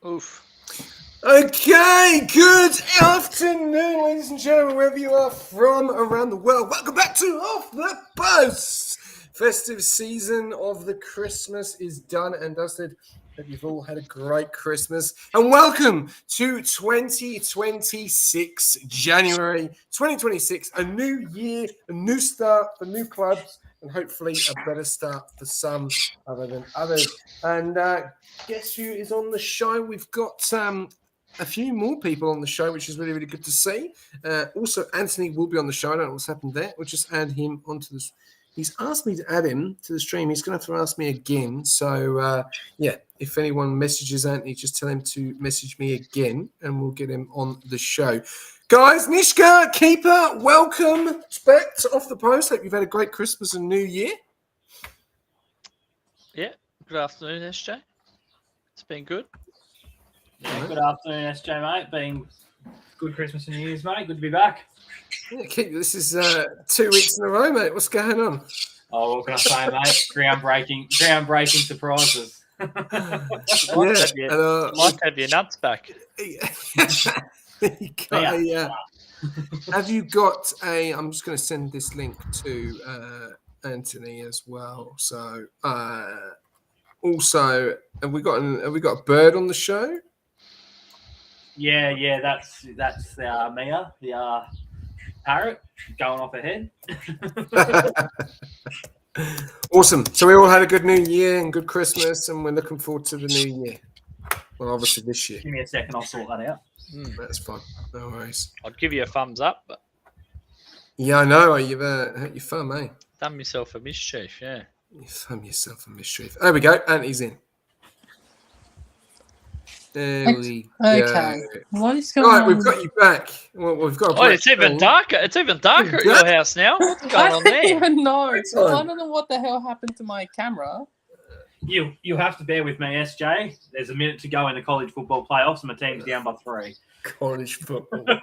Oof. Okay, good afternoon, ladies and gentlemen, wherever you are from around the world. Welcome back to Off the Post. Festive season of the Christmas is done and dusted. Hope you've all had a great Christmas. And welcome to 2026, January 2026. A new year, a new start for new clubs, and hopefully a better start for some other than others. And guess who is on the show? We've got a few more people on the show, which is really, really good to see. Also, Anthony will be on the show. I don't know what's happened there. We'll just add him onto this. He's asked me to add him to the stream. He's going to have to ask me again. So, yeah, if anyone messages Anthony, just tell him to message me again and we'll get him on the show. Guys, Nishka, Keeper, welcome back to Off the Post. Hope you've had a great Christmas and New Year. Yeah, good afternoon, SJ. It's been good. Yeah, good afternoon, SJ, mate. Been good Christmas and New Year's, mate. Good to be back. Yeah, Keeper, this is 2 weeks in a row, mate. What's going on? Oh, what can I say, mate? Groundbreaking surprises. Might have your nuts back. Have you got a? I'm just going to send this link to Anthony as well. So, also, have we got a bird on the show? Yeah, that's Mia, the parrot, going off ahead. Awesome. So we all had a good New Year and good Christmas, and we're looking forward to the New Year. Well, obviously this year. Give me a second, I'll sort that out. That's fine. No worries. I'd give you a thumbs up, but yeah, I know. You've hurt your thumb, eh? Done myself a mischief, yeah. You thumb yourself a mischief. There we go. And he's in. There we go. Okay. What is going Right, on? we've got you back. Well, we've got. Oh, it's even darker. It's even darker at your house now. What's going on I there? don't even know. I Excellent. don't know what the hell happened to my camera. You have to bear with me, SJ. There's a minute to go in the college football playoffs, and my team's down by 3. College football. Let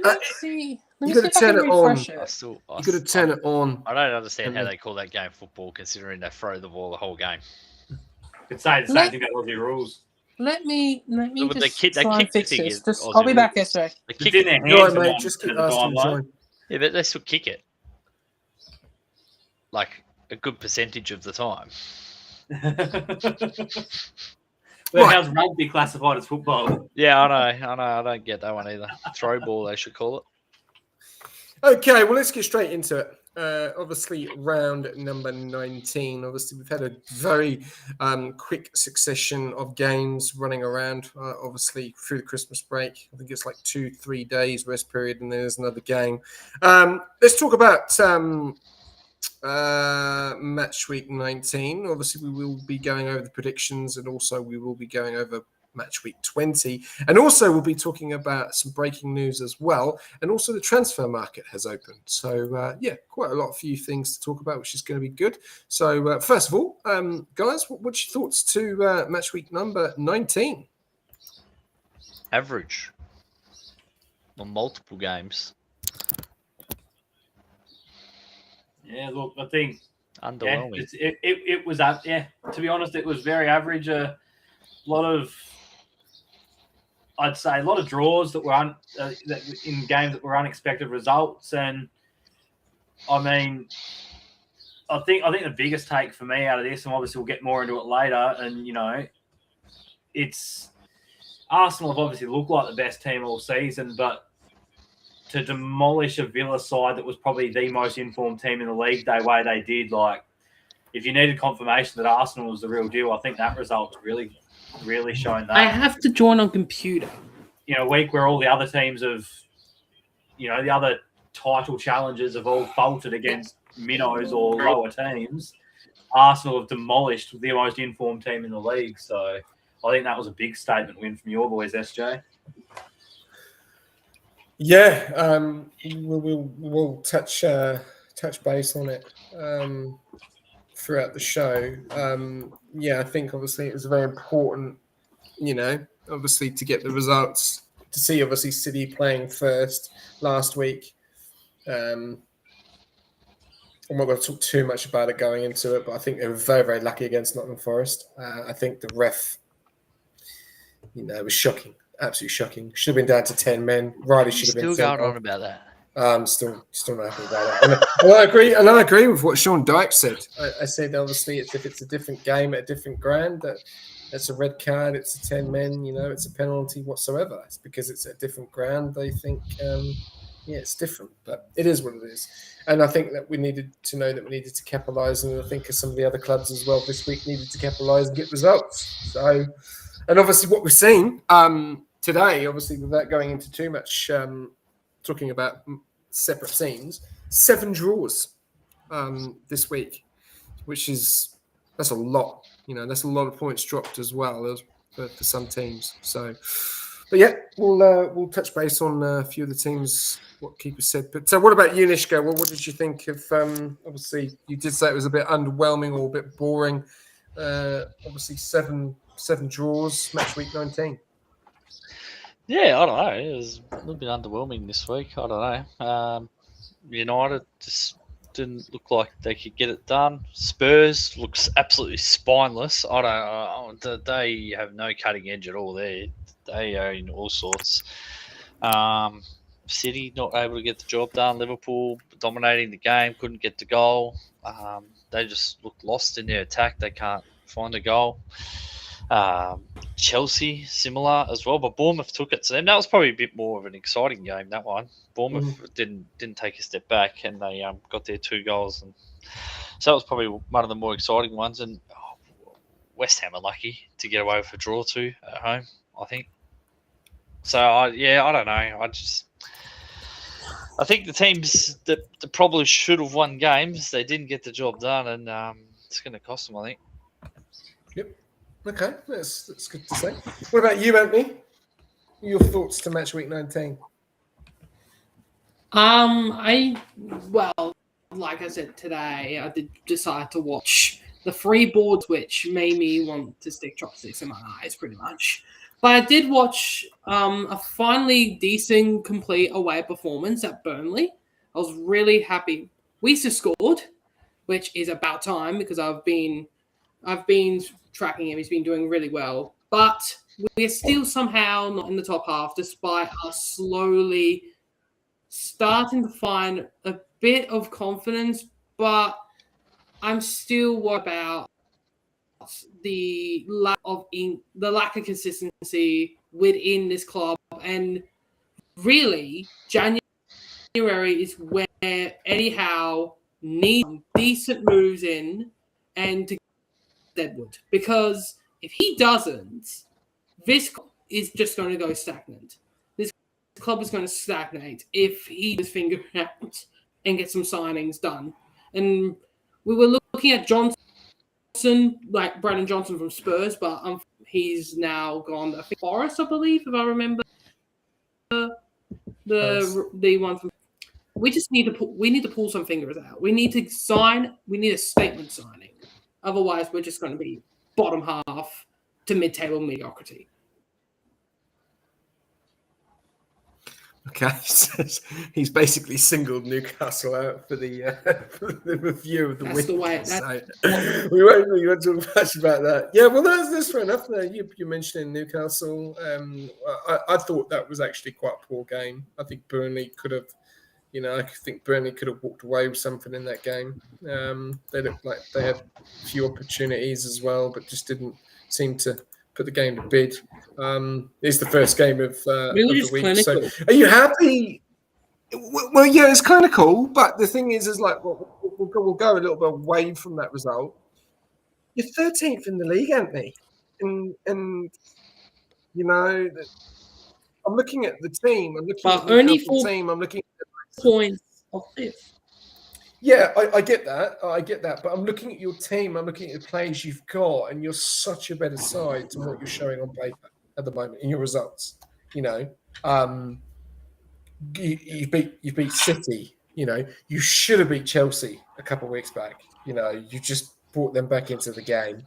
me see. Let me you see gotta if I turn can it on. refresh You it. got to turn it on. I don't understand how they call that game football, considering they throw the ball the whole game. Could say the same thing about Aussie rules. Let me But they just kick- they try and kick the fix thing this. in Just, Aussie I'll be back, rules. SJ. They It's kick in their it. hands. Right, for mate. one Just at keep the asking time, to like. join. Yeah, but they still kick it. Like a good percentage of the time. Well, Right. how's rugby classified as football? Yeah, I know. I don't get that one either. Throw ball, they should call it. Okay, well, let's get straight into it. Obviously, round number 19. Obviously, we've had a very quick succession of games running around, obviously, through the Christmas break. I think it's like 2-3 days rest period, and then there's another game. Let's talk about Matchweek 19. Obviously, we will be going over the predictions, and also we will be going over Matchweek 20, and also we'll be talking about some breaking news as well, and also the transfer market has opened. So yeah, quite a lot of few things to talk about, which is going to be good. So first of all, guys, what's your thoughts to Matchweek number 19? Average on multiple games. Yeah, look, I think Underwhelming. it was up. Yeah, to be honest, it was very average. A lot of, I'd say, a lot of draws that were in games that were unexpected results, and I mean, I think the biggest take for me out of this, and obviously we'll get more into it later, and you know, it's Arsenal have obviously looked like the best team all season, but to demolish a Villa side that was probably the most informed team in the league the way they did, like, if you needed confirmation that Arsenal was the real deal, I think that result's really shown that. I have to join on computer. You know, a week where all the other teams have, you know, the other title challengers have all faltered against minnows or lower teams, Arsenal have demolished the most informed team in the league. So I think that was a big statement win from your boys, SJ. Yeah, we'll touch base on it throughout the show. Yeah, I think obviously it was very important, you know, obviously to get the results, to see obviously City playing first last week. I'm not going to talk too much about it going into it, but I think they were very, very lucky against Nottingham Forest. I think the ref it was shocking, absolutely shocking. Should have been down to 10 men. Riley should have been Still sent going off. on about that. I'm still not happy about that. And I agree with what Sean Dyche said. I said obviously if it's a different game at a different ground, that's a red card, it's a 10 men, it's a penalty whatsoever. It's because it's a different ground. They think it's different, but it is what it is. And I think that we needed to know that we needed to capitalise, and I think some of the other clubs as well this week needed to capitalise and get results. So, and obviously what we've seen today, obviously without going into too much talking about separate scenes, 7 draws this week, that's a lot. That's a lot of points dropped as well for some teams. So, but yeah, we'll touch base on a few of the teams, what keeper said. But what about you, Nishka? Well, what did you think of? Obviously, you did say it was a bit underwhelming or a bit boring. Obviously, seven draws, match week 19. Yeah, I don't know. It was a little bit underwhelming this week. I don't know. United just didn't look like they could get it done. Spurs looks absolutely spineless. They have no cutting edge at all there. They own all sorts. City not able to get the job done. Liverpool dominating the game, couldn't get the goal. They just look lost in their attack. They can't find a goal. Chelsea similar as well, but Bournemouth took it to them. That was probably a bit more of an exciting game, that one. Bournemouth didn't take a step back, and they got their 2 goals, and so that was probably one of the more exciting ones. And West Ham are lucky to get away with a draw 2 at home, I think. So I don't know. I think the teams that probably should have won games, they didn't get the job done, and it's going to cost them, I think. Yep. Okay, that's good to say. What about you, Anthony? Your thoughts to match week 19? Like I said today, I did decide to watch the 3 boards, which made me want to stick chopsticks in my eyes, pretty much. But I did watch a finally decent, complete away performance at Burnley. I was really happy. Weiser scored, which is about time because I've been tracking him. He's been doing really well. But we're still somehow not in the top half, despite us slowly starting to find a bit of confidence. But I'm still worried about the lack of consistency within this club. And really, January is where Eddie Howe needs some decent moves in and to Deadwood, because if he doesn't, this club is just going to go stagnant. This club is going to stagnate if he does finger out and get some signings done. And we were looking at Johnson, like Brandon Johnson from Spurs, but he's now gone. I think Forest, I believe, if I remember the one from. We just need to pull some fingers out. We need to sign. We need a statement signing. Otherwise, we're just going to be bottom half to mid-table mediocrity. Okay, he's basically singled Newcastle out for the review of the week. That's the way. So we won't talk much about that. Yeah, well, that's fair enough. You mentioned Newcastle. I thought that was actually quite a poor game. I think Burnley could have. I think Burnley could have walked away with something in that game. They looked like they had a few opportunities as well, but just didn't seem to put the game to bed. It's the first game of the week. Clinical. So, are you happy? Well, yeah, it's kind of cool, but the thing is like we'll go a little bit away from that result. You're 13th in the league, Anthony, and I'm looking at the team. I'm looking at the team. I'm looking. Points of this. Yeah, I get that. But I'm looking at your team. I'm looking at the players you've got, and you're such a better side than what you're showing on paper at the moment in your results. You beat City. You should have beat Chelsea a couple of weeks back. You just brought them back into the game.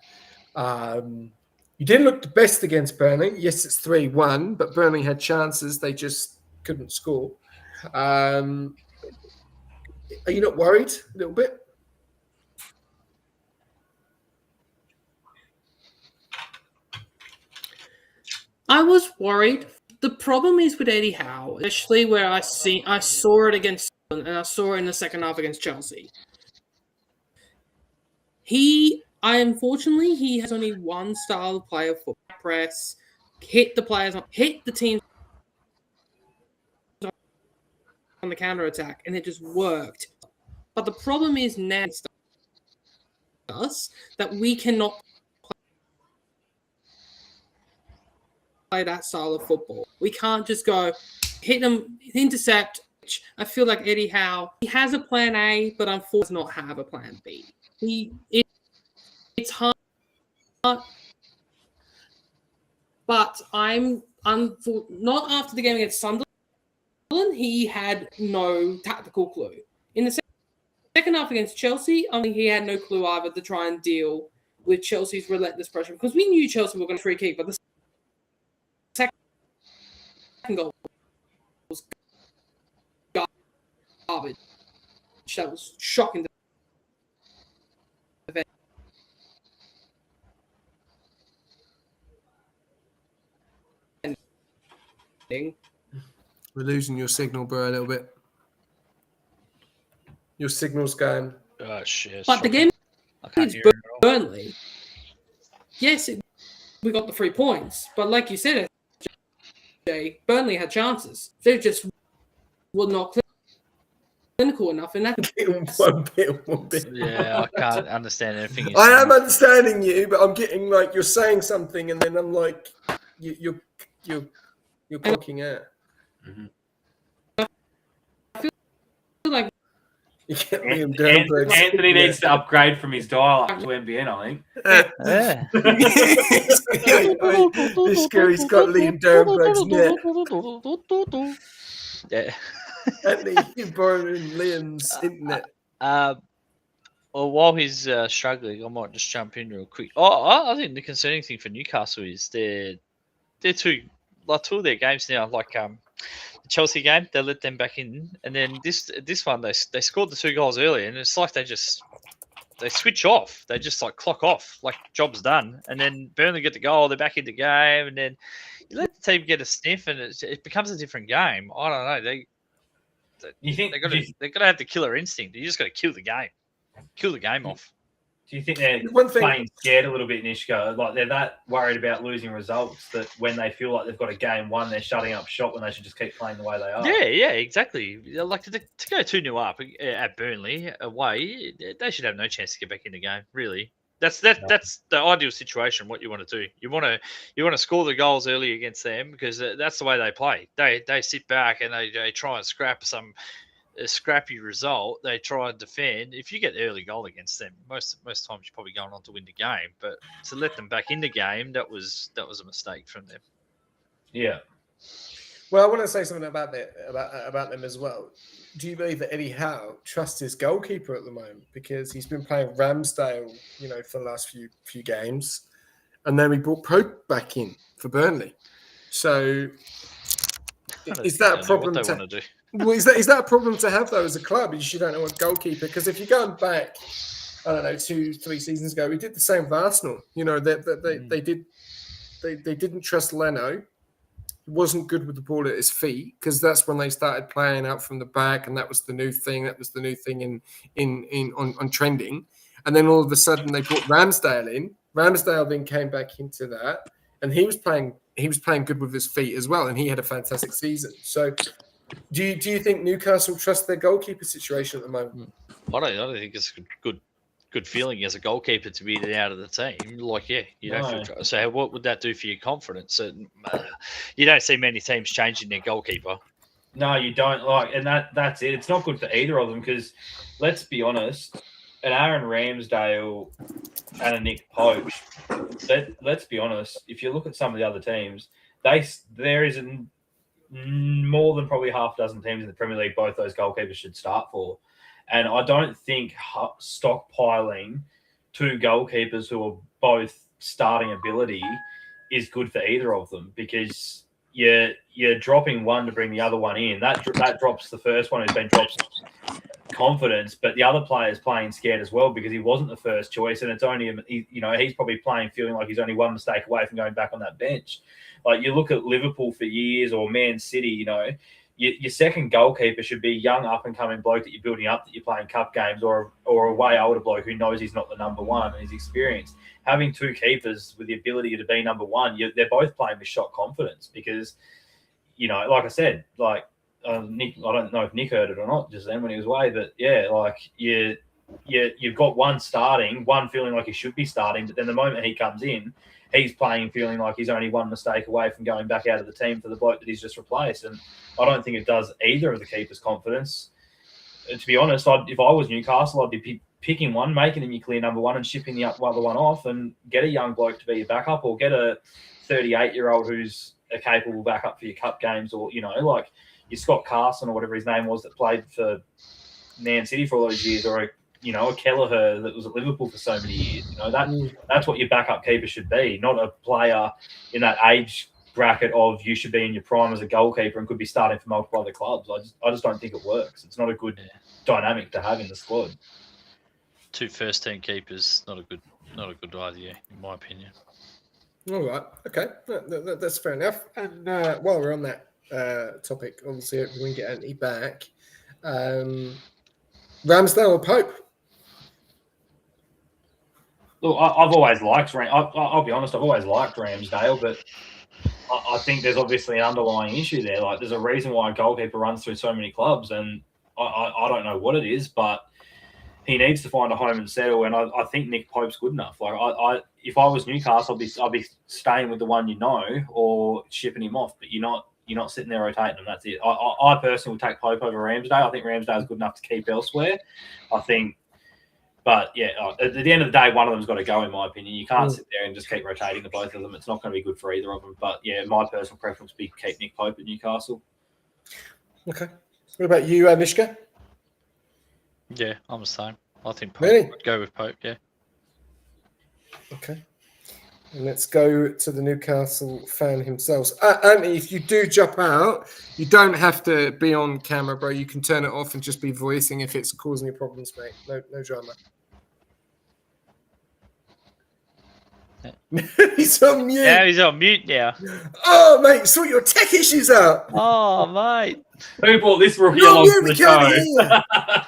You didn't look the best against Burnley. Yes, it's 3-1, but Burnley had chances. They just couldn't score. Are you not worried a little bit? I was worried. The problem is with Eddie Howe, especially where I saw it against and I saw it in the second half against Chelsea. Unfortunately, he has only one style of player for press, hit the team on the counter attack, and it just worked. But the problem is now that we cannot play that style of football. We can't just go hit them, intercept. I feel like Eddie Howe, he has a plan A, but unfortunately does not have a plan B. It's hard, but not after the game against Sunderland. He had no tactical clue. In the second half against Chelsea, I think he had no clue either to try and deal with Chelsea's relentless pressure because we knew Chelsea were going to free kick, but the second goal was garbage. That was shocking. We're losing your signal, bro, a little bit. Your signal's going. Oh, shit. But the game against Burnley, yes, we got the 3 points. But like you said, Burnley had chances. They just were not clinical enough in that. One bit. Yeah, I can't understand anything you're I saying. am understanding you, but I'm getting like you're saying something, and then I'm like, you're clocking out. Mm-hmm. I feel like You get Liam Dernberg. Anthony needs to upgrade from his dial-up to NBN, I think. Yeah. This Gary's got Liam Dernberg's net. Yeah. Anthony, you're borrowing Liam's internet. Well, while he's struggling, I might just jump in real quick. I think the concerning thing for Newcastle is they're two of their games now, like the Chelsea game, they let them back in, and then this one they scored the 2 goals early, and it's like they switch off, they just like clock off, like job's done, and then Burnley get the goal, they're back in the game, and then you let the team get a sniff, and it becomes a different game. I don't know. You think they got to have the killer instinct. You just got to kill the game off. Do you think they're playing scared a little bit, Nishko? Like they're that worried about losing results that when they feel like they've got a game won, they're shutting up shop when they should just keep playing the way they are? Yeah, exactly. Like to go 2-0 up at Burnley away, they should have no chance to get back in the game. Really, that's the ideal situation. What you want to do, you want to score the goals early against them because that's the way they play. They sit back and they try and scrap a scrappy result. They try and defend. If you get the early goal against them, most times you're probably going on to win the game. But to let them back in the game, that was a mistake from them. Yeah. Well, I want to say something about them as well. Do you believe that Eddie Howe trusts his goalkeeper at the moment because he's been playing Ramsdale, for the last few games, and then we brought Pope back in for Burnley. So is that a problem? What they want to do? Well, is that a problem to have though as a club? You don't know what goalkeeper, because if you're going back, I don't know, 2-3 seasons ago, we did the same with Arsenal. They didn't trust Leno. He wasn't good with the ball at his feet because that's when they started playing out from the back, and that was the new thing. That was the new thing on trending. And then all of a sudden they put Ramsdale in. Ramsdale then came back into that, and he was playing good with his feet as well, and he had a fantastic season. So. Do you think Newcastle trust their goalkeeper situation at the moment? I don't think it's a good feeling as a goalkeeper to be out of the team. Like, yeah, you don't feel trust. So what would that do for your confidence? You don't see many teams changing their goalkeeper. No, you don't. And that's it. It's not good for either of them because, let's be honest, an Aaron Ramsdale and a Nick Pope, let's be honest, if you look at some of the other teams, there is more than probably half a dozen teams in the Premier League both those goalkeepers should start for. And I don't think stockpiling 2 goalkeepers who are both starting ability is good for either of them because you're dropping one to bring the other one in. That drops the first one who's been dropped confidence, but the other player's playing scared as well because he wasn't the first choice, and it's only he's probably playing feeling like he's only one mistake away from going back on that bench. Like you look at Liverpool for years or Man City, your second goalkeeper should be young up and coming bloke that you're building up, that you're playing cup games, or a way older bloke who knows he's not the number one and he's experienced. Having two keepers with the ability to be number one, they're both playing with shot confidence because, like I said, like. Nick, I don't know if Nick heard it or not just then when he was away, but yeah, like you've got one starting, one feeling like he should be starting, but then the moment he comes in, he's playing feeling like he's only one mistake away from going back out of the team for the bloke that he's just replaced. And I don't think it does either of the keepers' confidence. To be honest, if I was Newcastle, I'd be picking one, making him your clear number one and shipping the other one off and get a young bloke to be your backup or get a 38-year-old who's a capable backup for your cup games or, like your Scott Carson or whatever his name was that played for Man City for all those years, or a Kelleher that was at Liverpool for so many years. That's what your backup keeper should be, not a player in that age bracket of you should be in your prime as a goalkeeper and could be starting for multiple other clubs. I just don't think it works. It's not a good dynamic to have in the squad. Two first-team keepers, not a good idea in my opinion. All right, okay, that's fair enough. And while we're on that topic, obviously we can get Anthony back. Ramsdale or Pope? Look, I've always liked I'll be honest, I've always liked Ramsdale, but I think there's obviously an underlying issue there. Like, there's a reason why a goalkeeper runs through so many clubs, and I don't know what it is, but he needs to find a home and settle. And I think Nick Pope's good enough. Like, if I was Newcastle, I'd be staying with the one or shipping him off. But you're not sitting there rotating them. That's it. I personally would take Pope over Ramsdale. I think Ramsdale's good enough to keep elsewhere. But yeah, at the end of the day, one of them's got to go, in my opinion. You can't sit there and just keep rotating the both of them. It's not going to be good for either of them. But yeah, my personal preference would be keep Nick Pope at Newcastle. Okay. What about you, Mishka? Yeah, I'm the same. I think Pope would go with Pope, yeah. Okay. And let's go to the Newcastle fan himself. Anthony, if you do jump out, you don't have to be on camera, bro. You can turn it off and just be voicing if it's causing you problems, mate. No drama. He's on mute. Yeah, he's on mute now. Oh, mate, sort your tech issues out. Oh, mate. Who brought this rookie along to the show?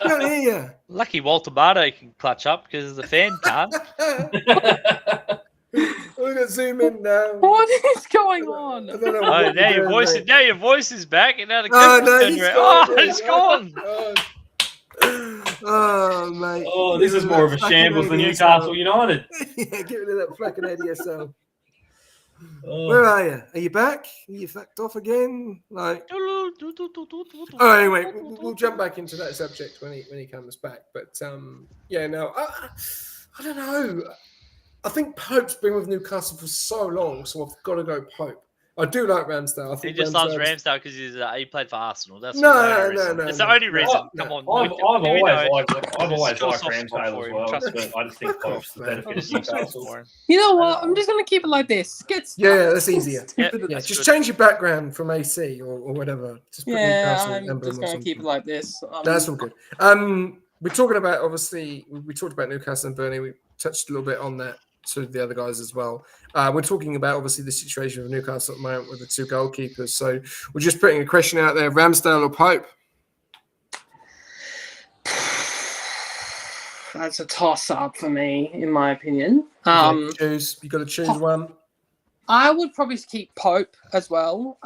Can't hear you. Lucky Walter Bardo can clutch up because the fan can't. We're going to zoom in now. What is going on? Now your voice is back. And now the camera's it's gone. Oh, mate. Oh, this is more of a shambles than Newcastle United. Yeah, get rid of that fucking ADSL. Where are you? Are you back? Are you fucked off again? Like, anyway, we'll jump back into that subject when he comes back. But I don't know. I think Pope's been with Newcastle for so long, so I've got to go Pope. I do like Ramsdale. I think he just loves Ramsdale because he played for Arsenal. That's no. It's the only reason. Come on. I've always liked Ramsdale as well, but I just think Pope's the better fit of Newcastle. You know what? I'm just going to keep it like this. That's easier. Just change your background from AC or whatever. Just put I'm just going to keep it like this. That's all good. We're talking about, obviously, we talked about Newcastle and Burnley. We touched a little bit on that to the other guys as well. We're talking about, obviously, the situation of Newcastle at the moment with the two goalkeepers. So we're just putting a question out there, Ramsdale or Pope? That's a toss-up for me, in my opinion. You got to choose one. I would probably keep Pope as well.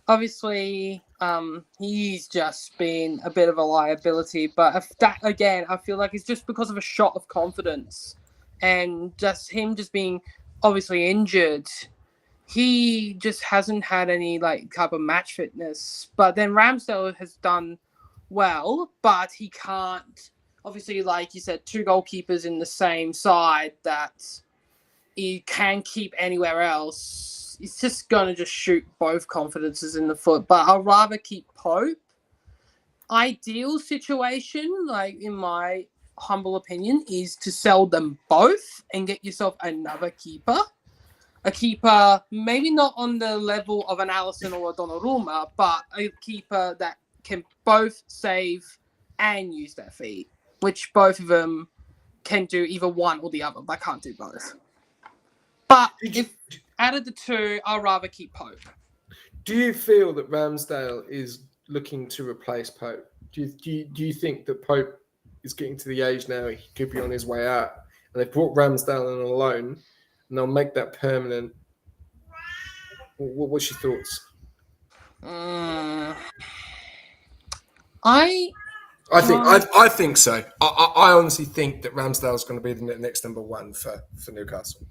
Obviously, he's just been a bit of a liability. But I feel like it's just because of a shot of confidence. And just him just being obviously injured, he just hasn't had any type of match fitness. But then Ramsdale has done well, but he can't. Obviously, like you said, two goalkeepers in the same side that he can keep anywhere else. He's just gonna just shoot both confidences in the foot. But I'd rather keep Pope. Ideal situation, in my humble opinion, is to sell them both and get yourself another keeper. A keeper maybe not on the level of an Alisson or a Donnarumma, but a keeper that can both save and use their feet, which both of them can do either one or the other, but can't do both. But if out of the two, I'd rather keep Pope. Do you feel that Ramsdale is looking to replace Pope? Do you think that Pope is getting to the age now he could be on his way out, and they've brought Ramsdale in on loan, and they'll make that permanent? What's your thoughts? I think so. I honestly think that Ramsdale's going to be the next number one for Newcastle.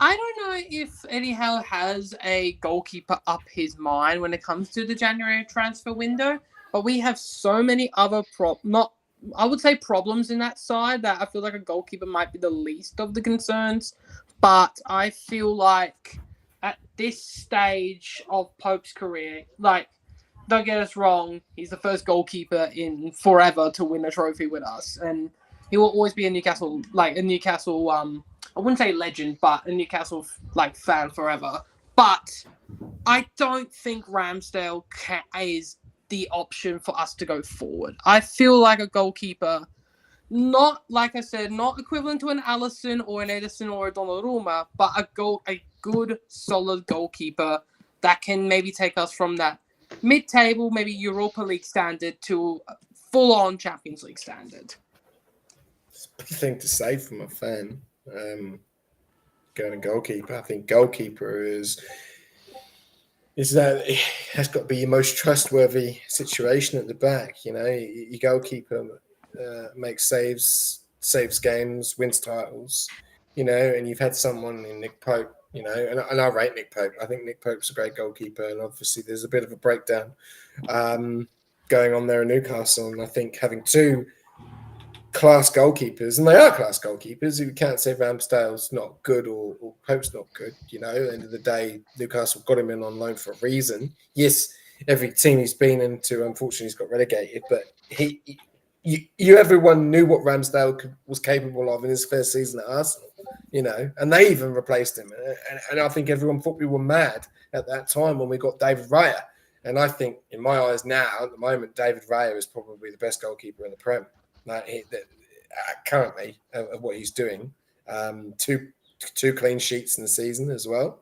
I don't know if Eddie Howe has a goalkeeper up his mind when it comes to the January transfer window, but we have so many other problems in that side that I feel like a goalkeeper might be the least of the concerns. But I feel like at this stage of Pope's career, like, don't get us wrong, he's the first goalkeeper in forever to win a trophy with us, and he will always be a Newcastle, I wouldn't say legend, but a Newcastle fan forever. But I don't think Ramsdale is the option for us to go forward. I feel like a goalkeeper, not like I said, not equivalent to an Alisson or an Edison or a Donnarumma, but a good, solid goalkeeper that can maybe take us from that mid-table, maybe Europa League standard to full-on Champions League standard. It's a big thing to say from a fan. Going to goalkeeper. I think goalkeeper is that it has got to be your most trustworthy situation at the back. You know, your goalkeeper makes saves games, wins titles. You know, and you've had someone in Nick Pope. You know, and I rate Nick Pope. I think Nick Pope's a great goalkeeper, and obviously there's a bit of a breakdown going on there in Newcastle. And I think having two class goalkeepers, and they are class goalkeepers, you can't say Ramsdale's not good or Pope's not good. You know, at the end of the day, Newcastle got him in on loan for a reason. Yes, every team he's been into, unfortunately, he's got relegated, but everyone knew what Ramsdale was capable of in his first season at Arsenal. You know, and they even replaced him. And I think everyone thought we were mad at that time when we got David Raya. And I think, in my eyes now, at the moment, David Raya is probably the best goalkeeper in the Prem. Currently, of what he's doing. Two clean sheets in the season as well.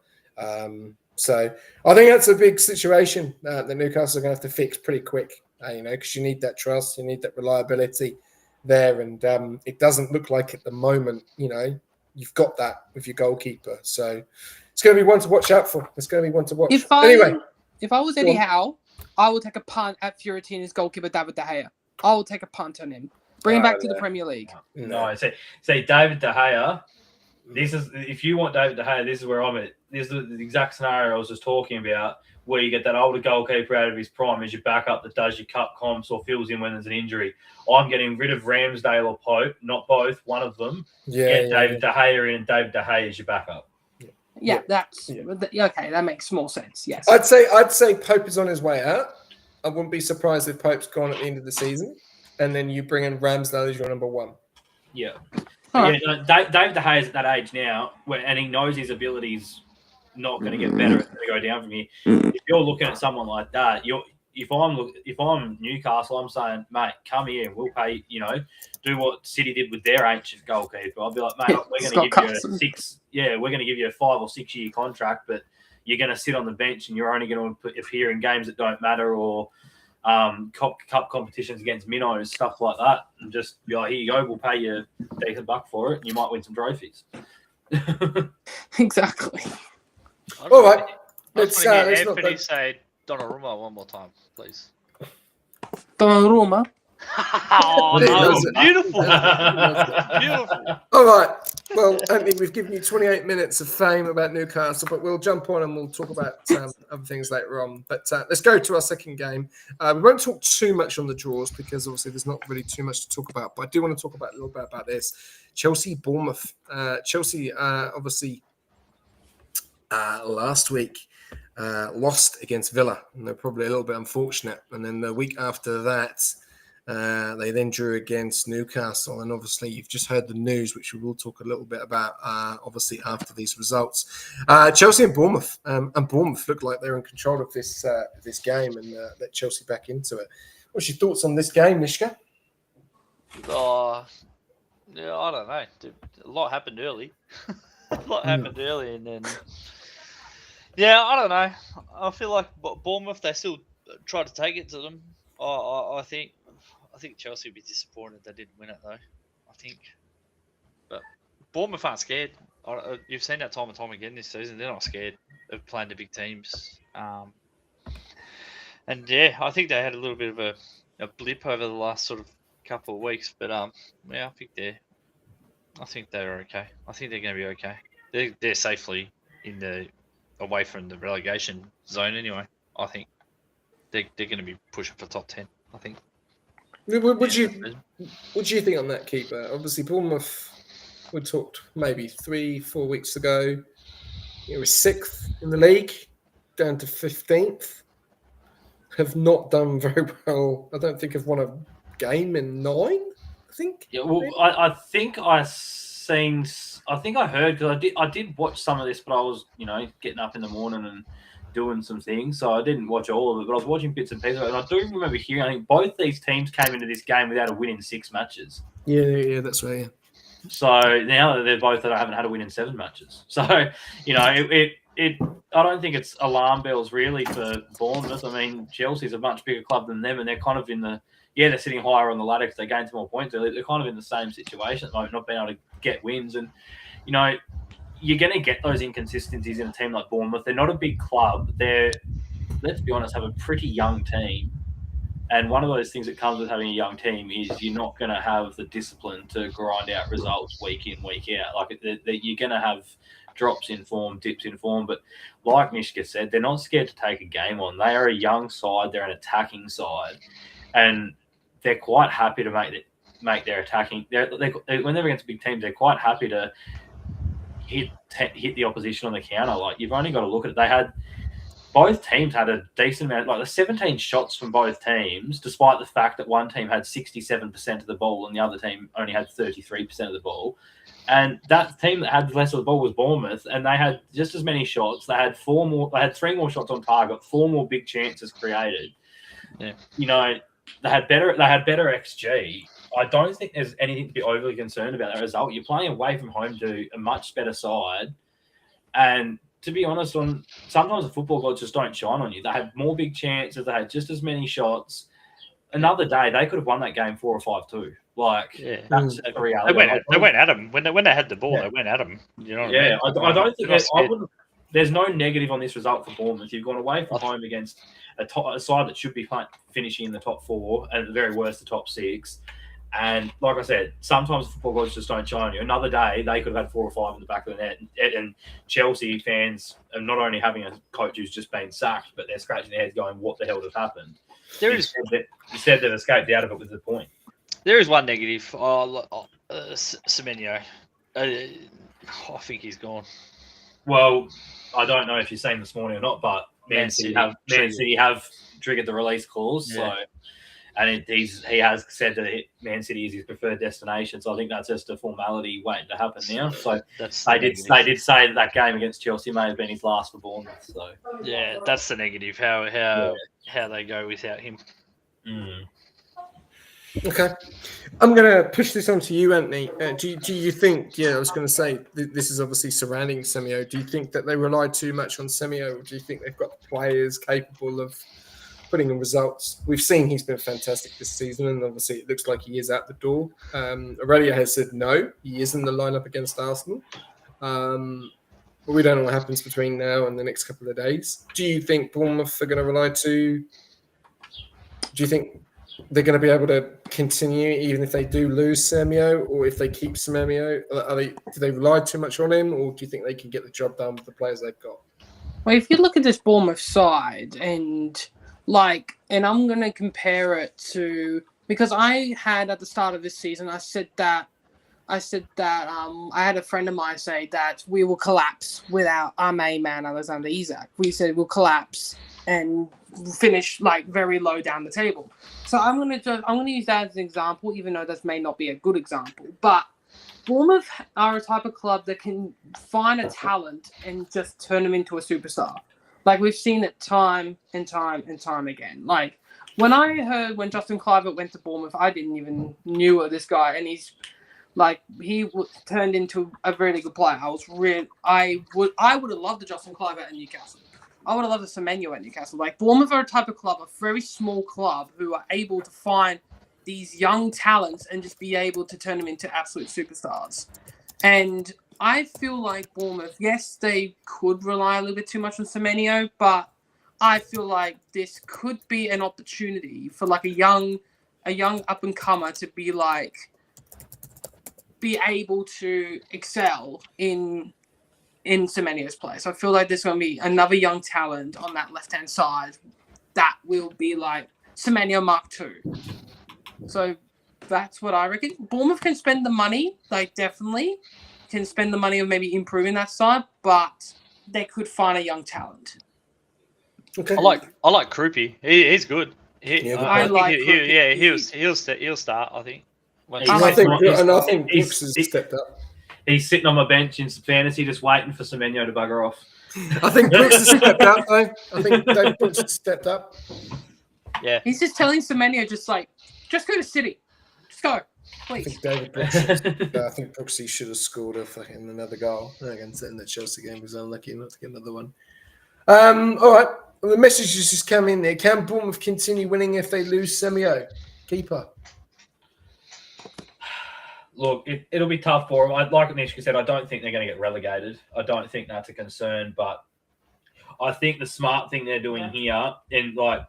So I think that's a big situation that Newcastle are going to have to fix pretty quick, you know, because you need that trust, you need that reliability there. And it doesn't look like at the moment, you know, you've got that with your goalkeeper. So it's going to be one to watch out for. It's going to be one to watch. If I was Eddie Howe, I would take a punt at Fiorentina's goalkeeper, David De Gea. I will take a punt on him. Bring him back to the Premier League. No, say David De Gea. This is, if you want David De Gea, this is where I'm at. This is the exact scenario I was just talking about, where you get that older goalkeeper out of his prime as your backup that does your cup comps or fills in when there's an injury. I'm getting rid of Ramsdale or Pope, not both, one of them. Get David De Gea in, and David De Gea is your backup. Okay. That makes more sense. Yes, I'd say Pope is on his way out. I wouldn't be surprised if Pope's gone at the end of the season, and then you bring in Ramsdale as your number one. Yeah. David De Gea is at that age now, and he knows his abilities not going to get better. It's going to go down from here. If you're looking at someone like that, if I'm Newcastle, I'm saying, mate, come here. We'll pay. You know, do what City did with their ancient goalkeeper. I'll be like, mate, we're going to give you a 6. Yeah, we're going to give you a 5 or 6 year contract, but you're going to sit on the bench and you're only going to appear in games that don't matter or cup competitions against minnows, stuff like that, and just be like, here you go, we'll pay you a decent buck for it, and you might win some trophies. Exactly. All right. Let's Anthony say Donnarumma one more time, please. Donnarumma. Oh, no. Beautiful. Beautiful. All right. Well, Anthony, we've given you 28 minutes of fame about Newcastle, but we'll jump on and we'll talk about other things later on. But let's go to our second game. We won't talk too much on the draws because obviously there's not really too much to talk about, but I do want to talk about a little bit about this. Chelsea-Bournemouth. Chelsea obviously last week lost against Villa, and they're probably a little bit unfortunate. And then the week after that, they then drew against Newcastle, and obviously you've just heard the news, which we will talk a little bit about, obviously after these results. Chelsea and Bournemouth, look like they're in control of this game and let Chelsea back into it. What's your thoughts on this game, Nishka? Yeah, I don't know. A lot happened early. And then I don't know. I feel like Bournemouth, they still try to take it to them. I think Chelsea would be disappointed they didn't win it though. I think, but Bournemouth aren't scared. You've seen that time and time again this season. They're not scared of playing the big teams. And yeah, I think they had a little bit of a blip over the last sort of couple of weeks, but I think they're okay. I think they're going to be okay. They're safely away from the relegation zone anyway. I think they're going to be pushing for top 10. I think. What do you think on that, keeper? Obviously, Bournemouth. We talked maybe 3-4 weeks ago. It was 6th in the league, down to 15th. Have not done very well. I don't think I've won a game in 9. I think. Yeah, well, I think I heard, because I did watch some of this, but I was getting up in the morning and doing some things, so I didn't watch all of it. But I was watching bits and pieces of it, and I do remember hearing. I think both these teams came into this game without a win in 6 matches. Yeah, that's right. Yeah. So now they're both that I haven't had a win in 7 matches. So I don't think it's alarm bells really for Bournemouth. I mean, Chelsea's a much bigger club than them, and they're kind of they're sitting higher on the ladder because they gained some more points early. They're kind of in the same situation at the moment, not being able to get wins. And you're going to get those inconsistencies in a team like Bournemouth. They're not a big club. Let's be honest, have a pretty young team. And one of those things that comes with having a young team is you're not going to have the discipline to grind out results week in, week out. Like you're going to have drops in form, dips in form. But like Mishka said, they're not scared to take a game on. They are a young side. They're an attacking side. And they're quite happy to make their attacking. When they're against big teams, they're quite happy to hit the opposition on the counter. Like, you've only got to look at it. Both teams had a decent amount, like the 17 shots from both teams, despite the fact that one team had 67% of the ball and the other team only had 33% of the ball. And that team that had less of the ball was Bournemouth, and they had just as many shots. They had 3 more shots on target, 4 more big chances created. Yeah. They had better XG. I don't think there's anything to be overly concerned about that result. You're playing away from home to a much better side, and to be honest, sometimes the football gods just don't shine on you. They had more big chances. They had just as many shots. Another day, they could have won that game 4 or 5-2. That's a reality. They went at them when they had the ball. Yeah. They went at them. You know what I mean? I don't think there's no negative on this result for Bournemouth. You've gone away from home against a side that should be finishing in the top 4, and at the very worst, the top 6. And like I said, sometimes football gods just don't shine on you. Another day, they could have had 4 or 5 in the back of the net. And Chelsea fans are not only having a coach who's just been sacked, but they're scratching their heads going, what the hell has happened? Instead, they've escaped out of it with the point. There is one negative. Semenyo. I think he's gone. Well, I don't know if you've seen this morning or not, but Man City have triggered the release clause. Yeah. And he has said that Man City is his preferred destination. So I think that's just a formality waiting to happen now. So they did say that game against Chelsea may have been his last for Bournemouth. So yeah, that's the negative. How they go without him. Mm. Okay, I'm going to push this on to you, Anthony. Do you think? Yeah, I was going to say this is obviously surrounding Semio. Do you think that they rely too much on Semio, or do you think they've got players capable of putting in results? We've seen he's been fantastic this season, and obviously it looks like he is out the door. Aurelia has said no, he is in the lineup against Arsenal. But we don't know what happens between now and the next couple of days. Do you think Bournemouth are going to rely to? Do you think they're going to be able to continue even if they do lose Semio, or if they keep Semio? Do they rely too much on him, or do you think they can get the job done with the players they've got? Well, if you look at this Bournemouth side and I'm going to compare it to, because I had at the start of this season, I said that I had a friend of mine say that we will collapse without our main man, Alexander Isak. We said we'll collapse and finish very low down the table. So I'm going to use that as an example, even though this may not be a good example. But Bournemouth are a type of club that can find a talent and just turn them into a superstar. We've seen it time and time and time again. when I heard when Justin Kluivert went to Bournemouth, I didn't even knew of this guy, and he's like turned into a really good player. I would have loved the Justin Kluivert at Newcastle. I would have loved the Semenyo at Newcastle. Like Bournemouth are a type of club, a very small club, who are able to find these young talents and just be able to turn them into absolute superstars. And I feel like Bournemouth, yes, they could rely a little bit too much on Semenyo, but I feel like this could be an opportunity for like a young up and comer to be able to excel in Semenyo's place. I feel like there's going to be another young talent on that left-hand side that will be like Semenyo Mark II. So that's what I reckon. Bournemouth can spend the money, like definitely can spend the money of maybe improving that side, but they could find a young talent. Okay. I like Krupi. He's good. He'll start. I think. I think Brooks has stepped up. He's sitting on my bench in fantasy, just waiting for Semenyo to bugger off. I think Brooks has stepped up, though. I think Dave Brooks has stepped up. Yeah. He's just telling Semenyo, just go to City. Just go, please. I think David Brooks Brooksy should have scored another goal against in the Chelsea game. He was unlucky not to get another one. All right. Well, the messages just come in there. Can Bournemouth continue winning if they lose Semenyo? Keeper. Look, it'll be tough for them. Like Nishka said, I don't think they're going to get relegated. I don't think that's a concern, but I think the smart thing they're doing here, and like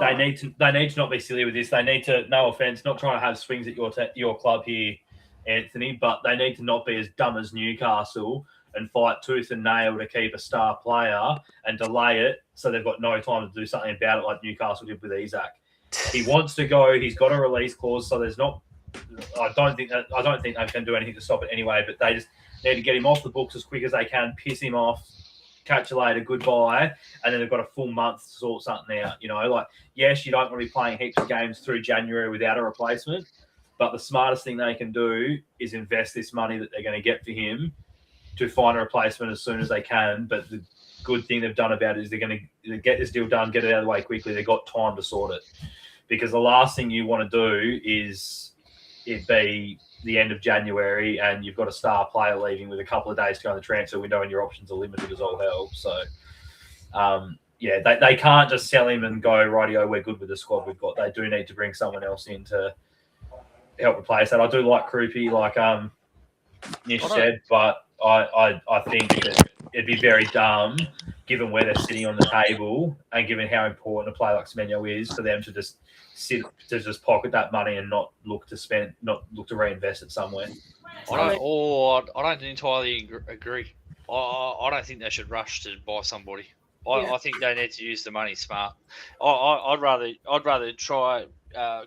they need to not be silly with this. They need to, no offense, not trying to have swings at your club here, Anthony, but they need to not be as dumb as Newcastle and fight tooth and nail to keep a star player and delay it so they've got no time to do something about it like Newcastle did with Isak. He wants to go. He's got a release clause, so there's not. I don't think they can do anything to stop it anyway. But they just need to get him off the books as quick as they can, piss him off, catch you later, goodbye, and then they've got a full month to sort something out. You know, like yes, you don't want to be playing heaps of games through January without a replacement, but the smartest thing they can do is invest this money that they're going to get for him to find a replacement as soon as they can. But the good thing they've done about it is they're going to get this deal done, get it out of the way quickly. They've got time to sort it, because the last thing you want to do is it be the end of January and you've got a star player leaving with a couple of days to go in the transfer window and your options are limited as all hell. So, they can't just sell him and go, rightio, we're good with the squad we've got. They do need to bring someone else in to help replace that. I do like Krupi, like Nish said, but I think that it'd be very dumb, given where they're sitting on the table and given how important a player like Semenyo is, for them to just pocket that money and not look to reinvest it somewhere. I don't entirely agree. I don't think they should rush to buy somebody. I think they need to use the money smart. I'd rather try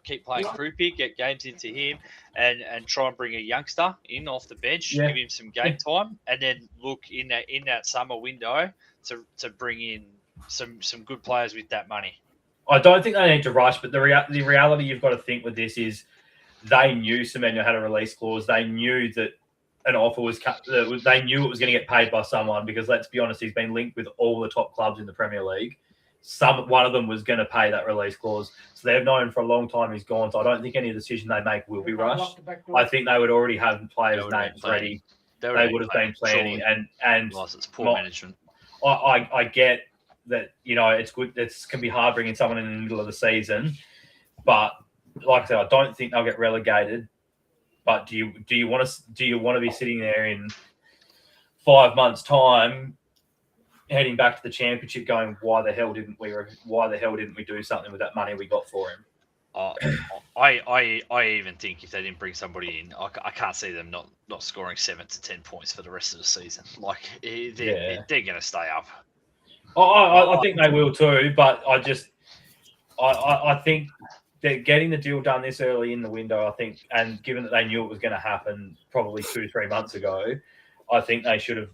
keep playing Krupi, get games into him, and try and bring a youngster in off the bench, give him some game time, and then look in that summer window to bring in some good players with that money. I don't think they need to rush, but the reality you've got to think with this is they knew Semenyo had a release clause. They knew that an offer was cut. They knew it was going to get paid by someone, because let's be honest, he's been linked with all the top clubs in the Premier League. One of them was going to pay that release clause. So they've known for a long time he's gone. So I don't think any decision they make will be rushed. I think they would already have players' names ready. They would have been planning, and it's poor management. I get that, you know, it's good. It can be hard bringing someone in the middle of the season, but like I said, I don't think they'll get relegated. But do you want to be sitting there in 5 months' time, heading back to the championship, going, why the hell didn't we do something with that money we got for him? I even think if they didn't bring somebody in, I can't see them not scoring 7 to 10 points for the rest of the season. Like they're going to stay up. I think they will too, but I think that getting the deal done this early in the window, I think, and given that they knew it was going to happen probably 2-3 months ago, I think they should have,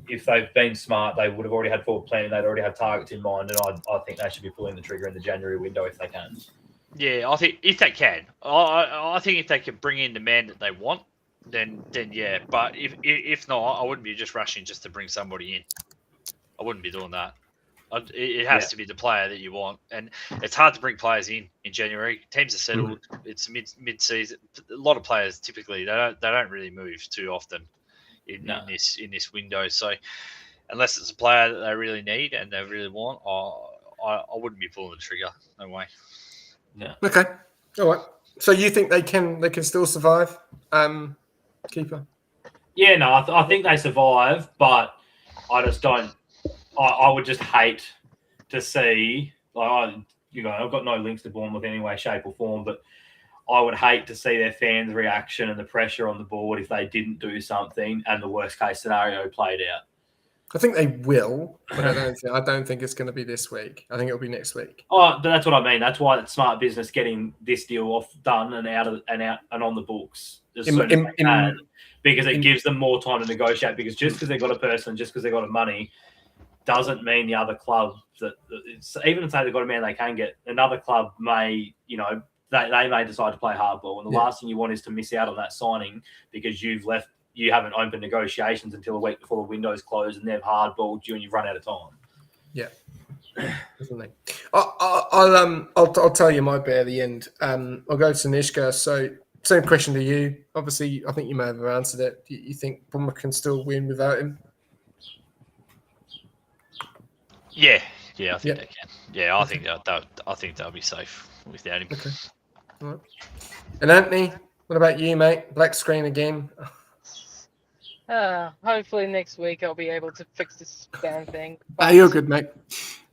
if they've been smart, they would have already had forward planning. They'd already have targets in mind, and I think they should be pulling the trigger in the January window if they can. Yeah, I think if they can, I think if they can bring in the man that they want, then yeah. But if not, I wouldn't be just rushing just to bring somebody in. I wouldn't be doing that. It has to be the player that you want, and it's hard to bring players in January. Teams are settled. It's mid-season. A lot of players typically they don't really move too often in this window. So unless it's a player that they really need and they really want, I wouldn't be pulling the trigger. No way. Yeah. Okay. All right. So you think they can still survive, keeper? Yeah, no, I think they survive, but I just don't. I would just hate to see, I've got no links to Bournemouth in any way, shape, or form, but I would hate to see their fans' reaction and the pressure on the board if they didn't do something and the worst case scenario played out. I think they will, but I don't think it's going to be this week. I think it'll be next week. Oh, but that's what I mean. That's why it's smart business getting this deal done and out and on the books as soon as they can, because it gives them more time to negotiate. Because just because they've got a person, just because they've got a money, doesn't mean the other club even if they've got a man they can get, another club may, they may decide to play hardball. And the last thing you want is to miss out on that signing because you haven't opened negotiations until a week before the window's closed and they've hardballed you and you've run out of time. Yeah. Definitely. I'll tell you my bit at the end. I'll go to Nishka. So same question to you. Obviously, I think you may have answered it. You think Bournemouth can still win without him? Yeah, I think they can. Yeah, I think they'll be safe without him. Okay. All right. And Anthony, what about you, mate? Black screen again. Hopefully next week I'll be able to fix this damn thing. You're good, mate.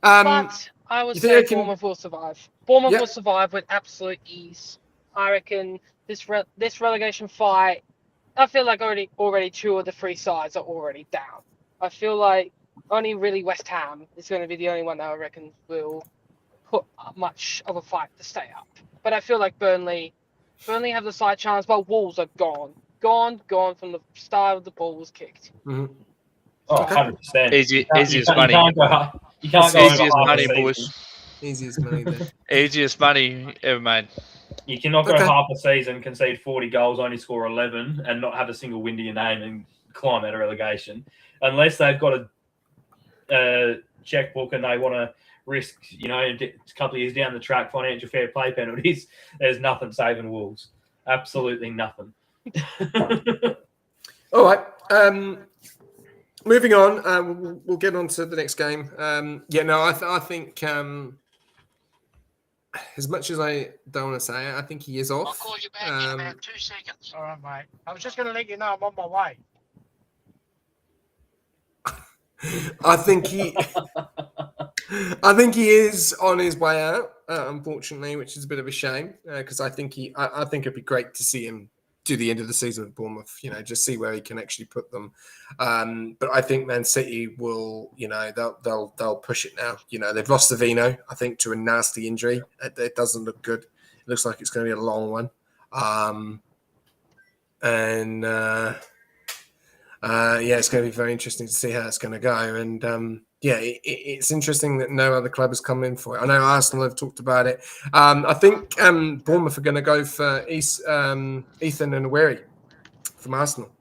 But I would say Bournemouth will survive. Bournemouth will survive with absolute ease. I reckon this relegation fight, I feel like already 2 of the 3 sides are already down. I feel like only really West Ham is going to be the only one that I reckon will put much of a fight to stay up. But I feel like Burnley have the slight chance, but Wolves are gone from the start of the ball was kicked. Mm-hmm. Oh, 100%. Easiest money. You can't go easiest money, boys. Easiest money there. Easiest money ever made. You cannot go half a season, concede 40 goals, only score 11, and not have a single win to your name and climb out of relegation. Unless they've got a checkbook and they want to risk, a couple of years down the track, financial fair play penalties, there's nothing saving Wolves. Absolutely nothing. All right. Moving on, we'll get on to the next game. I think as much as I don't want to say it, I think he is off. I'll call you back in about 2 seconds. All right, mate. I was just going to let you know I'm on my way. I think he is on his way out, unfortunately, which is a bit of a shame because I think it'd be great to see him do the end of the season with Bournemouth, just see where he can actually put them. But I think Man City will, they'll push it now. They've lost Savino, I think, to a nasty injury. It doesn't look good. It looks like it's going to be a long one. It's going to be very interesting to see how it's going to go. And it's interesting that no other club has come in for it. I know Arsenal have talked about it. I think Bournemouth are going to go for Ethan Nwaneri from Arsenal.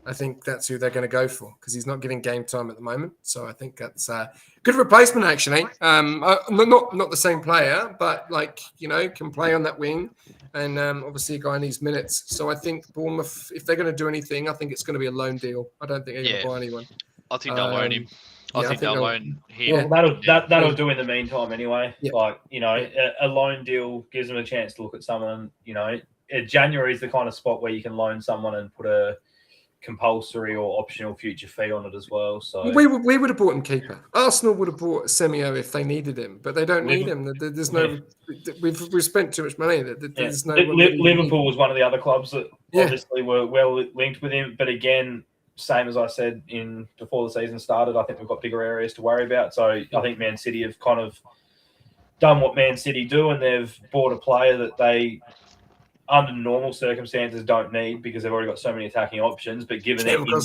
I think that's who they're going to go for because he's not getting game time at the moment. So I think that's a good replacement, actually. Not the same player, but can play on that wing. And obviously a guy needs minutes. So I think Bournemouth, if they're going to do anything, I think it's going to be a loan deal. I don't think they're going to buy anyone. I think they'll loan him. I think they'll loan him. Well, that'll do in the meantime anyway. Yeah. A loan deal gives them a chance to look at someone. January is the kind of spot where you can loan someone and put a compulsory or optional future fee on it as well. So we would have bought him keeper. Arsenal would have bought Semio if they needed him, but they don't need him. There's no. We've spent too much money. There's no. Liverpool was one of the other clubs that obviously were well linked with him, but again, same as I said before the season started, I think we've got bigger areas to worry about. So I think Man City have kind of done what Man City do, and they've bought a player that they, under normal circumstances, don't need because they've already got so many attacking options. But given their injury,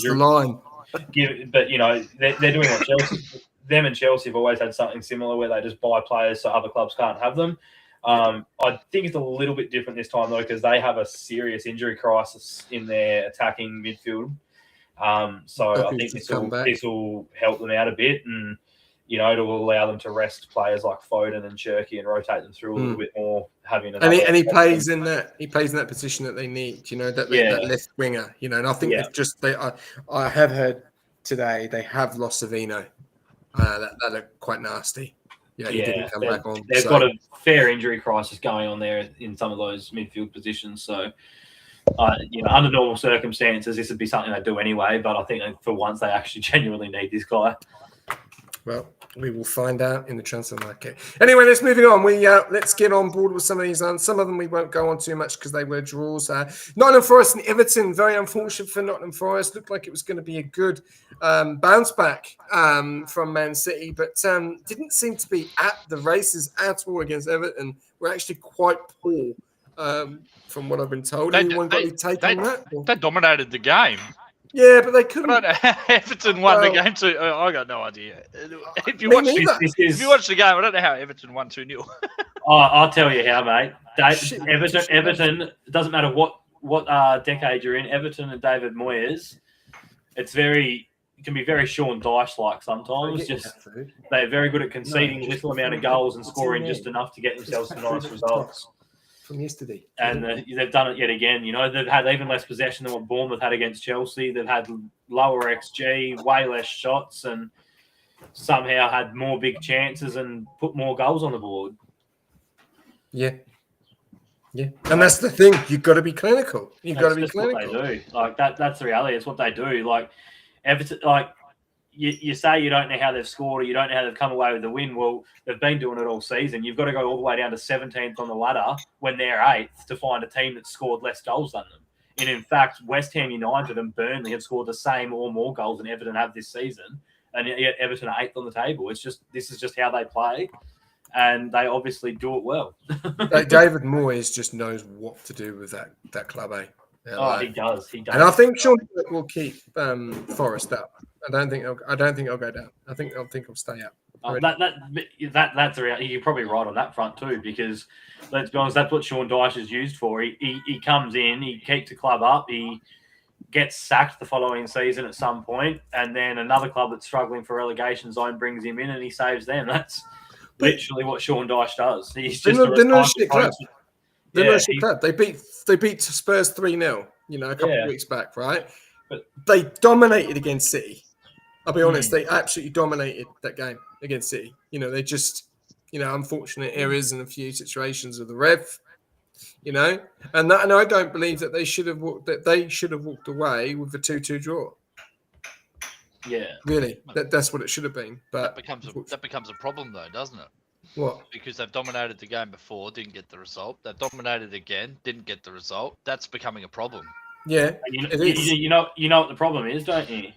they're doing what Chelsea. Them and Chelsea have always had something similar where they just buy players so other clubs can't have them. I think it's a little bit different this time though because they have a serious injury crisis in their attacking midfield. So I think this will help them out a bit. And to allow them to rest players like Foden and Cherky and rotate them through a little bit more. Having and he plays in that position that they need. That left winger. And I think they've just I have heard today they have lost Savino. That looked quite nasty. He didn't come back on. They've got a fair injury crisis going on there in some of those midfield positions. So, under normal circumstances, this would be something they do anyway. But I think for once, they actually genuinely need this guy. Well, we will find out in the transfer market. Anyway, let's move on. Let's get on board with some of these. Some of them we won't go on too much because they were draws. Nottingham Forest and Everton, very unfortunate for Nottingham Forest. Looked like it was going to be a good bounce back from Man City, but didn't seem to be at the races at all against Everton. We're actually quite poor from what I've been told. Anyone got any take on that? They dominated the game. Yeah, but they couldn't. Everton won the game too. I got no idea. If you watch the game, I don't know how Everton won 2-0. I'll tell you how, mate. Everton. It doesn't matter what decade you're in. Everton and David Moyes. It can be very Sean Dyche-like sometimes. They're very good at conceding little amount of goals and scoring just enough to get themselves some nice results. From yesterday. And they've done it yet again. They've had even less possession than what Bournemouth had against Chelsea. They've had lower XG, way less shots, and somehow had more big chances and put more goals on the board. Yeah. And that's the thing. You've got to be clinical. You've got to be clinical. What they do. That's the reality. It's what they do. Everton, you say you don't know how they've scored or you don't know how they've come away with the win. Well, they've been doing it all season. You've got to go all the way down to 17th on the ladder when they're 8th to find a team that scored less goals than them. And in fact, West Ham United and Burnley have scored the same or more goals than Everton have this season. And yet Everton are 8th on the table. This is just how they play. And they obviously do it well. David Moyes just knows what to do with that club, eh? He does. And I think Sean will keep Forest up. I don't think I'll go down. I think I'll stay up. That's the reality. You're probably right on that front too, because let's be honest, that's what Sean Dyche is used for. He comes in, he keeps the club up, he gets sacked the following season at some point, and then another club that's struggling for relegation zone brings him in and he saves them. That's literally what Sean Dyche does. He's just they're not a shit club. They're not a shit club. They beat Spurs 3-0, a couple of weeks back, right? But they dominated against City. I'll be honest, they absolutely dominated that game against City. They just, unfortunate errors in a few situations of the ref, and I don't believe that they should have walked away with the 2-2 draw. Yeah, really, that's what it should have been. But that becomes a problem, though, doesn't it? What? Because they've dominated the game before, didn't get the result. They've dominated again, didn't get the result. That's becoming a problem. Yeah, it is. You know what the problem is, don't you?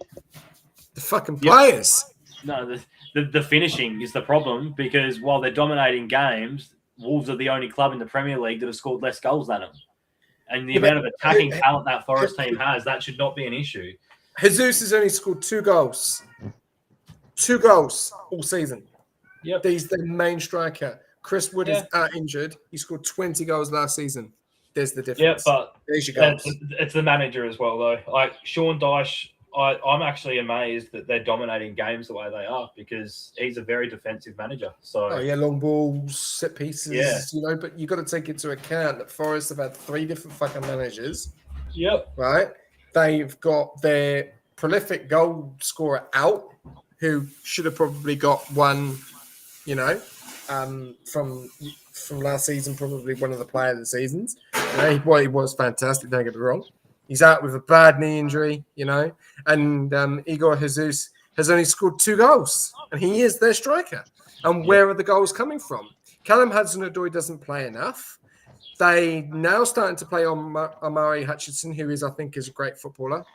The fucking players. No, the finishing is the problem, because while they're dominating games, Wolves are the only club in the Premier League that have scored less goals than them. And the amount of attacking talent that Forest team has, that should not be an issue. Jesus has only scored 2 goals. 2 goals all season. Yep. He's the main striker. Chris Wood is injured. He scored 20 goals last season. There's the difference. Yeah, but there's your goals. It's the manager as well, though. Sean Dyche, I'm actually amazed that they're dominating games the way they are, because he's a very defensive manager. So long balls, set pieces, but you've got to take into account that Forest have had 3 different fucking managers. Yep. Right? They've got their prolific goal scorer out, who should have probably got one, from last season, probably one of the player of the seasons. He was fantastic, don't get me wrong. He's out with a bad knee injury, and Igor Jesus has only scored 2 goals, and he is their striker. And where are the goals coming from? Callum Hudson-Odoi doesn't play enough. They now starting to play on Omari Hutchinson, who I think is a great footballer.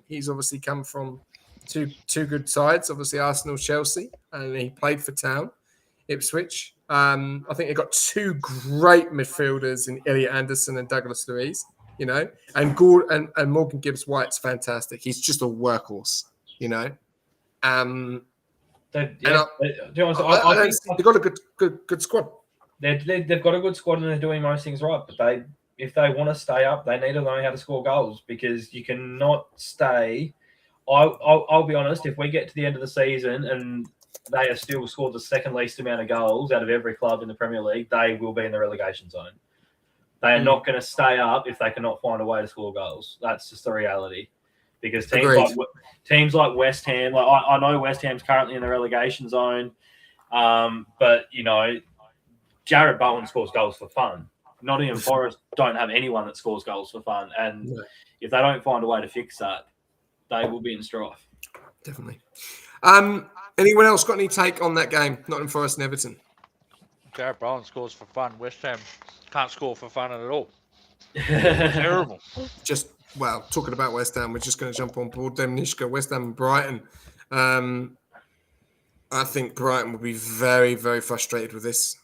He's obviously come from two good sides, obviously Arsenal, Chelsea, and he played for Town, Ipswich. I think they've got 2 great midfielders in Elliot Anderson and Douglas Luiz. And Morgan Gibbs-White's fantastic. He's just a workhorse, They've got a good squad. They've got a good squad and they're doing most things right. But if they want to stay up, they need to learn how to score goals, because you cannot stay. I'll be honest. If we get to the end of the season and they have still scored the second least amount of goals out of every club in the Premier League, they will be in the relegation zone. They are not going to stay up if they cannot find a way to score goals. That's just the reality. Because teams like West Ham, like I know West Ham's currently in the relegation zone, but Jared Bowen scores goals for fun. Nottingham Forest don't have anyone that scores goals for fun, and if they don't find a way to fix that, they will be in strife. Definitely. Anyone else got any take on that game? Nottingham Forest and Everton. Jared Bowen scores for fun. West Ham can't score for fun at all. Terrible. Talking about West Ham, we're just going to jump on board them. Nishka, West Ham and Brighton. I think Brighton will be very, very frustrated with this.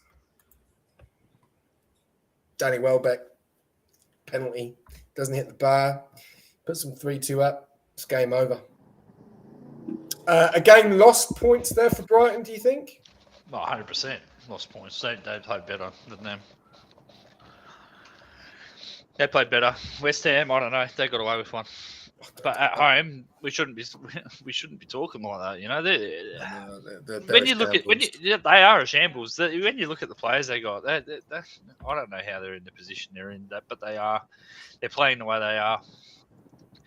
Danny Welbeck, penalty, doesn't hit the bar, puts them 3-2 up. It's game over. Again, lost points there for Brighton, do you think? No, 100% lost points. They played better than them. They played better. West Ham, I don't know. They got away with one. But at home, we shouldn't be talking like that. They're when you look at they are a shambles. When you look at the players they got, I don't know how they're in the position they're in. But they're playing the way they are.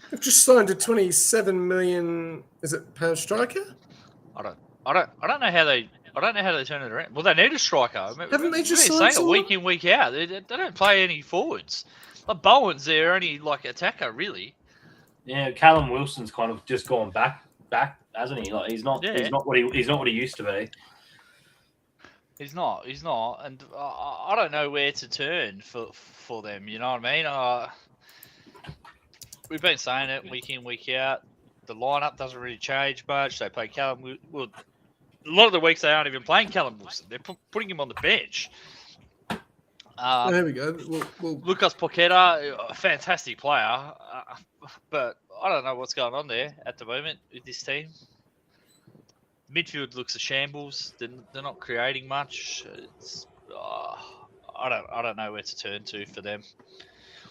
They've just signed a 27 million. Is it pound striker? I don't know how they turn it around. Well, they need a striker. Haven't they just signed someone? Week in, week out? They don't play any forwards. Like Bowen's their only attacker, really. Yeah, Callum Wilson's kind of just gone back, hasn't he? Like he's not what he used to be. He's not, and I don't know where to turn for them. You know what I mean? We've been saying it week in, week out. The lineup doesn't really change much. They play Callum. Well, a lot of the weeks they aren't even playing Callum Wilson. They're putting him on the bench. There we go. Lucas Paqueta, a fantastic player, but I don't know what's going on there at the moment with this team. Midfield looks a shambles. They're not creating much. I don't know where to turn to for them.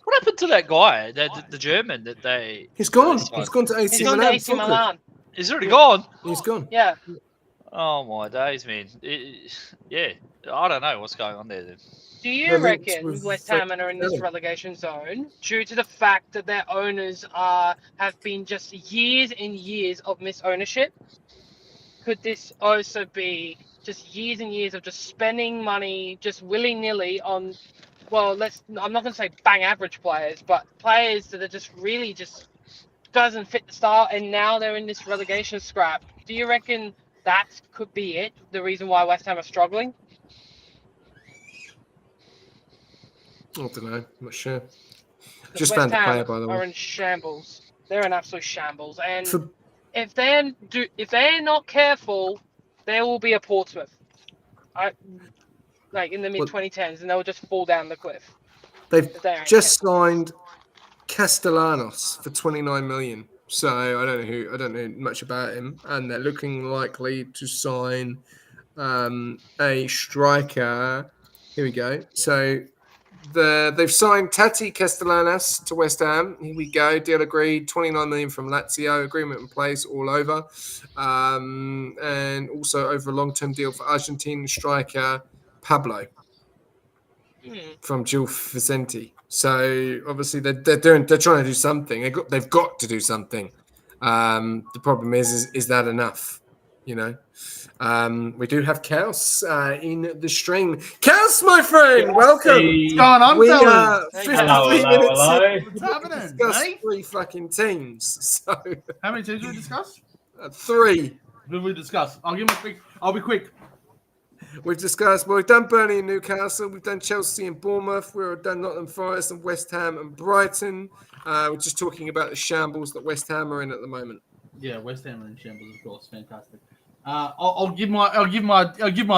What happened to that guy, the German that they? He's gone. He's gone to AC Milan. AC Milan. He's already gone. He's gone. Yeah. Oh my days, man. I don't know what's going on there then. Do you reckon West Ham are in this relegation zone due to the fact that their owners have been just years and years of misownership? Could this also be just years and years of just spending money just willy-nilly on, I'm not going to say bang average players, but players that are just really just doesn't fit the style, and now they're in this relegation scrap? Do you reckon that could be it, the reason why West Ham are struggling? I don't know. I'm not sure. Just found the player, by the way. Are in shambles. They're in absolute shambles, and if they're not careful, there will be a Portsmouth, in the mid-2010s, and they'll just fall down the cliff. They've just signed Castellanos for 29 million. So I don't know much about him, and they're looking likely to sign a striker. Here we go. So they've signed Tati Castellanos to West Ham. Here we go. Deal agreed. 29 million from Lazio. Agreement in place all over. And also over a long-term deal for Argentine striker Pablo from Gil Vicente. So obviously they're trying to do something. They've got to do something. The problem is that enough? You know, we do have Chaos in the stream. Chaos, my friend, welcome. What's going on, we fellas? 53 minutes. What's happening? Discuss 3 fucking teams. So how many teams did we discuss? 3. Did we discuss? I'll be quick. We've done Burnley and Newcastle, we've done Chelsea and Bournemouth, we've done Nottingham Forest and West Ham and Brighton. We're just talking about the shambles that West Ham are in at the moment. Yeah, West Ham are in shambles, of course. Fantastic. I'll give my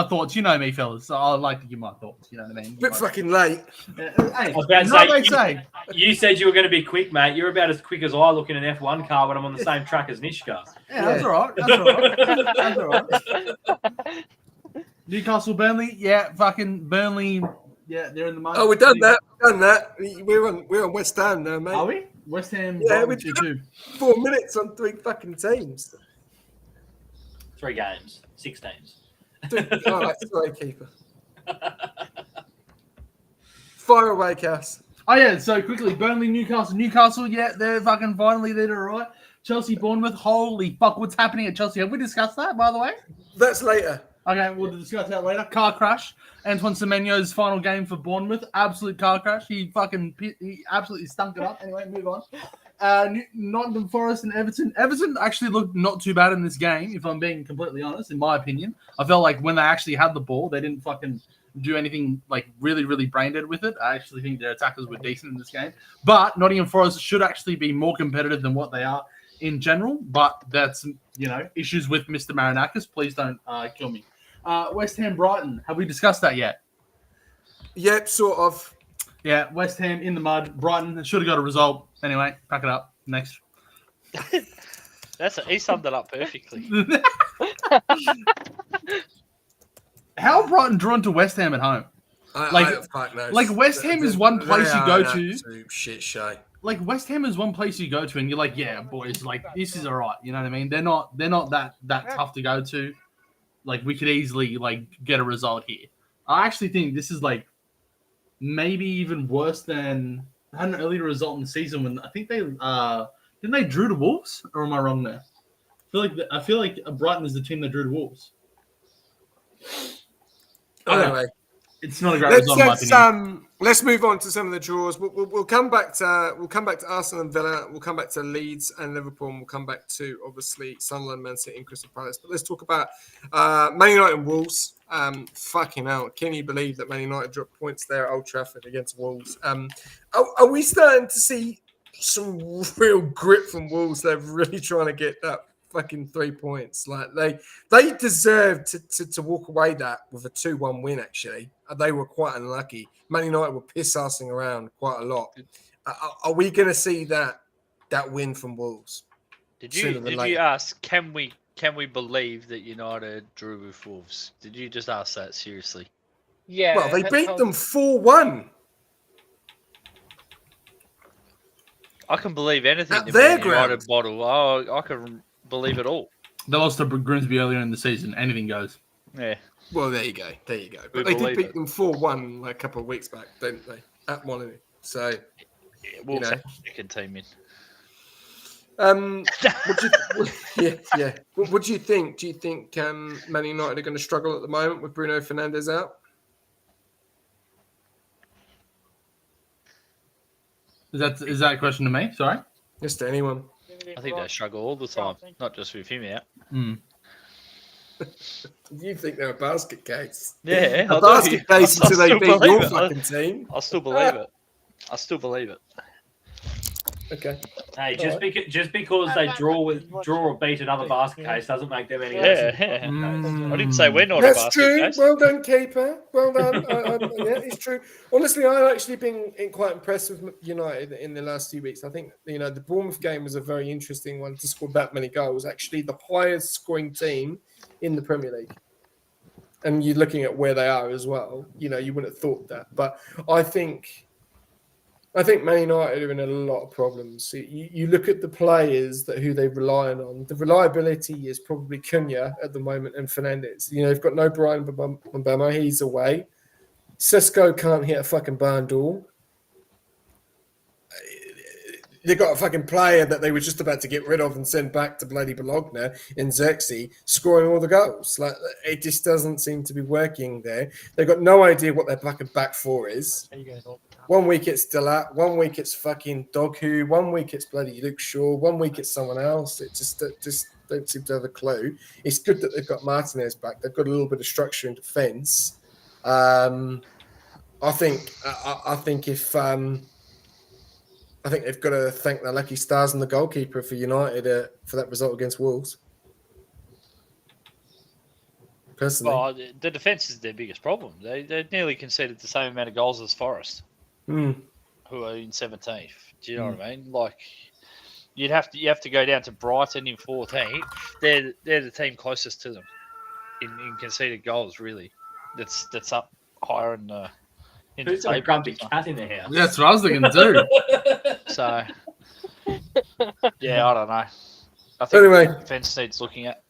thoughts. You know me, fellas. So I like to give my thoughts. You know what I mean? Bit fucking late. I was about to say, you said you were going to be quick, mate. You're about as quick as I look in an F1 car when I'm on the same track as Nishka. Yeah, that's all right. That's all right. Newcastle, Burnley, fucking Burnley, they're in the moment. Oh, we've done that. We're on West Ham now, mate. Are we? West Ham, we did 4 minutes on 3 fucking teams. 3 games, 6 teams. All right, sorry, keeper. Fire away, Cass. Oh yeah, so quickly, Burnley, Newcastle, yeah, they're fucking finally did it right. Chelsea, Bournemouth, holy fuck, what's happening at Chelsea? Have we discussed that, by the way? That's later. Okay, we'll discuss that later. Car crash. Antoine Semenyo's final game for Bournemouth, absolute car crash. He absolutely stunk it up. Anyway, move on. Nottingham Forest and Everton. Everton actually looked not too bad in this game, if I'm being completely honest, in my opinion. I felt like when they actually had the ball, they didn't fucking do anything like really, really brain dead with it. I actually think their attackers were decent in this game. But Nottingham Forest should actually be more competitive than what they are in general. But that's, issues with Mr. Marinakis. Please don't kill me. West Ham Brighton. Have we discussed that yet? Yep, sort of. Yeah, West Ham in the mud. Brighton should have got a result. Anyway, pack it up. Next. He summed it up perfectly. How Brighton drawn to West Ham at home? Like West Ham is one place you go to. Shit show. Like West Ham is one place you go to, and you're like, yeah, boys, like this is all right. You know what I mean? They're not that tough to go to. Like we could easily get a result here. I actually think this is maybe even worse than I had an earlier result in the season when I think they didn't they drew to Wolves, or am I wrong there? I feel like Brighton is the team that drew to Wolves. Anyway, it's not a great result, in my opinion. Let's move on to some of the draws. We'll come back to Arsenal and Villa. We'll come back to Leeds and Liverpool. And we'll come back to obviously Sunderland, Man City, and Crystal Palace. But let's talk about Man United and Wolves. Fucking hell! Can you believe that Man United dropped points there at Old Trafford against Wolves? Are we starting to see some real grit from Wolves? They're really trying to get that fucking 3 points. Like they deserved to walk away that with a 2-1 win. Actually, they were quite unlucky. Man United were piss-assing around quite a lot. Are we going to see that win from Wolves? Did you ask? Can we believe that United drew with Wolves? Did you just ask that seriously? Yeah. Well, they beat them 4-1. I can believe anything. At their ground. United bottle. Oh, I can believe it all. They lost to Grimsby earlier in the season. Anything goes. Yeah. Well, there you go. But they did beat them 4-1 a couple of weeks back, didn't they? At Molineux. So, Wolves have a second team in. What do you think? Do you think Man United are going to struggle at the moment with Bruno Fernandes out? Is that a question to me? Sorry. Just to anyone. I think they struggle all the time, not just with him out. You think they're a basket case? Yeah, a basket case until they beat your fucking team. I still believe it. Okay. Hey, just because they draw or beat another basket case doesn't make them any less. Yeah. I didn't say we're not That's a basket true. case. Well done, keeper. Well done. Yeah, it's true. Honestly, I've actually been quite impressed with United in the last few weeks. I think the Bournemouth game was a very interesting one to score that many goals. Actually, the highest scoring team in the Premier League. And you're looking at where they are as well. You wouldn't have thought that, but I think Man United are in a lot of problems. You look at the players who they rely on. The reliability is probably Cunha at the moment and Fernandes. They've got no Brian Mbeumo. He's away. Sesko can't hit a fucking barn door. They've got a fucking player that they were just about to get rid of and send back to bloody Bologna in Xerxes, scoring all the goals. It just doesn't seem to be working there. They've got no idea what their fucking back four is. 1 week it's Delat, 1 week it's fucking Doghu, 1 week it's bloody Luke Shaw, 1 week it's someone else. It just don't seem to have a clue. It's good that they've got Martinez back. They've got a little bit of structure in defence. I think they've got to thank their lucky stars and the goalkeeper for United for that result against Wolves. Personally. Well, the defence is their biggest problem. They nearly conceded the same amount of goals as Forest, who are in 17th. Do you know what I mean? You have to go down to Brighton in 14th. They're the team closest to them in conceded goals. Really, that's up higher in the. Who's got a grumpy cat in the house? That's what I was thinking too. So, yeah, I don't know. I think defence needs looking at.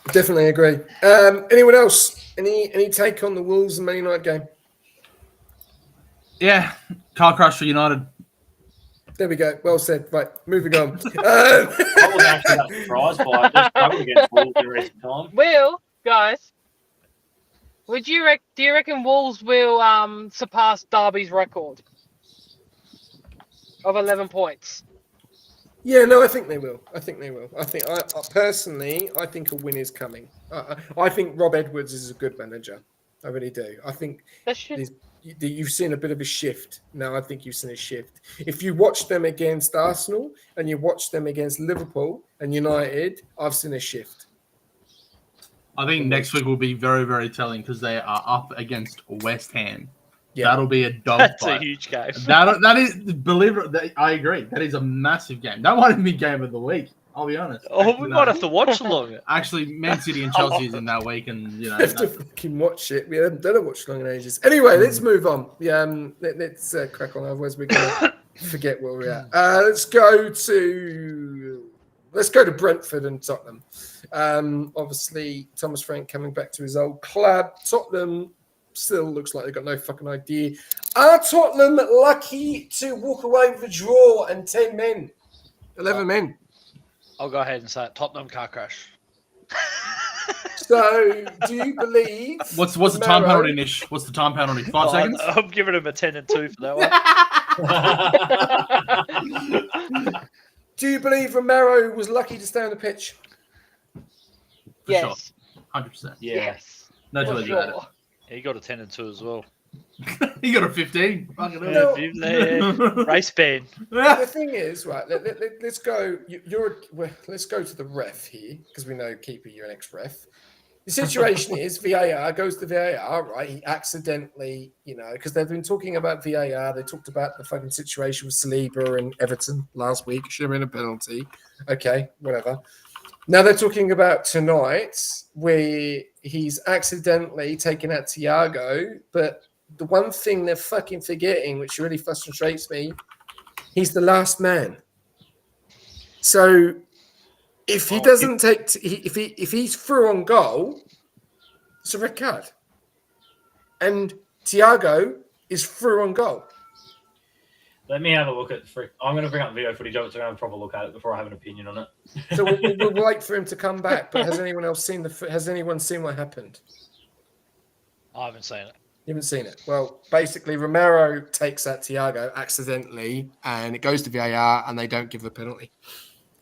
Definitely agree. Anyone else? Any take on the Wolves and Man United game? Yeah, car crash for United. There we go. Well said. Right, moving on. I wasn't actually that surprised by it. They've struggled against Wolves in recent time. Will, guys, do you reckon Wolves will surpass Derby's record of 11 points? Yeah, no, I think they will. I think personally, I think a win is coming. I think Rob Edwards is a good manager. I really do. I think you've seen a bit of a shift. Now, I think you've seen a shift. If you watch them against Arsenal and you watch them against Liverpool and United, I've seen a shift. I think next week will be very, very telling because they are up against West Ham. Yeah. That'll be a dog That's fight. a huge game. That is, believe it, I agree. That is a massive game. That might even be game of the week. I'll be honest. Oh, we might have to watch along it. Actually, Man City and Chelsea is in that week, and We have to fucking watch it. We haven't done a watch long in ages. Anyway, let's move on. Yeah, let's crack on. Otherwise, we're gonna forget where we're at. Let's go to Brentford and Tottenham. Obviously, Thomas Frank coming back to his old club. Tottenham still looks like they've got no fucking idea. Are Tottenham lucky to walk away with a draw and 10 men? 11 men. I'll go ahead and say it. Tottenham car crash. So, do you believe... What's the time penalty, Nish? What's the time penalty? 5 seconds? I'm giving him a 10 and 2 for that one. Do you believe Romero was lucky to stay on the pitch? Yes. Sure. 100%. Yeah. Yes. No For two ways about it. sure. He got a 10 and 2 as well. He got a 15. Fucking No. Race ban. The thing is, right? Let's go. Let's go to the ref here because we know keeper, you're an ex-ref. The situation is VAR goes to VAR, right? He accidentally, because they've been talking about VAR. They talked about the fucking situation with Saliba and Everton last week. Should have been a penalty. Okay, whatever. Now they're talking about tonight where he's accidentally taken out Thiago, but the one thing they're fucking forgetting, which really frustrates me, he's the last man. So if he doesn't if he's through on goal, it's a red card. And Thiago is through on goal. Let me have a look at. I'm going to bring up video footage of it so I can have a proper look at it before I have an opinion on it. So we'll wait for him to come back. But has anyone seen what happened? I haven't seen it. You haven't seen it. Well, basically, Romero takes out Thiago accidentally, and it goes to VAR, and they don't give the penalty.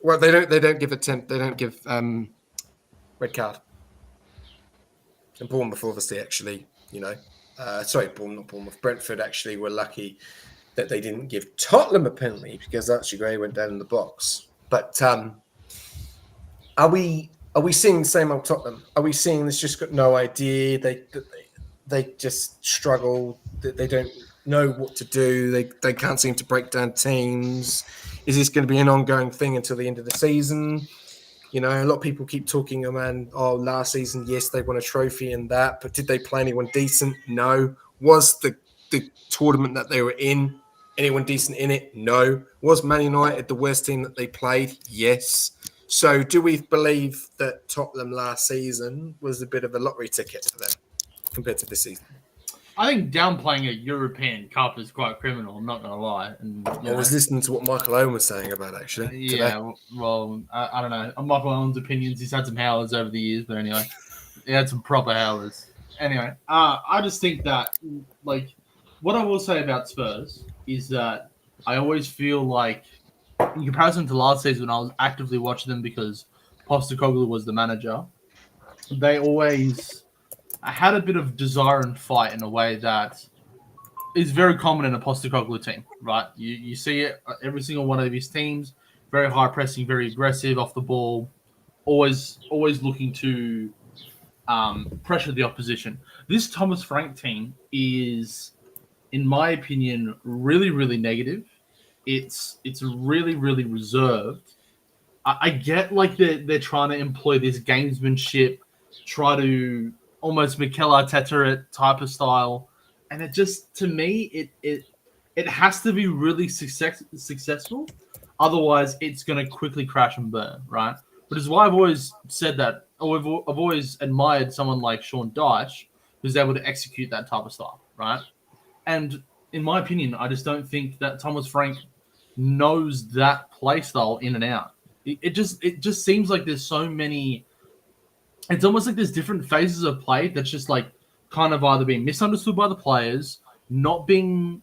Well, they don't give red card. And Bournemouth, obviously, actually, Bournemouth. Brentford actually were lucky that they didn't give Tottenham a penalty because Archie Gray went down in the box. But are we seeing the same old Tottenham? Are we seeing this just got no idea? They just struggle. They don't know what to do. They can't seem to break down teams. Is this going to be an ongoing thing until the end of the season? A lot of people keep talking, last season, yes, they won a trophy and that, but did they play anyone decent? No. Was the tournament that they were in anyone decent in it? No. Was Man United the worst team that they played? Yes. So do we believe that Tottenham last season was a bit of a lottery ticket for them compared to this season? I think downplaying a European Cup is quite criminal. I'm not going to lie. And, I was listening to what Michael Owen was saying about it, actually. Yeah, today. well, I don't know. On Michael Owen's opinions, he's had some howlers over the years, but anyway, he had some proper howlers. Anyway, I just think that, what I will say about Spurs is that I always feel like, in comparison to last season when I was actively watching them because Postecoglou was the manager, they always had a bit of desire and fight in a way that is very common in a Postecoglou team, right? You see it every single one of his teams, very high pressing, very aggressive off the ball, always looking to pressure the opposition. This Thomas Frank team is, in my opinion, really, really negative. It's really, really reserved. I get they're trying to employ this gamesmanship, try to almost Mikel Arteta type of style, and it just, to me, it has to be really successful. Otherwise, it's going to quickly crash and burn, right? But it's why I've always said that I've always admired someone like Sean Dyche who's able to execute that type of stuff, right? And in my opinion, I just don't think that Thomas Frank knows that play style in and out. It just seems like there's so many. It's almost like there's different phases of play that's just like kind of either being misunderstood by the players, not being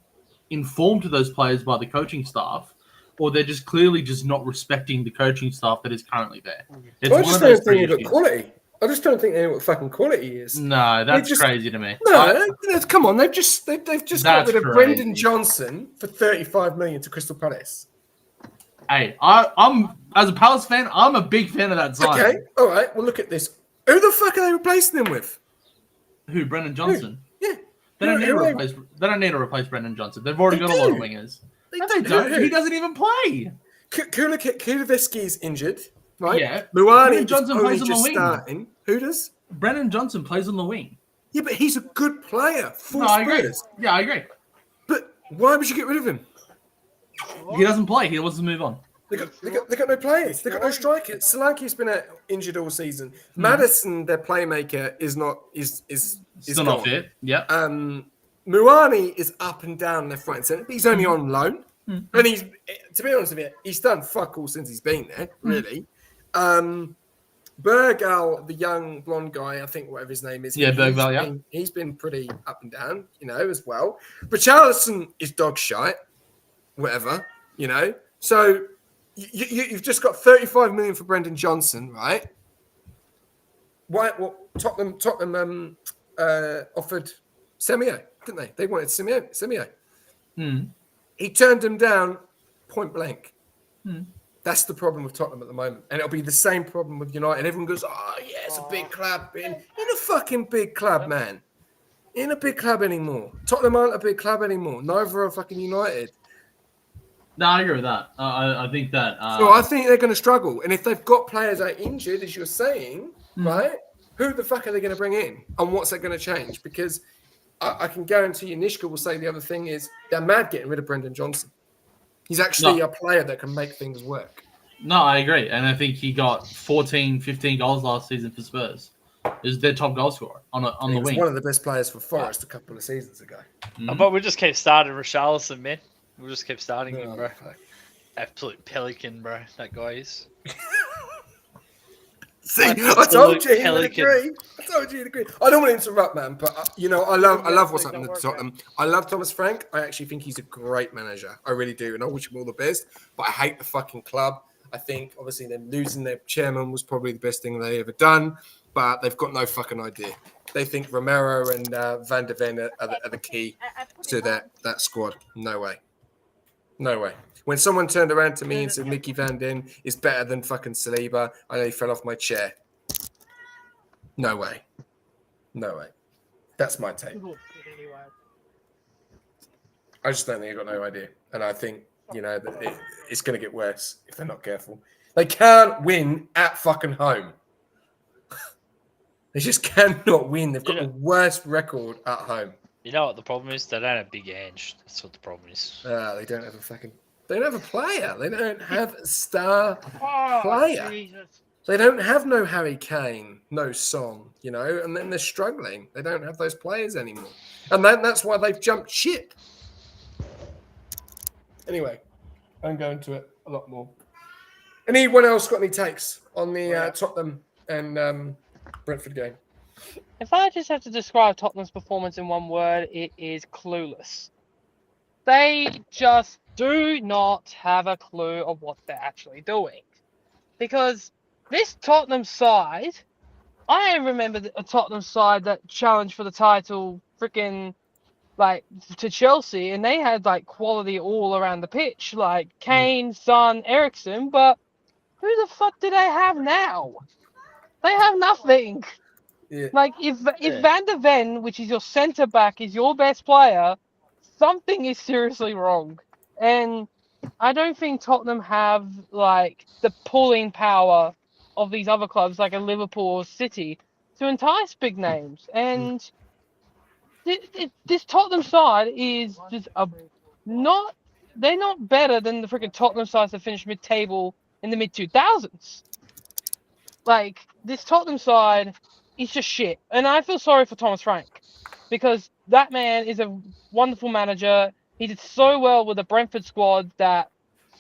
informed to those players by the coaching staff, or they're just clearly just not respecting the coaching staff that is currently there. I just don't think you've got quality. I just don't think they know what fucking quality is. No, that's crazy to me. No, come on. They've just got rid of Brendan Johnson for 35 million to Crystal Palace. Hey, I'm as a Palace fan, I'm a big fan of that signing. Okay, all right. Well, look at this. Who the fuck are they replacing him with? Who? Brendan Johnson? Who? Yeah. They don't need to replace Brendan Johnson. They've already got a lot of wingers. They don't. He doesn't even play. Kulusevski's injured, right? Yeah. Muani Johnson plays on the wing. Starting. Who does? Brendan Johnson plays on the wing. Yeah, but he's a good player. I agree. Yeah, I agree. But why would you get rid of him? He doesn't play. He wants to move on. They got no players. They got no strikers. Solanke's been injured all season. Maddison, their playmaker, is still not fit. Yeah. Muani is up and down left, right, and centre. But he's only on loan, and to be honest with you, he's done fuck all since he's been there. Really. Bergvall, the young blonde guy, I think whatever his name is. Yeah, Bergvall. Yeah. He's been pretty up and down, as well. But Richarlison is dog shite. Whatever, So. You've just got 35 million for Brendan Johnson, right? Why? Well, Tottenham offered Semio, didn't they? They wanted Semio. He turned them down point blank. That's the problem with Tottenham at the moment, and it'll be the same problem with United. Everyone goes, "Oh yeah, it's a big club." In a fucking big club, man. In a big club anymore. Tottenham aren't a big club anymore. Neither are fucking United. No, I agree with that. I think that. So I think they're going to struggle, and if they've got players that are injured, as you're saying, right? Who the fuck are they going to bring in, and what's that going to change? Because I can guarantee you, Nishka will say the other thing is they're mad getting rid of Brendan Johnson. He's actually a player that can make things work. No, I agree, and I think he got 14, 15 goals last season for Spurs. Is their top goal scorer on the wing. He was one of the best players for Forest a couple of seasons ago. But we just keep starting Richarlison, man. We'll just keep starting him, bro. Absolute pelican, bro. That guy is. See, I told you he'd agree. I don't want to interrupt, man, but I love what's happening at Tottenham. I love Thomas Frank. I actually think he's a great manager. I really do, and I wish him all the best. But I hate the fucking club. I think obviously them losing their chairman was probably the best thing they ever done, but they've got no fucking idea. They think Romero and Van der Ven are the key to that squad. No way. No way. When someone turned around to me and said Mickey Van Den is better than fucking Saliba, I nearly fell off my chair. No way. No way. That's my take. I just don't think they've got no idea. And I think, that it's going to get worse if they're not careful. They can't win at fucking home. They just cannot win. They've got the worst record at home. You know what the problem is? They don't have Big Ange. That's what the problem is. They don't have they don't have a player. They don't have a star player. Jesus. They don't have no Harry Kane, no Son, and then they're struggling. They don't have those players anymore. And that's why they've jumped ship. Anyway, I'm going to it a lot more. Anyone else got any takes on the Tottenham and Brentford game? If I just have to describe Tottenham's performance in one word, it is clueless. They just do not have a clue of what they're actually doing. Because this Tottenham side, I remember a Tottenham side that challenged for the title freaking to Chelsea, and they had quality all around the pitch, like Kane, Son, Eriksen, but who the fuck do they have now? They have nothing. Yeah. If Van der Ven, which is your centre back, is your best player, something is seriously wrong. And I don't think Tottenham have the pulling power of these other clubs like a Liverpool or City to entice big names. And this Tottenham side is just they're not better than the freaking Tottenham sides that finished mid-table in the mid-2000s. like this Tottenham side is just shit, and I feel sorry for Thomas Frank because that man is a wonderful manager. He did so well with the Brentford squad that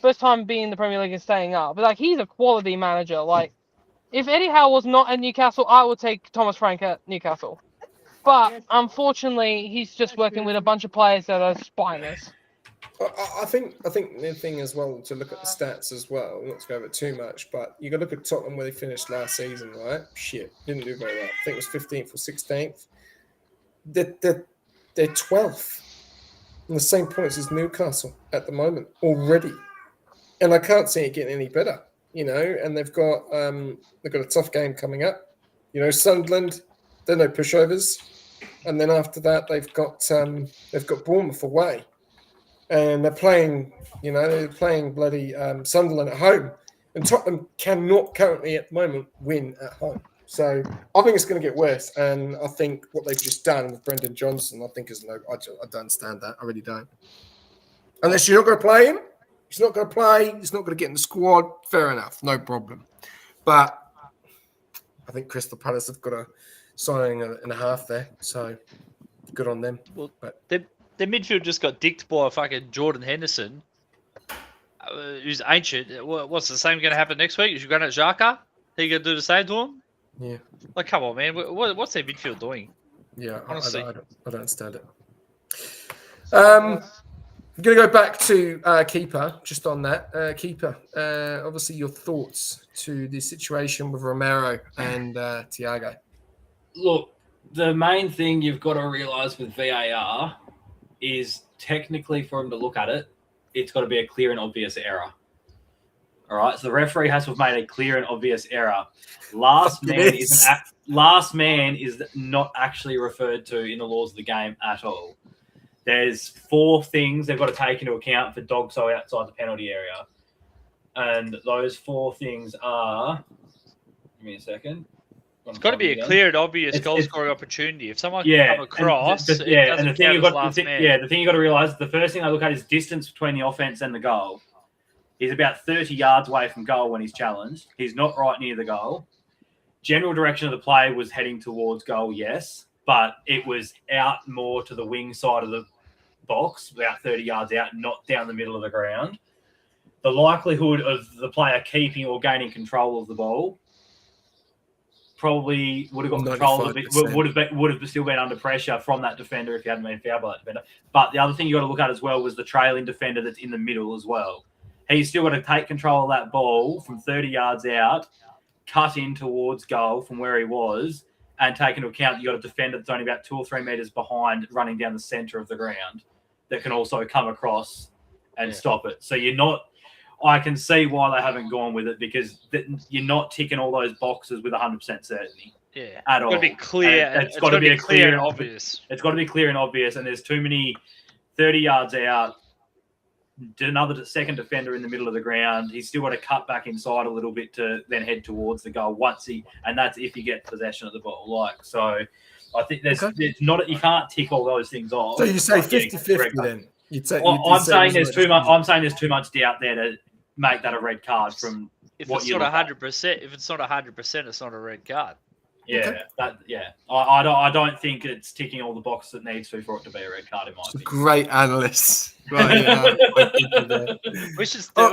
first time being in the Premier League and staying up. But like he's a quality manager. Like if Eddie Howe was not at Newcastle, I would take Thomas Frank at Newcastle. But unfortunately, he's just working with a bunch of players that are spineless. I think the thing as well to look at the stats as well, not to go over it too much, but you got to look at Tottenham where they finished last season, right? Shit, didn't do very well. I think it was 15th or 16th. They're 12th in the same points as Newcastle at the moment already, and I can't see it getting any better. And they've got a tough game coming up. Sunderland, they're no pushovers, and then after that they've got Bournemouth away. And they're playing bloody Sunderland at home. And Tottenham cannot currently at the moment win at home. So I think it's going to get worse. And I think what they've just done with Brendan Johnson, I think is I don't understand that. I really don't. Unless you're not going to play him, he's not going to play. He's not going to get in the squad. Fair enough, no problem. But I think Crystal Palace have got a signing and a half there. So good on them. Well, the midfield just got dicked by fucking Jordan Henderson, who's ancient. What's the same going to happen next week? Is you going at Xhaka? Are you going to do the same to him? Yeah. Like, come on, man. What's their midfield doing? Yeah, honestly, I don't understand it. I'm going to go back to keeper, just on that. Keeper, obviously your thoughts to the situation with Romero and Thiago. Look, the main thing you've got to realise with VAR is technically for him to look at it, it's got to be a clear and obvious error. All right, so the referee has to have made a clear and obvious error. Last man is not actually referred to in the laws of the game at all. There's 4 things they've got to take into account for dogso outside the penalty area, and those 4 things are. Give me a second. It's got to be a clear and obvious goal scoring opportunity. If someone can come across, the thing you got to realize, the first thing I look at is distance between the offense and the goal. He's about 30 yards away from goal when he's challenged. He's not right near the goal. General direction of the play was heading towards goal, yes, but it was out more to the wing side of the box, about 30 yards out, not down the middle of the ground. The likelihood of the player keeping or gaining control of the ball probably would have got control of it, would have still been under pressure from that defender if he hadn't been fouled by that defender. But the other thing you got to look at as well was the trailing defender that's in the middle as well. He's still got to take control of that ball from 30 yards out, cut in towards goal from where he was, and take into account you got a defender that's only about 2 or 3 meters behind running down the center of the ground that can also come across and stop it. So you're not... I can see why they haven't gone with it because you're not ticking all those boxes with 100% certainty. Yeah, at all. It's got to be clear. It's got to be clear and obvious. It's got to be clear and obvious, and there's too many 30 yards out. Another second defender in the middle of the ground. He's still got to cut back inside a little bit to then head towards the goal and that's if he gets possession of the ball. So I think it's not you can't tick all those things off. So you say 50-50 then? I'm saying there's too much. I'm saying there's too much doubt there to make that a red card from if what it's you not 100%. If it's not 100%, it's not a red card. Yeah, I don't think it's ticking all the boxes it needs to for it to be a red card in my opinion. Great analyst. Right, we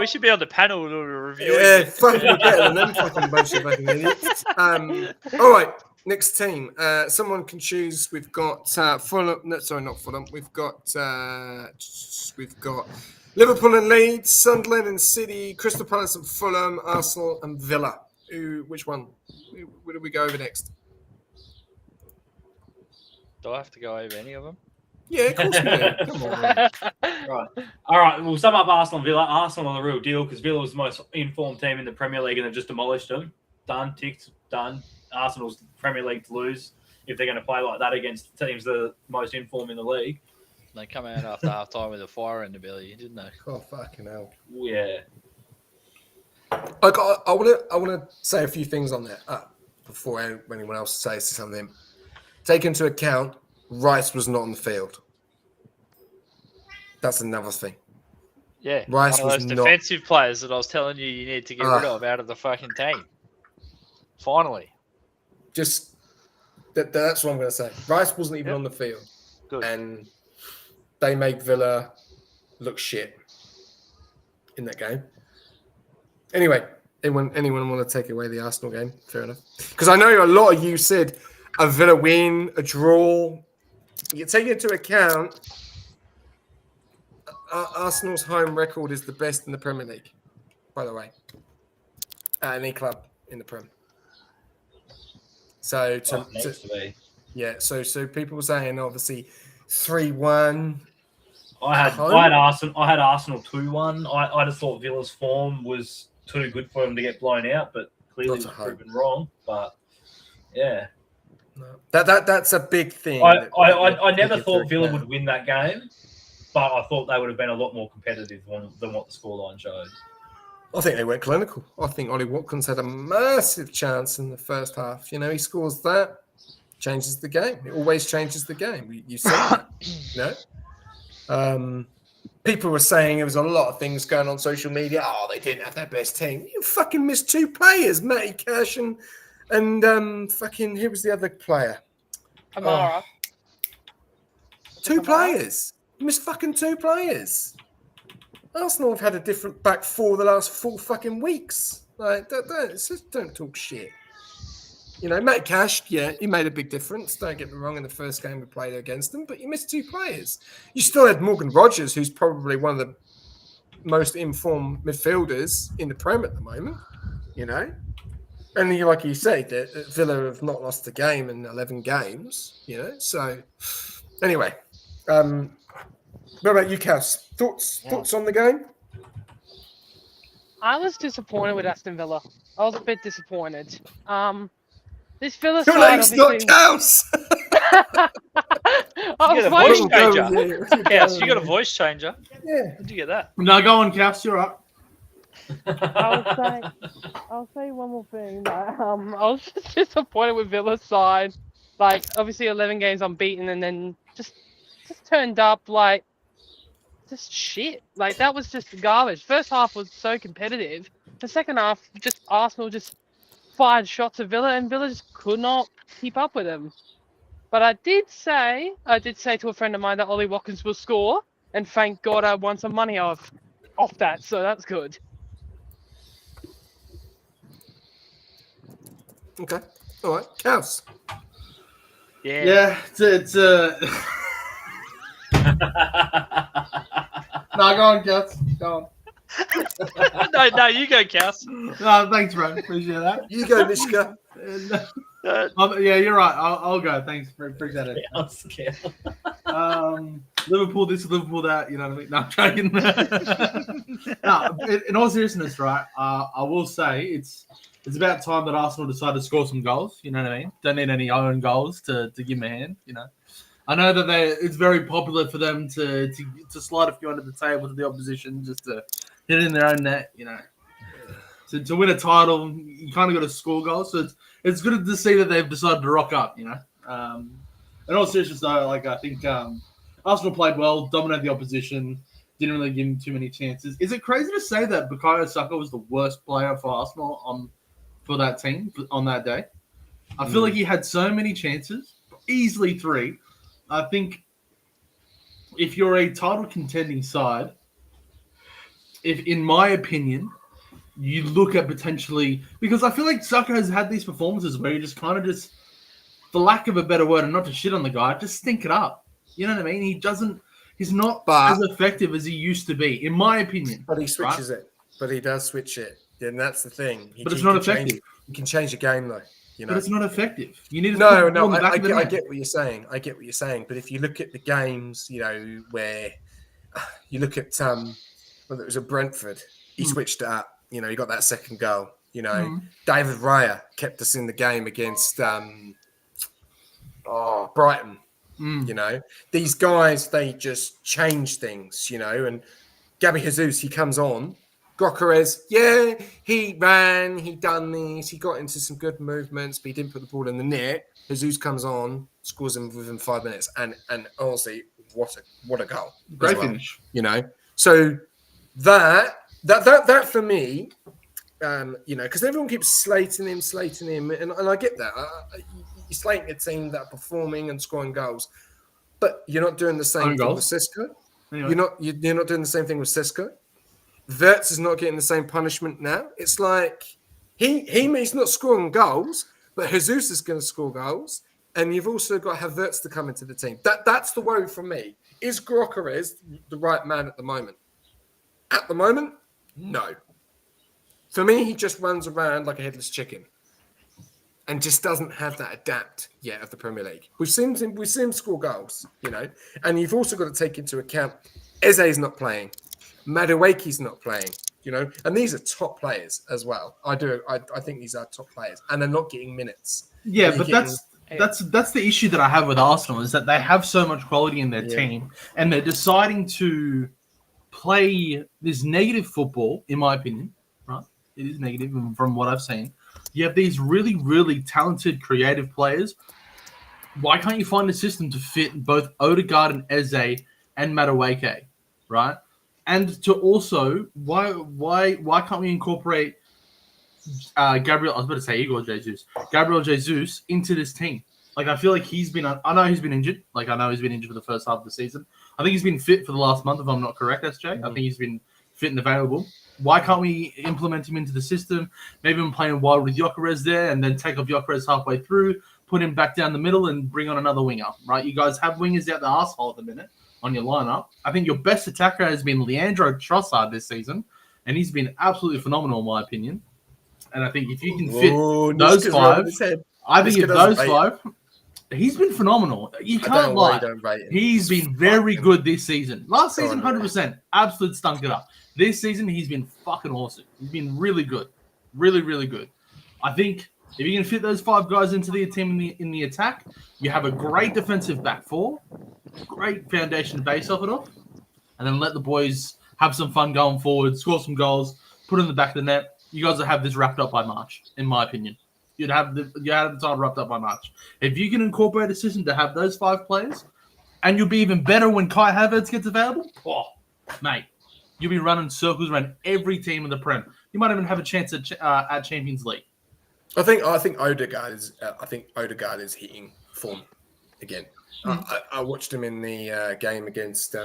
should be on the panel to review. Yeah, fucking better than them fucking bunch of fucking idiots. All right, next team. Someone can choose. We've got Fulham. No, sorry, not Fulham. We've got Liverpool and Leeds, Sunderland and City, Crystal Palace and Fulham, Arsenal and Villa. Which one? Where do we go over next? Do I have to go over any of them? Yeah, of course we do. Come on, man. Right. All right, we'll sum up Arsenal and Villa. Arsenal are the real deal because Villa was the most informed team in the Premier League and they've just demolished them. Done, ticked, done. Arsenal's the Premier League to lose if they're going to play like that against teams that are most informed in the league. They come out after half time with a fire in the belly, didn't they? Oh, fucking hell. Yeah. Like, I want to say a few things on that before anyone else says something. Take into account, Rice was not on the field. That's another thing. Yeah, Rice one of those defensive players that I was telling you need to get rid of out of the fucking team. Finally. Just that's what I'm going to say. Rice wasn't even on the field. Good. And they made Villa look shit in that game. Anyway, anyone want to take away the Arsenal game? Fair enough. Because I know a lot of you said a Villa win, a draw. You take into account Arsenal's home record is the best in the Premier League, by the way, at any club in the Prem. So so people were saying obviously 3-1. I had Arsenal 2-1. I just thought Villa's form was too good for them to get blown out, but clearly was proven wrong. But yeah, no. That's a big thing. I never thought Villa would win that game, but I thought they would have been a lot more competitive than what the scoreline showed. I think they went clinical. I think Ollie Watkins had a massive chance in the first half. You know, he scores that, changes the game. It always changes the game. You see that, you know? People were saying there was a lot of things going on social media. Oh, they didn't have their best team. You fucking missed 2 players, Matty Cash and fucking, who was the other player? Amara. 2 players. You missed fucking 2 players. Arsenal have had a different back 4 the last 4 fucking weeks. Like, don't talk shit. You know, Matt Cash, yeah, he made a big difference. Don't get me wrong, in the first game we played against them, but you missed 2 players. You still had Morgan Rogers, who's probably one of the most informed midfielders in the Prem at the moment, you know. And like you say, that Villa have not lost a game in 11 games, you know. So, anyway, what about you, Cass? Thoughts on the game? I was disappointed with Aston Villa. I was a bit disappointed. This Villa Your side name's not Cass! You got a voice changer. Cass, you got a voice changer. Yeah. How'd you get that? No, go on, Cass. You're up. I'll say one more thing. That, I was just disappointed with Villa's side. Like, obviously 11 games unbeaten and then just turned up like just shit. Like, that was just garbage. First half was so competitive. The second half, just Arsenal just fired shots at Villa and Villa just could not keep up with them. But I did say to a friend of mine that Ollie Watkins will score, and thank God I won some money off that, so that's good. Okay. All right. Cass. Yeah, it's No, go on, Cass. Go on. no, you go, Cass. No, thanks, bro. Appreciate that. You go, Mishka. Yeah, you're right. I'll go. Thanks. Appreciate it. I'm scared. Liverpool this, Liverpool that. You know what I mean? No, I'm joking. No, in all seriousness, right? I will say it's about time that Arsenal decide to score some goals. You know what I mean? Don't need any own goals to give them a hand. You know, I know that it's very popular for them to slide a few under the table to the opposition just to hit it in their own net. You know, to win a title, you kind of got to score goals. So it's good to see that they've decided to rock up. You know, in all seriousness though, like I think Arsenal played well, dominated the opposition. Didn't really give him too many chances. Is it crazy to say that Bukayo Saka was the worst player for Arsenal for that team on that day? I feel like he had so many chances, easily 3. I think if you're a title contending side, in my opinion, you look at potentially, because I feel like Saka has had these performances where you just kind of just, for lack of a better word, and not to shit on the guy, just stink it up. You know what I mean? He's not as effective as he used to be, in my opinion. But he switches it. But he does switch it. And that's the thing. But it's not effective. You can change the game, though. You know? But it's not effective. You need to No, I get what you're saying. I get what you're saying. But if you look at the games, you know, where you look at whether it was at Brentford, he switched it up. You know, he got that second goal. You know, David Raya kept us in the game against Brighton. You know, these guys, they just change things, you know, and Gabby Jesus, he comes on. Gokares, yeah, he ran, he done this, he got into some good movements, but he didn't put the ball in the net. Jesus comes on, scores him within 5 minutes, and honestly, what a goal. Great finish. You know. So that for me, because everyone keeps slating him, and I get that. You're slating a team that are performing and scoring goals, but you're not doing the same thing with Cisco. Anyway. You're not doing the same thing with Cisco. Wirtz is not getting the same punishment now. It's like he's not scoring goals, but Jesus is going to score goals, and you've also got to have Wirtz to come into the team. That's the worry for me. Is Gyökeres the right man at the moment? At the moment, no. For me, he just runs around like a headless chicken, and just doesn't have that adapt yet of the Premier League. We've seen him score goals, and you've also got to take into account Eze's not playing, Madueke's not playing, and these are top players as well. I think these are top players, and they're not getting minutes. Yeah, but that's the issue that I have with Arsenal is that they have so much quality in their team, and they're deciding to play this negative football, in my opinion. Right, it is negative from what I've seen. You have these really, really talented, creative players. Why can't you find a system to fit both Odegaard and Eze and Madueke, right? And to also, why can't we incorporate Gabriel? I was about to say Igor Jesus, Gabriel Jesus into this team. Like I feel like he's been. I know he's been injured. Like I know he's been injured for the first half of the season. I think he's been fit for the last month, if I'm not correct, SJ. I think he's been fit and available. Why can't we implement him into the system? Maybe I'm playing wild with Gyökeres there and then take off Gyökeres halfway through, put him back down the middle and bring on another winger, right? You guys have wingers out the arsehole at the minute on your lineup. I think your best attacker has been Leandro Trossard this season, and he's been absolutely phenomenal in my opinion. And I think if you can fit those five, he's been phenomenal. You can't lie. He's been very good this season. Last season, 100%. Absolute stunk it up. This season, he's been fucking awesome. He's been really good. Really, really good. I think if you can fit those five guys into the team in the attack, you have a great defensive back four, great foundation to base off it off, and then let the boys have some fun going forward, score some goals, put it in the back of the net. You guys will have this wrapped up by March, in my opinion. You'd have the title wrapped up by March. If you can incorporate a system to have those five players, and you'll be even better when Kai Havertz gets available, mate, you'll be running circles around every team in the Prem. You might even have a chance at Champions League. I think Odegaard is hitting form again. I watched him in the game against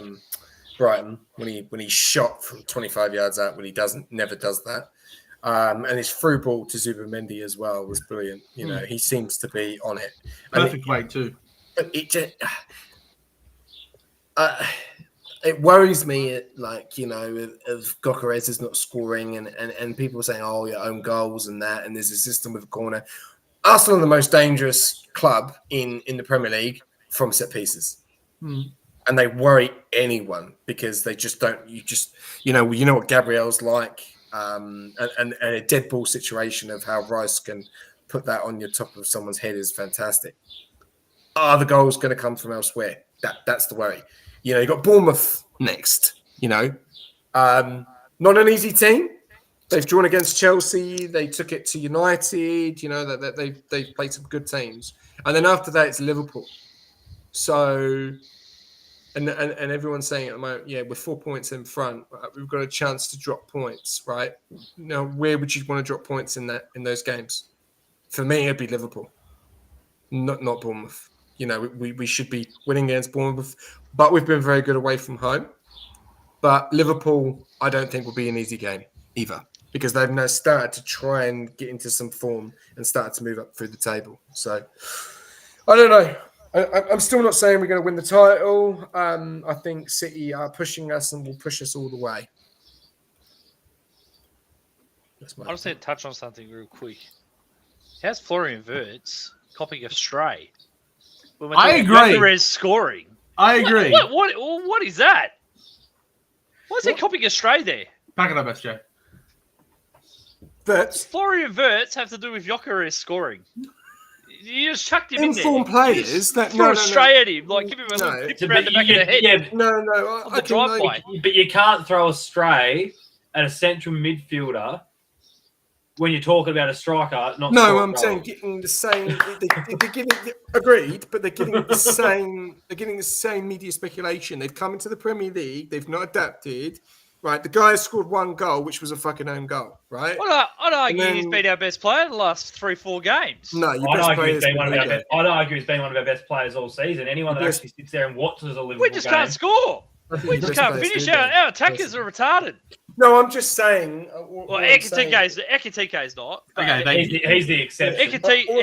Brighton when he shot from 25 yards out when he never does that. And his through ball to Zubimendi as well was brilliant. He seems to be on it. Perfect way too. But it worries me, if Gyökeres is not scoring and people are saying, your own goals and that, and there's a system with a corner. Arsenal are the most dangerous club in the Premier League from set pieces. And they worry anyone because they just don't, you know what Gabriel's like. And a dead ball situation of how Rice can put that on your top of someone's head is fantastic. Are the goals going to come from elsewhere? That's the worry. You got Bournemouth next. Not an easy team. They've drawn against Chelsea. They took it to United. They've played some good teams, and then after that it's Liverpool. So. And everyone's saying at the moment, we're 4 points in front. We've got a chance to drop points, right? Now, where would you want to drop points in those games? For me, it'd be Liverpool, not Bournemouth. We should be winning against Bournemouth, but we've been very good away from home. But Liverpool, I don't think will be an easy game either because they've now started to try and get into some form and started to move up through the table. So, I don't know. I'm still not saying we're going to win the title. I think City are pushing us and will push us all the way. I just need to touch on something real quick. How's Florian Wirtz copying a stray? I agree. Scoring. I agree. What is that? Why is he copying a stray there? Back it up, SJ. Wirtz. Florian Wirtz have to do with Gyökeres scoring. You just chucked him in there. Informed players that throw a stray at him, like give him a little tip around the back of the head. Yeah, I drive-by. But you can't throw a stray at a central midfielder when you're talking about a striker. I'm saying getting the same. They're getting agreed, but they're getting the same. They're getting the same media speculation. They've come into the Premier League. They've not adapted. right? The guy scored one goal, which was a fucking own goal, right? I'd argue he's been our best player in the last 3-4 games. No, I'd argue he's been one of our best players all season. Anyone that actually sits there and watches a Liverpool We just can't score. We just can't finish. Our attackers are retarded. No, I'm just saying. Well, Ekitike's not. Okay, he's the exception.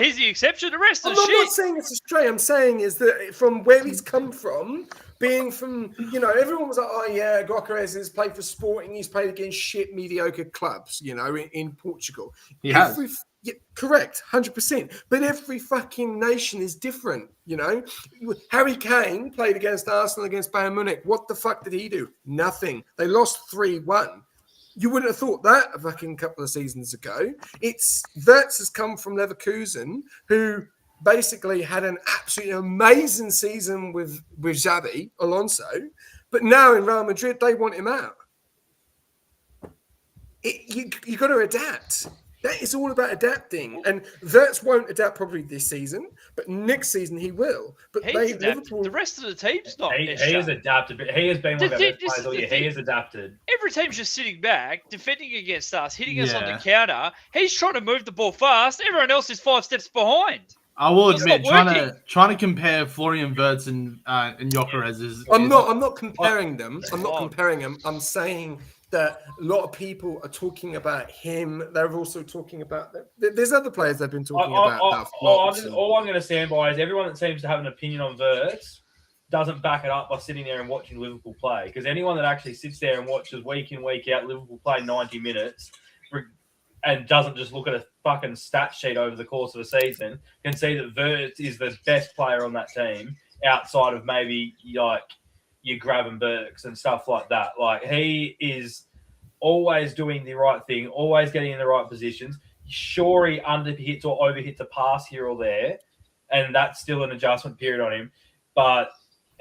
He's the exception. The rest is shit. I'm not saying it's a stray. I'm saying is that from where he's come from, being from, everyone was like, oh yeah, Gyökeres has played for Sporting. He's played against shit, mediocre clubs, in Portugal. He has. Yeah, correct, 100%. But every fucking nation is different, Harry Kane played against Arsenal, against Bayern Munich. What the fuck did he do? Nothing. They lost 3-1. You wouldn't have thought that a fucking couple of seasons ago. Wirtz has come from Leverkusen, who basically had an absolutely amazing season with Xabi Alonso, but now in Real Madrid, they want him out. You got to adapt. That is all about adapting. And Wirtz won't adapt probably this season, but next season he will. But Liverpool, the rest of the team's not. He has adapted, but he has been one of our best players all year. He has adapted. Every team's just sitting back, defending against us, hitting us on the counter. He's trying to move the ball fast. Everyone else is 5 steps behind. I will admit, trying to compare Florian Wirtz and Gyökeres is. I'm not comparing them. I'm not comparing them. I'm saying that a lot of people are talking about him. They're also talking about there's other players they've been talking about. All I'm going to stand by is everyone that seems to have an opinion on Wirtz doesn't back it up by sitting there and watching Liverpool play. Because anyone that actually sits there and watches week in, week out Liverpool play 90 minutes and doesn't just look at a fucking stat sheet over the course of a season can see that Wirtz is the best player on that team outside of maybe like your Gravenbergs and stuff like that. Like, he is always doing the right thing, always getting in the right positions. Sure, he underhits or overhits a pass here or there, and that's still an adjustment period on him. But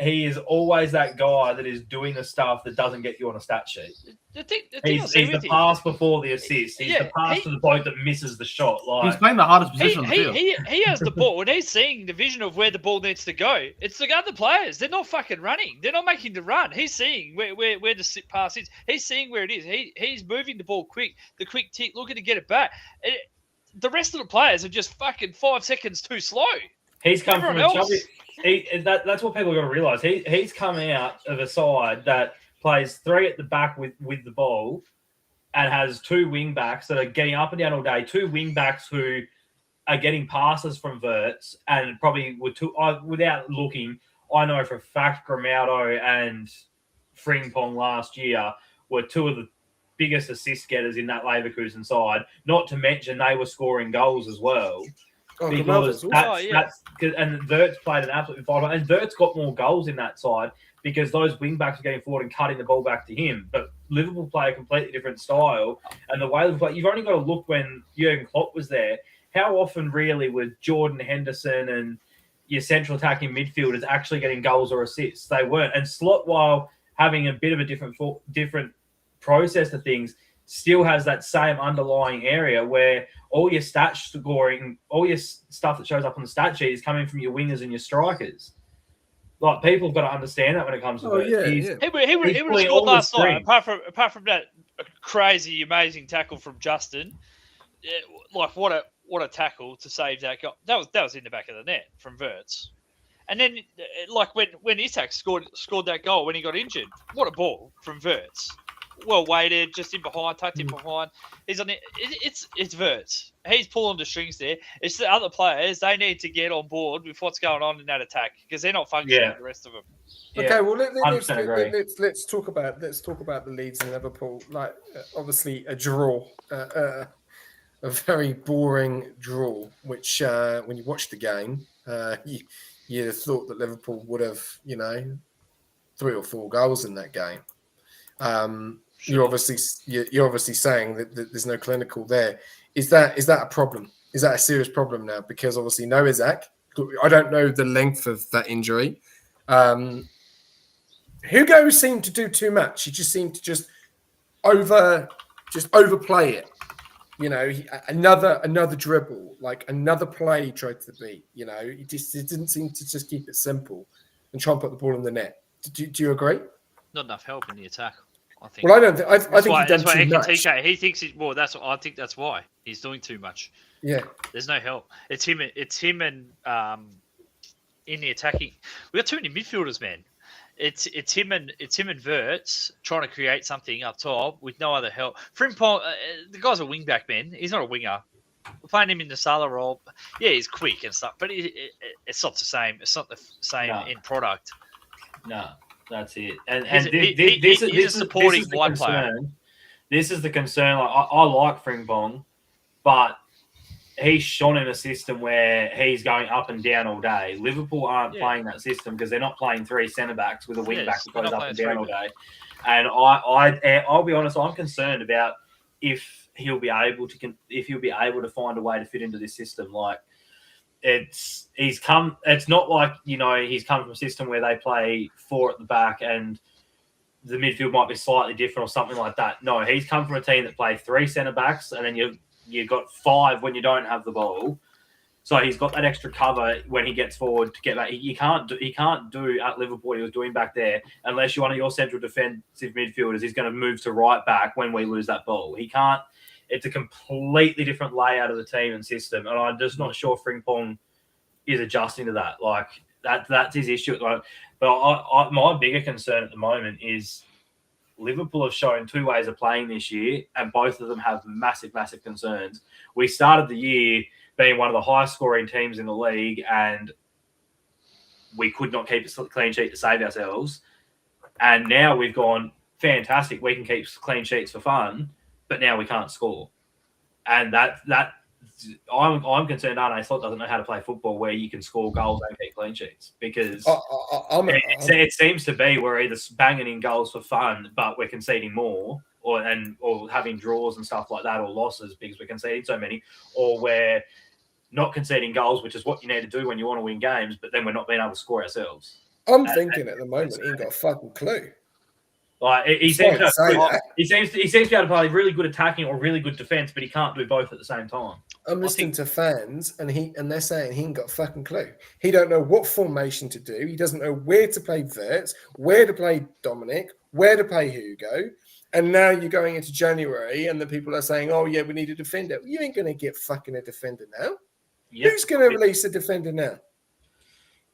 he is always that guy that is doing the stuff that doesn't get you on a stat sheet. He's the pass before the assist. He's the pass to the bloke that misses the shot. Like, he's playing the hardest position on the field. He has the ball, and he's seeing the vision of where the ball needs to go. It's the other players. They're not fucking running. They're not making the run. He's seeing where the pass is. He's seeing where it is. He's moving the ball quick. The quick tick, looking to get it back. The rest of the players are just fucking 5 seconds too slow. He's come from a chubby. That's what people got to realise. He's come out of a side that plays 3 at the back with the ball and has 2 wing backs that are getting up and down all day, 2 wing backs who are getting passes from Wirtz and probably without looking, I know for a fact Grimaldo and Frimpong last year were 2 of the biggest assist getters in that Leverkusen side, not to mention they were scoring goals as well. And Wirtz played an absolutely vital, and Wirtz got more goals in that side because those wing backs are getting forward and cutting the ball back to him. But Liverpool play a completely different style, and the way you've only got to look when Jurgen Klopp was there. How often really was Jordan Henderson and your central attacking midfielders actually getting goals or assists? They weren't. And Slot, while having a bit of a different process to things, still has that same underlying area where all your stat scoring, all your stuff that shows up on the stat sheet is coming from your wingers and your strikers. Like, people have got to understand that when it comes to it. Yeah. He would have scored last night, apart from that crazy, amazing tackle from Justin. Like, what a tackle to save that goal. That was in the back of the net from Wirtz. And then, like, when Isak scored that goal when he got injured, what a ball from Wirtz. Well weighted, just in behind, tucked in behind. He's on it. It's Wirtz. He's pulling the strings there. It's the other players. They need to get on board with what's going on in that attack because they're not functioning. The rest of them. Okay, well let's talk about the Leeds and Liverpool. Like, obviously a draw, a very boring draw. Which when you watch the game, you thought that Liverpool would have 3 or 4 goals in that game. You're obviously saying that there's no clinical there. Is that a problem? Is that a serious problem now? Because obviously no Isak. I don't know the length of that injury. Hugo seemed to do too much. He just seemed to overplay it. Another dribble, like another play he tried to beat. He didn't seem to just keep it simple and try and put the ball in the net. Do you agree? Not enough help in the attack. I think. Well, I don't think. I think he's done that's why too much. Ekitike, he thinks that's what I think. That's why he's doing too much. Yeah. There's no help. It's him and in the attacking. We got too many midfielders, man. It's him and Verts trying to create something up top with no other help. Frimpong, the guy's a wing back, man. He's not a winger. We're playing him in the Salah role. Yeah, he's quick and stuff, but it's not the same. It's not the same end product. No, that's it. And he's a supporting wide player. This is the concern. Like, I like Frimpong, but he's shone in a system where he's going up and down all day. Liverpool aren't playing that system because they're not playing three centre backs with a wing back that goes up and down all day. And I'll be honest, I'm concerned about if he'll be able to find a way to fit into this system. Like it's not like, he's come from a system where they play four at the back and the midfield might be slightly different or something like that. No, he's come from a team that play three centre backs and then you've got five when you don't have the ball. So he's got that extra cover when he gets forward to get back. He can't do at Liverpool what he was doing back there unless one of your central defensive midfielders is going to move to right back when we lose that ball. He can't. It's a completely different layout of the team and system, and I'm just not sure Frimpong is adjusting to that. Like that's his issue at the moment. But my bigger concern at the moment is Liverpool have shown two ways of playing this year, and both of them have massive, massive concerns. We started the year being one of the highest-scoring teams in the league, and we could not keep a clean sheet to save ourselves. And now we've gone, fantastic, we can keep clean sheets for fun, but now we can't score. And I'm concerned Arne Slot doesn't know how to play football where you can score goals and keep clean sheets, because it seems to be we're either banging in goals for fun, but we're conceding more, or having draws and stuff like that, or losses because we're conceding so many, or we're not conceding goals, which is what you need to do when you want to win games, but then we're not being able to score ourselves. I'm thinking at the moment he ain't got a fucking clue. Like he seems to be able to play really good attacking or really good defense, but he can't do both at the same time. I'm listening to fans, and they're saying he ain't got a fucking clue. He don't know what formation to do. He doesn't know where to play Verts, where to play Dominic, where to play Hugo. And now you're going into January, and the people are saying, "Oh yeah, we need a defender." You ain't going to get fucking a defender now. Yep. Who's going to release a defender now?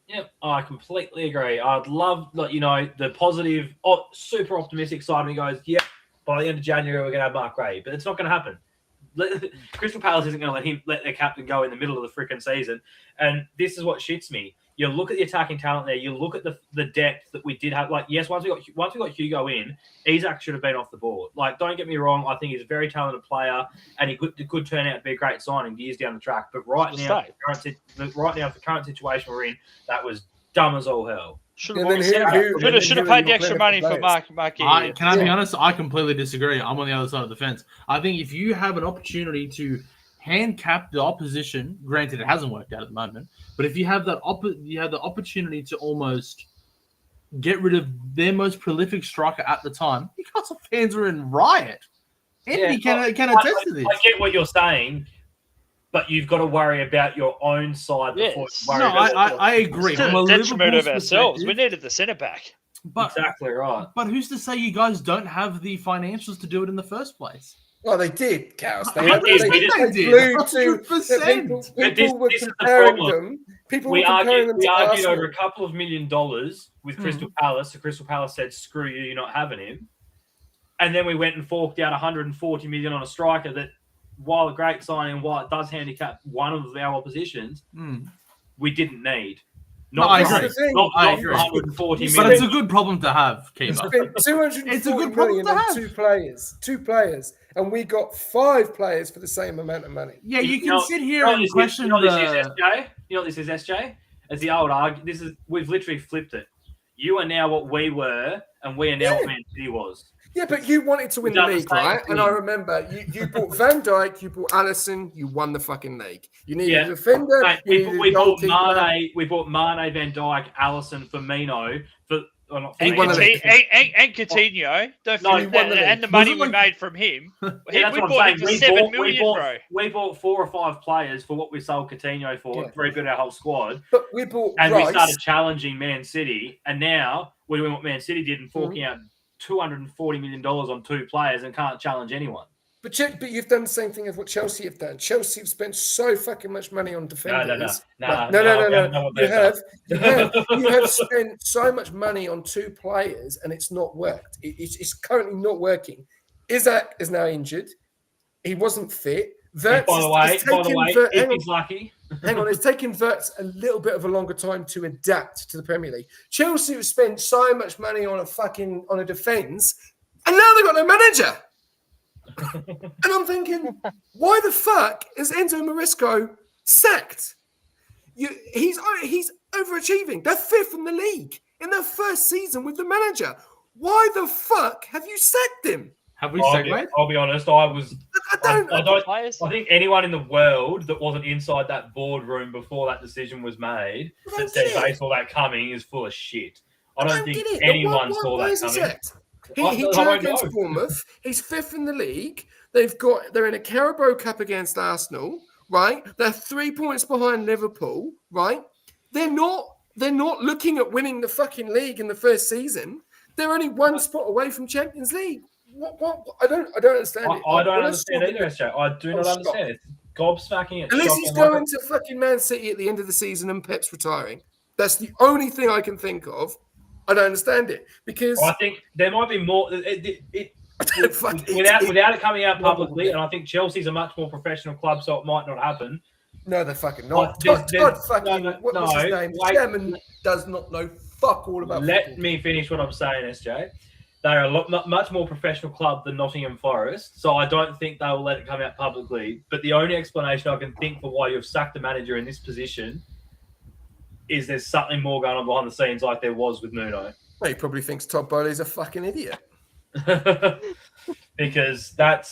Yep, I completely agree. I'd love, the positive, super optimistic side of me goes, yep, by the end of January, we're going to have Mark Gray. But it's not going to happen. Crystal Palace isn't going to let their captain go in the middle of the freaking season. And this is what shits me. You look at the attacking talent there. You look at the depth that we did have. Like, yes, once we got Hugo in, Isak should have been off the board. Like, don't get me wrong. I think he's a very talented player, and he could turn out to be a great signing years down the track. But right now, the current situation we're in, that was dumb as all hell. Should have paid the extra money for Mark. Can I be honest? I completely disagree. I'm on the other side of the fence. I think if you have an opportunity to handicap the opposition, granted it hasn't worked out at the moment, but if you have the opportunity to almost get rid of their most prolific striker at the time, Newcastle fans are in riot. Anthony can attest to this. I get what you're saying, but you've got to worry about your own side before you worry about I agree. It's to the detriment of ourselves. We needed the centre back. Exactly right. But who's to say you guys don't have the financials to do it in the first place? Well, they did, Chaos. They did. People were comparing them. We argued over a couple of $1 million with Crystal Palace. So Crystal Palace said, "Screw you, you're not having him." And then we went and forked out $140 million on a striker that, while a great signing, while it does handicap one of our oppositions, we didn't need. I agree. Not 140 million. But it's a good problem to have, Kiva. It's a good problem to have. Two players, and we got 5 players for the same amount of money. Yeah, you can sit here and question this is, SJ? You know what this is, SJ? It's the old argument. We've literally flipped it. You are now what we were, and we are now what Man City was. Yeah, but you wanted to win the league, right? And I remember you bought Van Dijk, you bought Alisson, you won the fucking league. You needed a defender. Mate, we bought Mane, Van Dijk, Alisson, Firmino and Coutinho. And the money we made from him. We bought him for $7 million, bro. We bought 4 or 5 players for what we sold Coutinho for to rebuild our whole squad. But we bought we started challenging Man City, and now we're doing what Man City did and forking out $240 million on 2 players and can't challenge anyone. But you've done the same thing as what Chelsea have done. Chelsea have spent so fucking much money on defenders. No. You have spent so much money on 2 players and it's not worked. It's currently not working. Isaac is now injured. He wasn't fit. By the way, if he's lucky. Hang on, it's taken Wirtz a little bit of a longer time to adapt to the Premier League. Chelsea have spent so much money on a defence, and now they've got no manager. And I'm thinking, why the fuck is Enzo Maresco sacked? He's overachieving. They're 5th in the league in their first season with the manager. Why the fuck have you sacked him? Have we segued? I'll be honest. I think anyone in the world that wasn't inside that boardroom before that decision was made that said they saw that coming is full of shit. I don't think anyone saw that coming. He drew against Bournemouth. He's 5th in the league. They're in a Carabao Cup against Arsenal, right? They're 3 points behind Liverpool, right? They're not looking at winning the fucking league in the first season. They're only 1 spot away from Champions League. What? I don't understand it. I don't understand either, SJ. I do not understand it. Gobsmacking. Unless he's going to fucking Man City at the end of the season and Pep's retiring. That's the only thing I can think of. I don't understand it because I think there might be more. Without it coming out publicly, and I think Chelsea's a much more professional club, so it might not happen. No, they're fucking not. Todd fucking what's his name? The chairman does not know fuck all about. Let me finish what I'm saying, SJ. They're a much more professional club than Nottingham Forest, so I don't think they will let it come out publicly. But the only explanation I can think for why you've sacked the manager in this position is there's something more going on behind the scenes like there was with Nuno. Well, he probably thinks Todd Bowley's a fucking idiot. Because I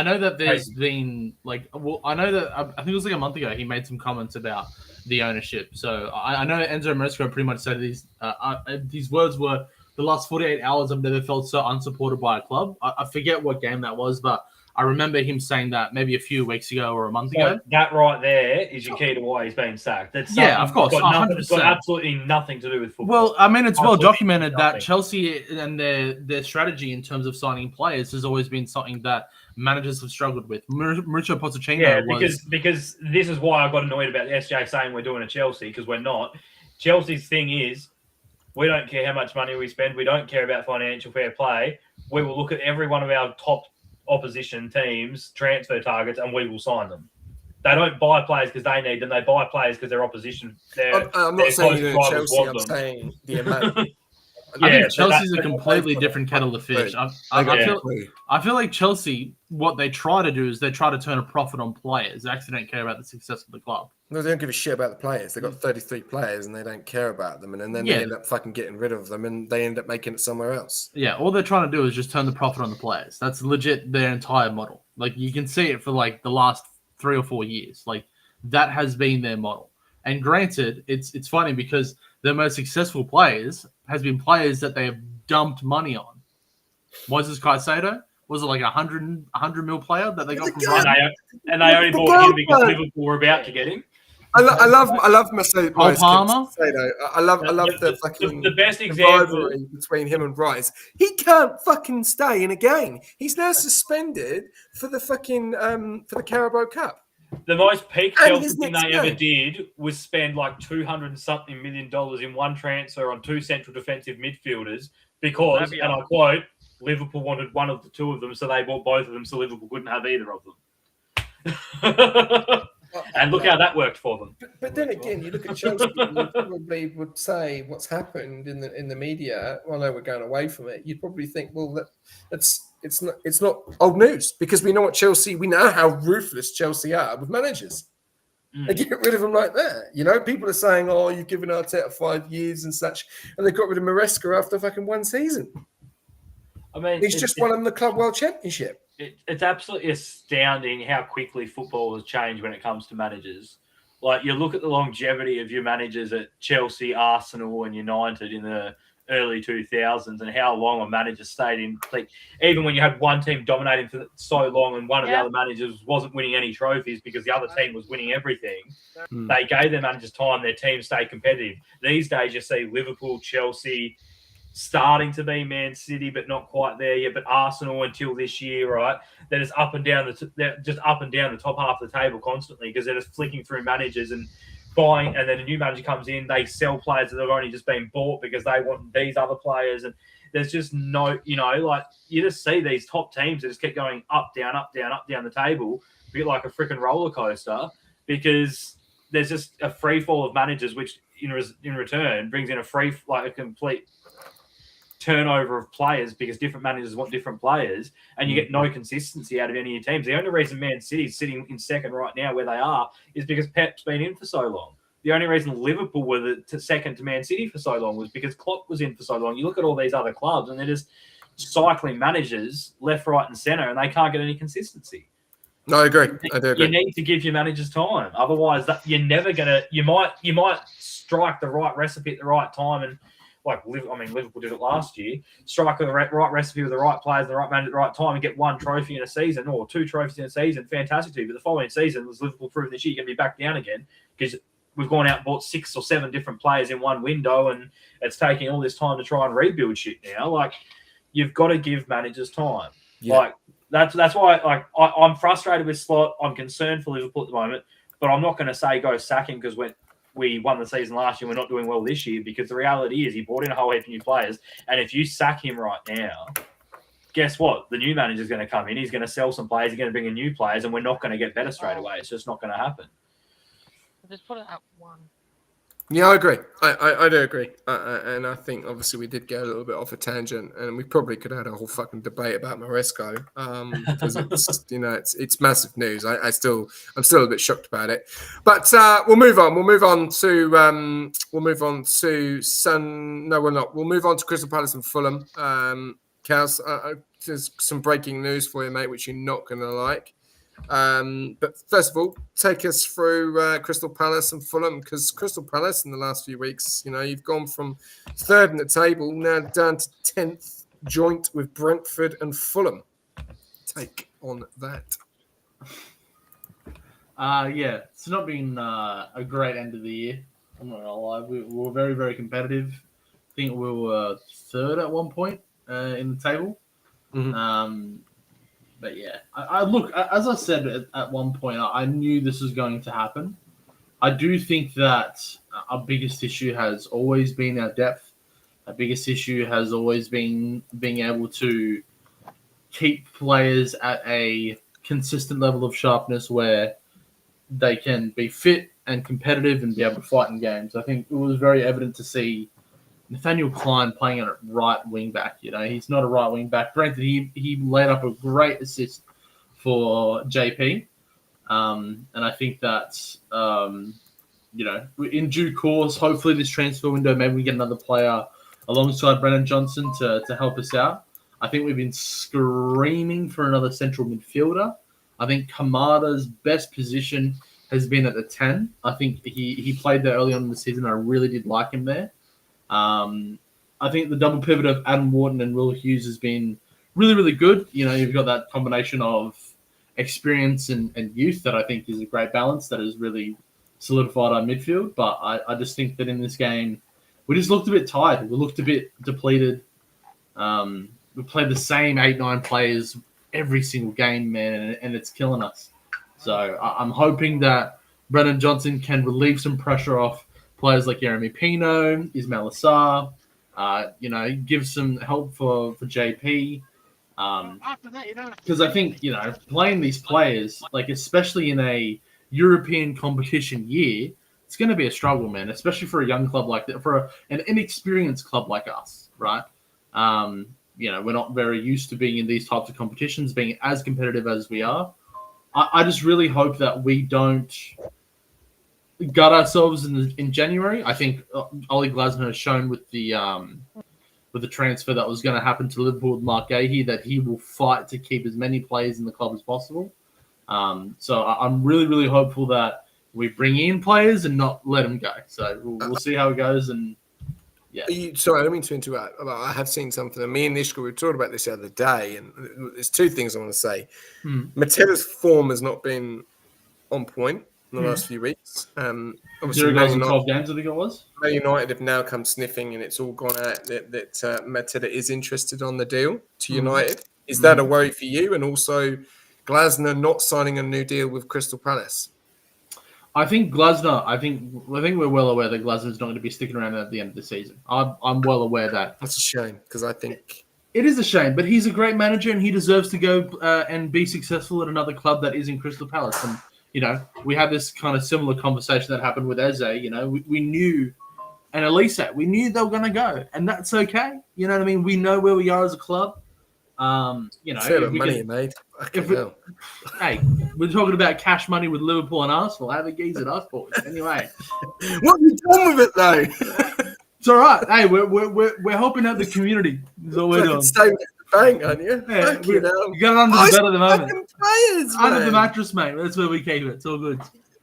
know that there's been I think it was like a month ago he made some comments about the ownership. So I know Enzo Maresco pretty much said these words were, the last 48 hours I've never felt so unsupported by a club. I forget what game that was, but I remember him saying that maybe a few weeks ago or a month ago. That right there is your key to why he's being sacked. That's of course. It's got absolutely nothing to do with football. Well, I mean, it's well documented that Chelsea and their strategy in terms of signing players has always been something that managers have struggled with. Mauricio Pochettino because this is why I got annoyed about SJ saying we're doing a Chelsea, because we're not. Chelsea's thing is, we don't care how much money we spend. We don't care about financial fair play. We will look at every one of our top opposition teams' transfer targets and we will sign them. They don't buy players because they need them. They buy players because their opposition. I'm not saying you're doing Chelsea. I'm saying the amount. I think Chelsea's a completely different kettle of fish. I feel like Chelsea, what they try to do is they try to turn a profit on players. They actually don't care about the success of the club. No, they don't give a shit about the players. They've got 33 players and they don't care about them. And then they end up fucking getting rid of them and they end up making it somewhere else. Yeah, all they're trying to do is just turn the profit on the players. That's legit their entire model. Like, you can see it for like the last 3 or 4 years. Like, that has been their model. And granted, it's funny because their most successful players has been players that they have dumped money on. Was this Caicedo? Was it like a 100 mil player that they got from Brighton? And they only bought him because Liverpool were about to get him. I love Caicedo. I love the best example between him and Rice. He can't fucking stay in a game. He's now suspended for the fucking for the Carabao Cup. The most peak Chelsea thing they ever did was spend like $200-something million in one transfer on 2 central defensive midfielders because, and I quote, Liverpool wanted one of the 2 of them, so they bought both of them, so Liverpool couldn't have either of them. And look how that worked for them. But then again, you look at Chelsea, you probably would say what's happened in the media. Well, no, we're going away from it. You'd probably think, well, it's not old news because we know what Chelsea. We know how ruthless Chelsea are with managers. They get rid of them like that. You know, people are saying, "Oh, you've given Arteta 5 years and such," and they got rid of Maresca after fucking 1 season. I mean, he's just won the Club World Championship. It's absolutely astounding how quickly football has changed when it comes to managers. Like, you look at the longevity of your managers at Chelsea, Arsenal, and United in the early 2000s, and how long a manager stayed in. Like, even when you had one team dominating for so long, and one of the other managers wasn't winning any trophies because the other team was winning everything, they gave their managers time. Their team stayed competitive. These days, you see Liverpool, Chelsea, starting to be Man City, but not quite there yet. But Arsenal until this year, right? They're just up and down they're just up and down the top half of the table constantly because they're just flicking through managers and buying, and then a new manager comes in, they sell players that have only just been bought because they want these other players, and there's just no, like you just see these top teams that just keep going up, down, up, down, up, down the table, a bit like a freaking roller coaster, because there's just a free fall of managers, which in return brings in a complete turnover of players because different managers want different players, and you get no consistency out of any of your teams. The only reason Man City's sitting in second right now where they are is because Pep's been in for so long. The only reason Liverpool were second to Man City for so long was because Klopp was in for so long. You look at all these other clubs and they're just cycling managers left, right, and centre, and they can't get any consistency. No, I agree. I do agree. You need to give your managers time. Otherwise, you're never gonna. You might strike the right recipe at the right time, and Liverpool did it last year. Strike the right recipe with the right players, the right manager at the right time, and get one trophy in a season or two trophies in a season. Fantastic too. But the following season was Liverpool proving this year you're going to be back down again because we've gone out and bought 6 or 7 different players in one window, and it's taking all this time to try and rebuild shit now. Like, you've got to give managers time. Yeah. Like, that's why I'm frustrated with Slot. I'm concerned for Liverpool at the moment, but I'm not going to say go sack him because we won the season last year. We're not doing well this year because the reality is he brought in a whole heap of new players, and if you sack him right now, guess what? The new manager's going to come in. He's going to sell some players. He's going to bring in new players, and we're not going to get better straight away. It's just not going to happen. Just put it at 1. Yeah, I agree. I do agree. And I think obviously we did get a little bit off a tangent, and we probably could have had a whole fucking debate about Maresco because it's massive news. I'm still a bit shocked about it, but we'll move on. We'll move on to No, we're not. We'll move on to Crystal Palace and Fulham. Kaz, there's some breaking news for you, mate, which you're not going to like. But first of all, take us through Crystal Palace and Fulham, because Crystal Palace in the last few weeks, you've gone from 3rd in the table now down to 10th, joint with Brentford and Fulham. Take on that. Yeah, it's not been a great end of the year. I'm not gonna lie, we were very, very competitive. I think we were 3rd at one point in the table. Mm-hmm. But yeah, I look, as I said at one point, I knew this was going to happen. I do think that our biggest issue has always been our depth. Our biggest issue has always been being able to keep players at a consistent level of sharpness where they can be fit and competitive and be able to fight in games. I think it was very evident to see Nathaniel Klein playing at right wing back. He's not a right wing back. Granted, he laid up a great assist for JP, and I think that in due course, hopefully this transfer window, maybe we get another player alongside Brennan Johnson to help us out. I think we've been screaming for another central midfielder. I think Kamada's best position has been at the 10. I think he played there early on in the season. I really did like him there. I think the double pivot of Adam Wharton and Will Hughes has been really, really good. You've got that combination of experience and youth that I think is a great balance that has really solidified our midfield. But I just think that in this game, we just looked a bit tired. We looked a bit depleted. We played the same 8-9 players every single game, man, and it's killing us. So I'm hoping that Brennan Johnson can relieve some pressure off players like Jeremy Pino, Ismail Assar, give some help for JP. Because I think, playing these players, like especially in a European competition year, it's going to be a struggle, man, especially for a young club like that, for an inexperienced club like us, right? We're not very used to being in these types of competitions, being as competitive as we are. I just really hope that we don't gut ourselves in January. I think Ollie Glasner has shown with the transfer that was going to happen to Liverpool with Mark Gahey that he will fight to keep as many players in the club as possible. So I'm really, really hopeful that we bring in players and not let them go. So we'll see how it goes. And yeah. Sorry, I don't mean to interrupt. I have seen something. And me and Nishka, we talked about this the other day, and there's 2 things I want to say. Mateda's form has not been on point. in the last few weeks. Obviously, 0 goals in 12 games, I think it was. Man United have now come sniffing, and it's all gone out that Mateta is interested on the deal to United. Is that a worry for you? And also, Glasner not signing a new deal with Crystal Palace. I think Glasner. I think we're well aware that Glasner's not going to be sticking around at the end of the season. I'm well aware that. That's a shame because I think it is a shame, but he's a great manager and he deserves to go and be successful at another club that is in Crystal Palace. And we had this kind of similar conversation that happened with Eze. We knew, and Elise, we knew they were going to go, and that's okay. You know what I mean? We know where we are as a club. Fair money made. Hey, we're talking about cash money with Liverpool and Arsenal. Have a geeze at us, boys. Anyway, what have you done with it though? It's all right. Hey, we're helping out the community. That's all we're doing. Stay with the bank, aren't you? Yeah, you got it under the bed at the moment. Under the mattress, mate. That's where we keep it. It's all good.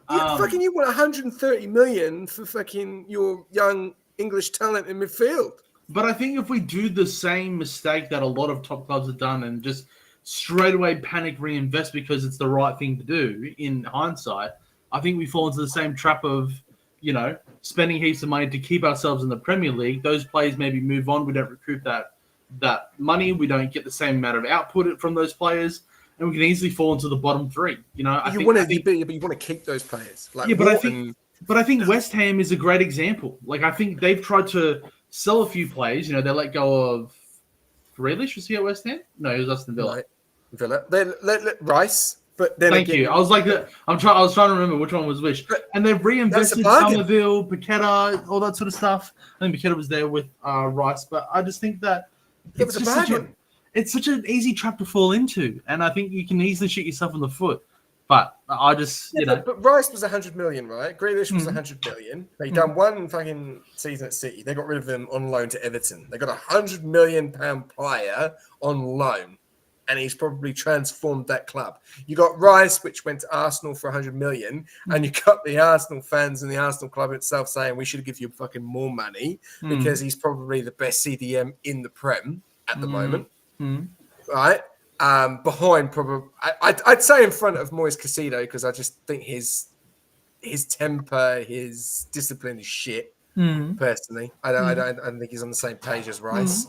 You want 130 million for fucking your young English talent in midfield. But I think if we do the same mistake that a lot of top clubs have done and just straight away panic reinvest because it's the right thing to do in hindsight, I think we fall into the same trap of, spending heaps of money to keep ourselves in the Premier League. Those players maybe move on. We don't recoup that money. We don't get the same amount of output from those players. And we can easily fall into the bottom three. You want to keep those players. But I think West Ham is a great example. Like, I think they've tried to sell a few players. They let go of Grealish. Was he at West Ham? No, he was Aston Villa. Right. Villa. They let Rice. But then Thank you. I was like, I was trying to remember which one was which. And they've reinvested Somerville, Paqueta, all that sort of stuff. I think Paqueta was there with Rice, but I just think that it's such an easy trap to fall into, and I think you can easily shoot yourself in the foot. But I just, But Rice was 100 million, right? Grealish was 100 million. They done one fucking season at City. They got rid of him on loan to Everton. They got £100 million player on loan. And he's probably transformed that club. You got Rice, which went to Arsenal for 100 million, and you got the Arsenal fans and the Arsenal club itself saying we should give you fucking more money because he's probably the best CDM in the Prem at the moment, right? Behind probably, I'd say in front of Moise Caicedo because I just think his temper, his discipline is shit. Personally, I don't think he's on the same page as Rice.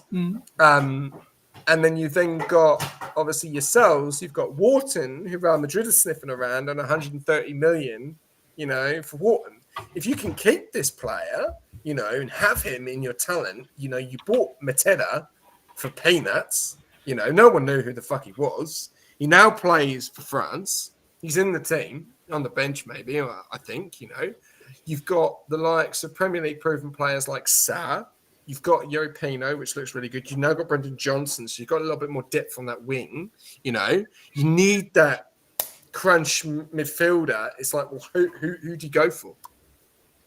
And then you then got, obviously, yourselves. You've got Wharton, who Real Madrid is sniffing around on 130 million, for Wharton. If you can keep this player, and have him in your talent, you bought Mateta for peanuts. No one knew who the fuck he was. He now plays for France. He's in the team, on the bench maybe, I think, You've got the likes of Premier League proven players like Sarr. You've got Europino, which looks really good. You've now got Brendan Johnson, so you've got a little bit more depth on that wing. You need that crunch midfielder. It's like, well, who do you go for?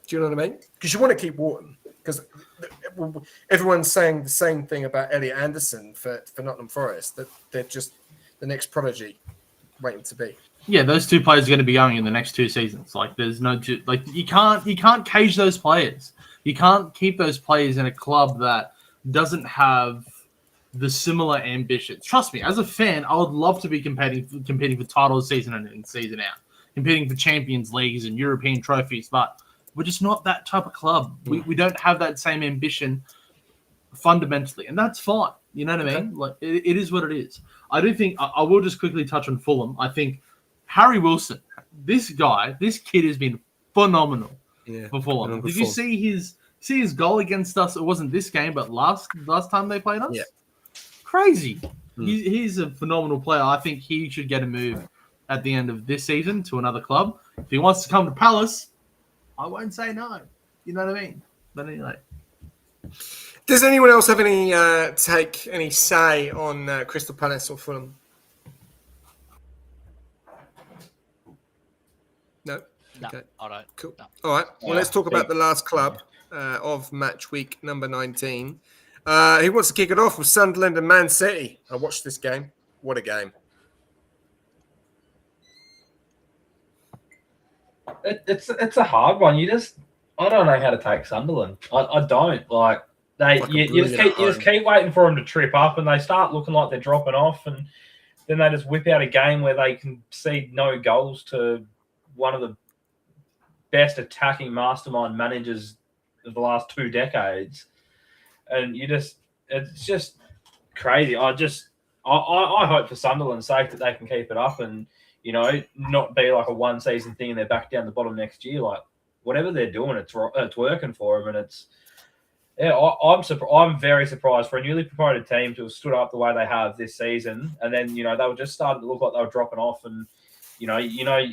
Do you know what I mean? Because you want to keep Wharton. Because everyone's saying the same thing about Elliot Anderson for Nottingham Forest, that they're just the next prodigy waiting to be. Yeah, those two players are going to be young in the next 2 seasons. Like, there's no you can't cage those players. You can't keep those players in a club that doesn't have the similar ambitions. Trust me, as a fan, I would love to be competing for titles season in and season out, competing for Champions Leagues and European trophies, but we're just not that type of club. We don't have that same ambition fundamentally, and that's fine. You know what I mean? Like, it is what it is. I do think I will just quickly touch on Fulham. I think Harry Wilson, this kid has been phenomenal for Fulham. Did you see his goal against us? It wasn't this game, but last time they played us. Yeah, crazy. He's a phenomenal player. I think he should get a move at the end of this season to another club. If he wants to come to Palace, I won't say no. You know what I mean? But anyway. Does anyone else have any any say on Crystal Palace or Fulham? No. Okay. I don't. Cool. No. All right. Well, let's talk about the last club of match week number 19. Who wants to kick it off with Sunderland and Man City? I watched this game. What a game! It's a hard one. I don't know how to take Sunderland. I don't like. You just keep waiting for them to trip up, and they start looking like they're dropping off, and then they just whip out a game where they concede no goals to one of the best attacking mastermind managers of the last 2 decades, and it's just crazy. I hope for Sunderland's sake that they can keep it up and not be like a 1-season thing and they're back down the bottom next year. Like whatever they're doing, it's working for them, and it's. Yeah, I'm very surprised for a newly promoted team to have stood up the way they have this season, and then they were just starting to look like they were dropping off, and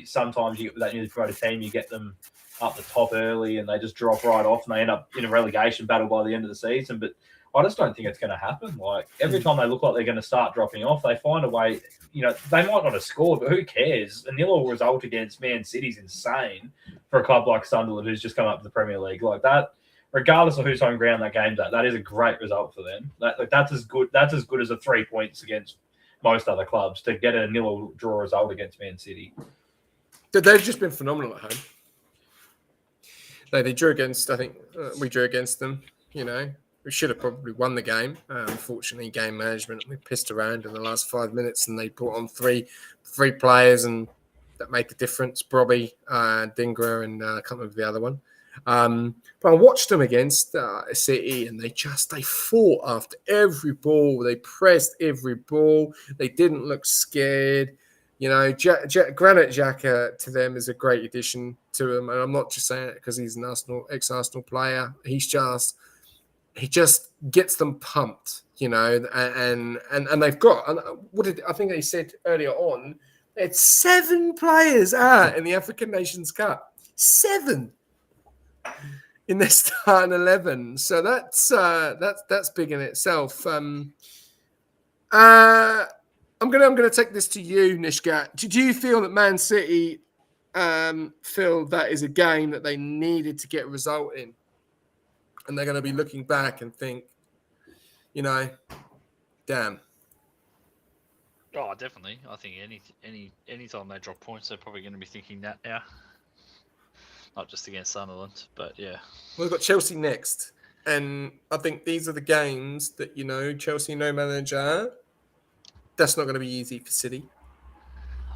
sometimes you that newly promoted team you get them up the top early and they just drop right off and they end up in a relegation battle by the end of the season. But I just don't think it's going to happen. Like every time they look like they're going to start dropping off, they find a way. They might not have scored, but who cares? A 0-0 result against Man City is insane for a club like Sunderland who's just come up to the Premier League like that. Regardless of whose home ground that game's at, that is a great result for them. That's as good as a 3 points against most other clubs to get a 0-0 draw result against Man City. They've just been phenomenal at home. They drew against. I think we drew against them. We should have probably won the game. Unfortunately, game management, we pissed around in the last 5 minutes, and they brought on three players, and that made the difference. Bobby, Dingra, and I can't remember the other one. But I watched them against City, and they fought after every ball. They pressed every ball. They didn't look scared. Granit Xhaka to them is a great addition to them, and I'm not just saying it because he's an ex-Arsenal player. He just gets them pumped, and they've got. I think they said earlier on, they had 7 players out in the African Nations Cup. 7. In their starting 11, so that's big in itself. I'm gonna take this to you, Nishka. Do you feel that Man City feel that is a game that they needed to get a result in, and they're going to be looking back and think, damn. Oh, definitely. I think any time they drop points, they're probably going to be thinking that now. Not just against Sunderland, but yeah. We've got Chelsea next. And I think these are the games that, Chelsea no manager. That's not going to be easy for City.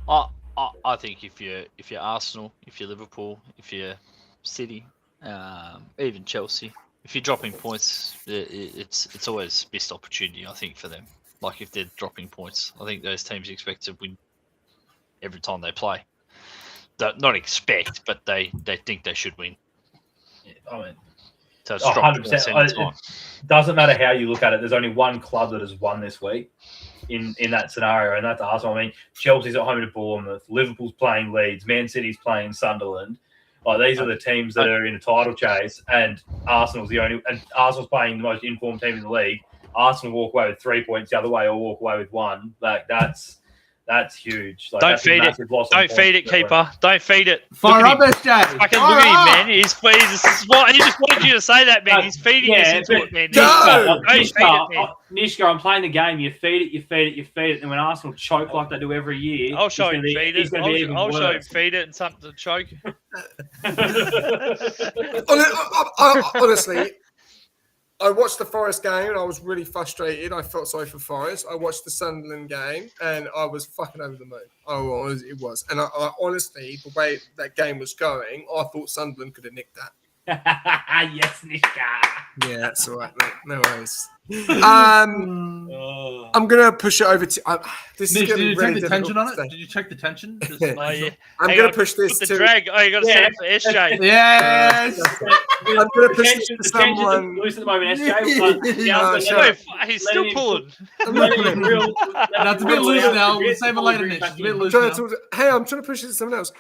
I think if you're Arsenal, if you're Liverpool, if you're City, even Chelsea, if you're dropping points, it's always missed opportunity, I think, for them. Like if they're dropping points, I think those teams expect to win every time they play. Not expect, but they think they should win. Yeah, I mean, so it's 100%. Doesn't matter how you look at it. There's only one club that has won this week in that scenario, and that's Arsenal. I mean, Chelsea's at home to Bournemouth, Liverpool's playing Leeds, Man City's playing Sunderland. These are the teams that are in a title chase, and Arsenal's playing the most informed team in the league. Arsenal walk away with 3 points the other way, or walk away with 1. That's huge. Don't feed it. Don't feed it, keeper. Don't feed it. Fire up, SJ. Fucking look at him, man. He's he just wanted you to say that, man. He's feeding us into it, man. Nishka, I'm playing the game. You feed it. And when Arsenal choke like they do every year, I'll show him feed it. I'll show him feed it and something to choke. Honestly, I watched the Forest game and I was really frustrated. I felt sorry for Forest. I watched the Sunderland game and I was fucking over the moon. It was. And I honestly, the way that game was going, I thought Sunderland could have nicked that. Yes, Nishka. Yeah, that's all right, mate. No worries. I'm gonna push it over to. This Nish, is did you really check the tension on it? today. Did you check the tension? Yeah. I'm gonna push this to to. drag. Oh, you got to set it for SJ. Yes. I'm gonna push this to someone. Loose at the moment, SJ. He's still pulling. That's a bit loose now. We'll save it later, Nish. It's a bit loose now. Hey, I'm trying to push it to someone else.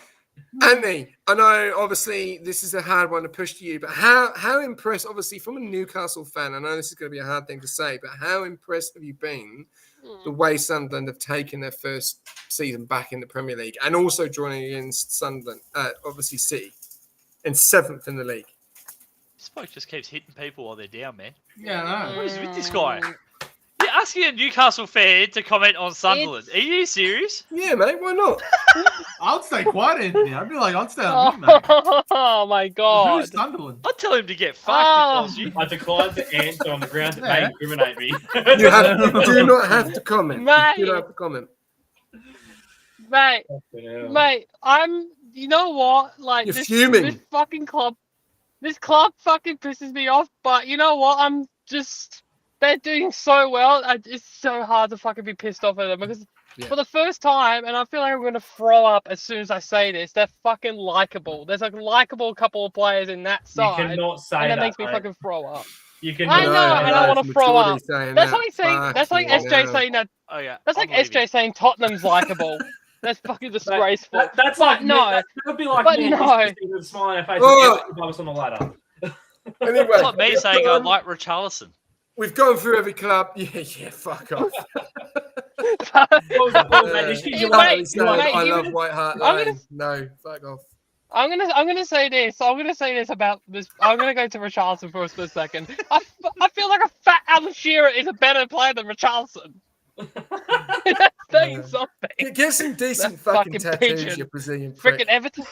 Anthony, I know obviously this is a hard one to push to you, but how impressed, obviously from a Newcastle fan, I know this is going to be a hard thing to say, but how impressed have you been the way Sunderland have taken their first season back in the Premier League and also joining against Sunderland, obviously City, and 7th in the league? This bloke just keeps hitting people while they're down, man. Yeah, I know. What is with this guy? You're asking a Newcastle fan to comment on Sunderland. Are you serious? Yeah, mate, why not? I'd stay quiet, Anthony. I'd be like, I'd stay on mute, mate. Oh my god. Who's Sunderland? I'd tell him to get fucked if I was you. I declined to answer on the grounds that may incriminate me. You do not have to comment. Mate. You don't have to comment. Mate, Yeah. mate, you know what? Like, You're this fuming. fucking club, this club fucking pisses me off, but you know what? They're doing so well. It's so hard to fucking be pissed off at them because for the first time, and I feel like I'm going to throw up as soon as I say this, they're fucking likable. There's a likable couple of players in that You side, cannot say and that, that makes me mate. fucking throw up. You can. I know, and I want to throw up. That's like saying, that's like SJ saying that. Oh yeah. That's like SJ saying Tottenham's likable. That's fucking disgraceful. That's But like no. That would be like But me no. with a smile on your face Oh. and us on the ladder. Anyway, It's like me saying I like Richarlison. we've gone through every club. Yeah, fuck off. I love White Hart Lane. No, fuck off. I'm gonna say this. I'm gonna say this about this. I'm gonna go to Richarlison for a split second. I feel like a fat Alan Shearer is a better player than Richarlison. That's saying something. Get some decent fucking tattoos, pigeon. you Brazilian prick. Freaking Everton.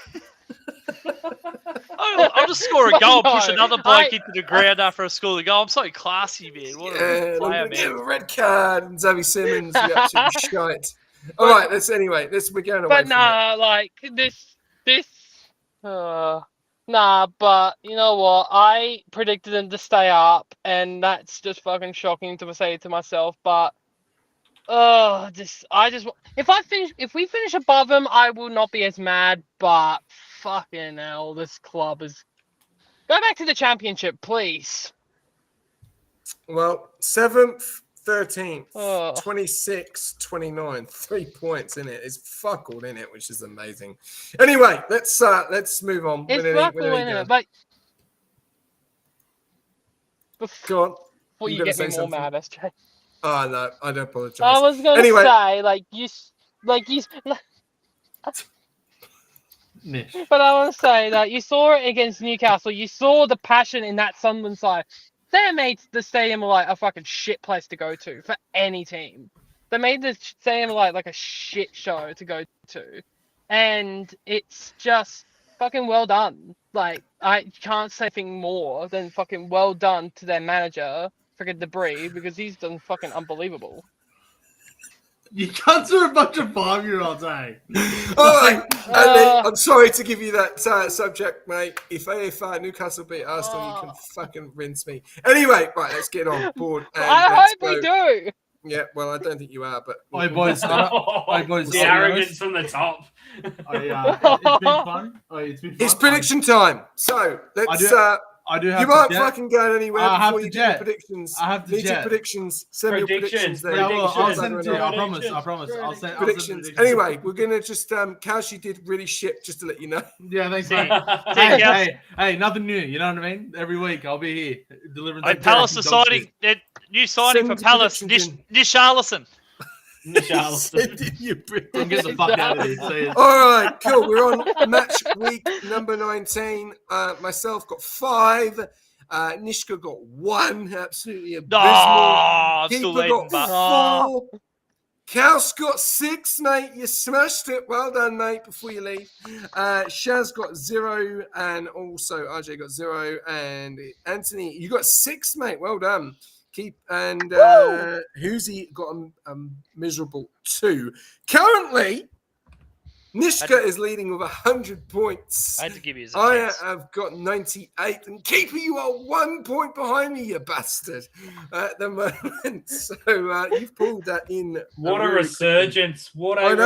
I'll just score a goal and push No, another bloke into the ground after I score the goal. I'm so classy, man. What a player, I'm gonna give man. a red card and Xavi Simmons, you absolute shite. All right, we're going away But from nah, like this. Nah, but you know what? I predicted them to stay up, and that's just fucking shocking to say to myself. But if we finish above them, I will not be as mad. But fucking hell, this club is. Go back to the championship, please. Well, 7th, 13th, Oh. 26, 29, 3 points in it. It's fuck all in it, which is amazing. Anyway, let's move on. It's Winner, fucking winning it, but go on. before you gonna get me say more something? mad, SJ. Oh no, I do apologize. I was gonna Anyway. say but I want to say that you saw it against Newcastle. You saw the passion in that Sunderland side. They made the stadium like a fucking shit place to go to for any team. They made the stadium like a shit show to go to, and it's just fucking well done. Like I can't say anything more than fucking well done to their manager, freaking Debris, because he's done fucking unbelievable. You cunts are a bunch of 5-year-olds, eh? All right, Andy, I'm sorry to give you that subject, mate. If Newcastle beat Arsenal, you can fucking rinse me. Anyway, right, let's get on board. And I hope we do. Yeah, well, I don't think you are, but Oi, boys. The arrogance from the top. It's been fun. It's been fun. It's prediction time. So let's. I do have you to aren't jet. fucking going anywhere I have before to you do your jet. predictions. I have to Need your jet. predictions. Send me your predictions there. Yeah, well, I'll send it to you. I Predictions. promise. I'll send Predictions. Anyway, we're going to just. Kalshi did really shit, just to let you know. Yeah, thanks, See- mate. Hey, nothing new. You know what I mean? Every week I'll be here delivering. Hey, Palace are signing. New signing Send for your Palace. predictions Richarlison. Send in your Don't get the fuck out of here. See ya. All right, cool. We're on match week number 19. Myself got 5. Nishka got 1. Absolutely abysmal. I'm still Keeper leading, got but 4. Kaus got 6, mate. You smashed it. Well done, mate, before you leave. Shaz got 0, and also RJ got 0. And Anthony, you got 6, mate. Well done. And Hoosie got a miserable 2. Currently, Nishka is leading with 100 points. I had to give you a I chance. have got 98. And Keeper, you are 1 point behind me, you bastard, at the moment. So you've pulled that in. What a resurgence. What a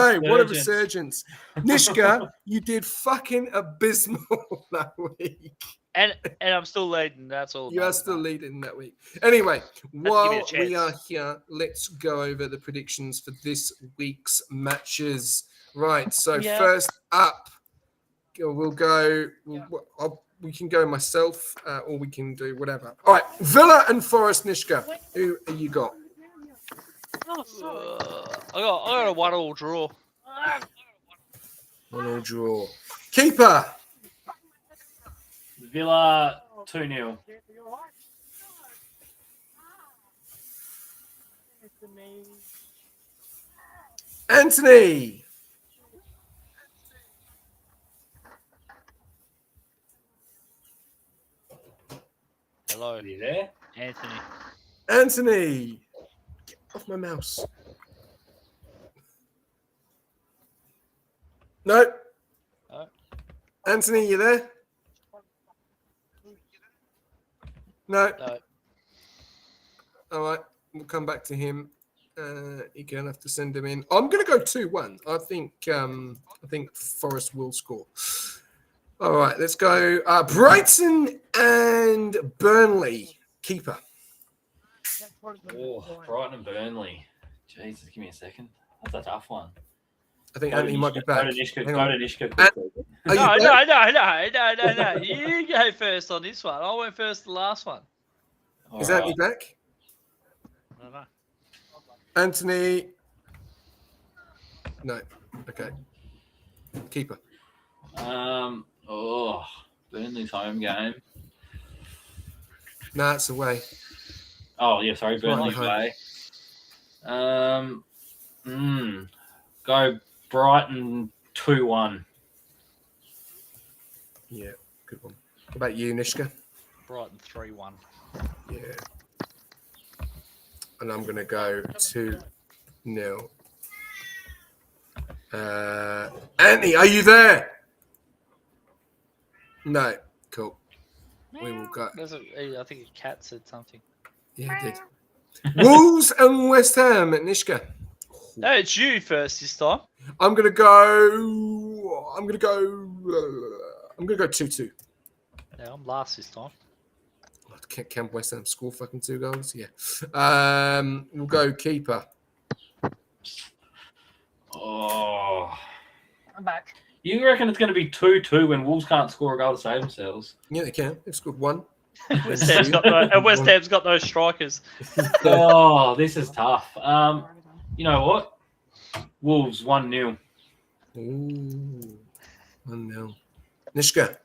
resurgence. Nishka, you did fucking abysmal that week. And I'm still leading. That's all. You are still leading that week. Anyway, while a we are chance. here, let's go over the predictions for this week's matches. Right. So first up, we'll go. We can go myself, or we can do whatever. All right, Villa and Forest. Nishka, who you got? I got a 1-1 draw. 1-1 draw. Keeper. Villa 2-0. Anthony. Hello, Are you there? Anthony. Get off my mouse. No. No. Anthony, you there? No. No. All right. We'll come back to him. You're gonna have to send him in. I'm gonna go 2-1. I think Forest will score. All right, let's go. Brighton and Burnley. Keeper. Oh, Brighton and Burnley. Jesus, give me a second. That's a tough one. I think Anthony might be back. Go to Nishka quickly. Are you No, back? no. You go first on this one. I went first the last one. Is Anthony back? I don't know. Anthony. No. Okay. Keeper. Burnley's home game. No, it's away. Oh yeah, sorry, Burnley away. Go Brighton 2-1. Yeah, good one. What about you, Nishka? Brighton 3-1. Yeah. And I'm going to go 2-0. Anthony, are you there? No. Cool. We will go. I think a cat said something. Yeah, it did. Wolves and West Ham at Nishka. No, it's you first this time. I'm gonna go 2-2. Yeah, I'm last this time. Can West Ham score fucking 2 goals? Yeah. We'll go keeper. Oh, I'm back. you reckon it's going to be 2-2 when Wolves can't score a goal to save themselves? Yeah, they can. They've scored 1. West Ham's got no strikers. Oh, this is tough. You know what? Wolves 1-0. Ooh, 1-0. Nishka.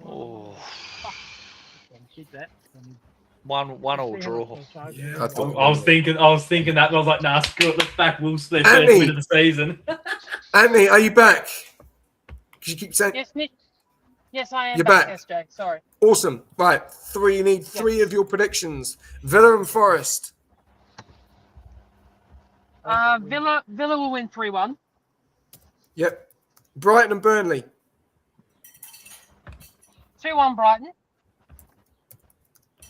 Oh. 1-1 draw. Yeah, I was thinking that, but I was like, nah, screw it. Let's back Wolves for their first Andy. win of the season. Anthony, are you back? Because you keep saying Yes, Nick. Yes, I am You're back. back. Yes, Jake. Sorry. awesome. Right, you need 3 of your predictions. Villa and Forest. Villa will win 3-1. Yep. Brighton and Burnley. 2-1 Brighton.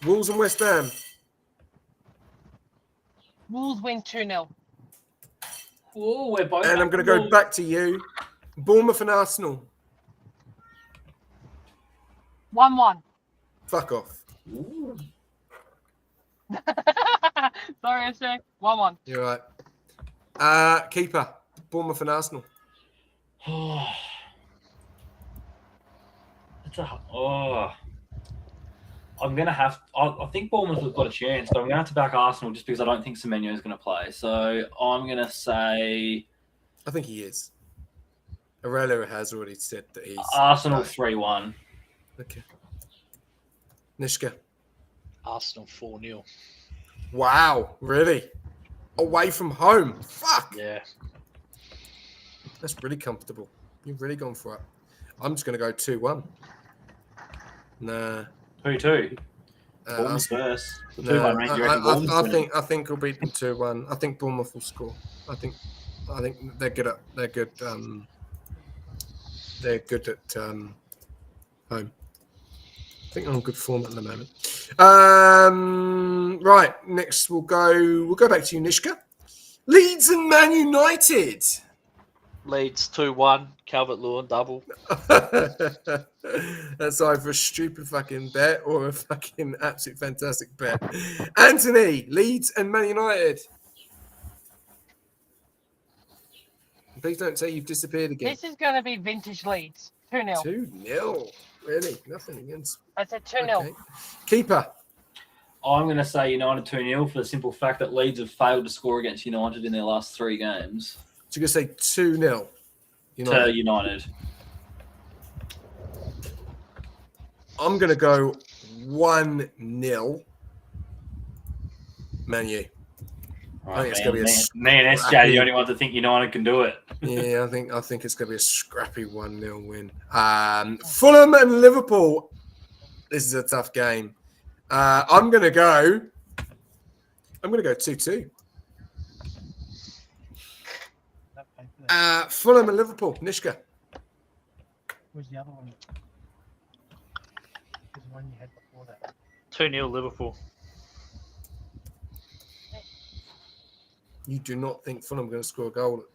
Wolves and West Ham. Wolves win 2-0. Oh, we're both. And I'm going to go back to you. Bournemouth and Arsenal. 1-1. Fuck off. Sorry, SJ. 1-1. You're right. Keeper. Bournemouth and Arsenal. I'm gonna have. I think Bournemouth have got a chance, but I'm gonna have to back Arsenal just because I don't think Semenyo is gonna play. So I'm gonna say I think he is. Aurelio has already said that he's Arsenal 3-1. Okay. Nishka. Arsenal 4-0. Wow, really? Away from home. Fuck. Yeah. That's really comfortable. You've really gone for it. I'm just going to go 2-1. Nah. 2-2. Bournemouth first. The 2-1 range. You reckon Bournemouth's winning? I think we'll beat them 2-1. I think Bournemouth will score. I think they're good at they're good at home. I think I'm on good form at the moment. Right, next we'll go back to you, Nishka. Leeds and Man United. Leeds 2-1. Calvert-Lewin double. That's either a stupid fucking bet or a fucking absolute fantastic bet. Anthony, Leeds and Man United. Please don't say you've disappeared again. This is going to be vintage Leeds. 2-0. 2-0. Really? Nothing against. I said 2-0. Okay. Keeper. I'm going to say United 2-0 for the simple fact that Leeds have failed to score against United in their last 3 games. So you're going to say 2-0. To United. I'm going to go 1-0. Man U. Right, it's gonna be me and SJ are the only ones that think United can do it. Yeah, I think it's going to be a scrappy 1-0 win. Fulham and Liverpool. This is a tough game. I'm going to go 2-2. Fulham and Liverpool. Nishka. Who's the other one? Who's the one you had before that? 2-0 Liverpool. You do not think Fulham are going to score a goal at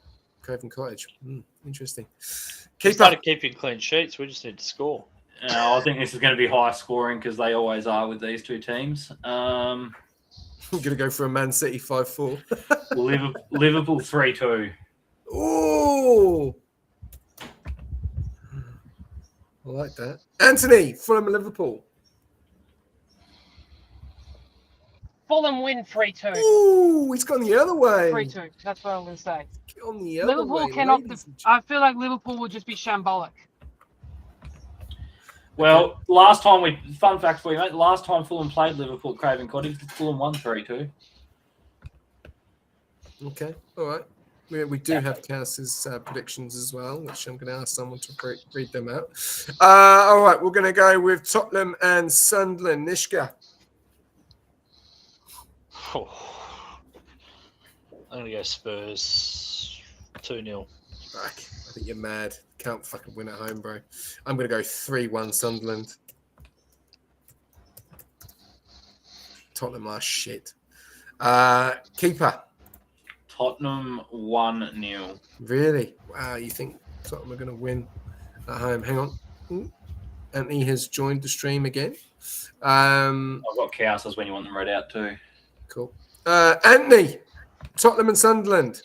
Craven Cottage? Interesting. We Keeper. started keeping clean sheets. We just need to score. I think this is going to be high scoring because they always are with these two teams. I'm going to go for a Man City 5-4. Liverpool 3-2. Oh, I like that. Anthony, Fulham and Liverpool. Fulham win 3-2. Oh, he's gone the other way. 3-2. That's what I'm going to say. Get on the other Liverpool way, cannot. ladies and I feel like Liverpool will just be shambolic. Well, fun fact for you, mate. Last time Fulham played Liverpool at Craven Cottage, Fulham won 3-2. Okay, all right. We do have Cass's predictions as well, which I'm going to ask someone to read them out. All right, we're going to go with Tottenham and Sunderland. Nishka. I'm going to go Spurs 2-0. I think you're mad. Can't fucking win at home, bro. I'm going to go 3-1 Sunderland. Tottenham are shit. Keeper. Tottenham 1-0. Really? Wow, you think Tottenham are going to win at home? Hang on. Ooh. Anthony has joined the stream again. I've got Cowsers when you want them read out too. Cool. Anthony, Tottenham and Sunderland.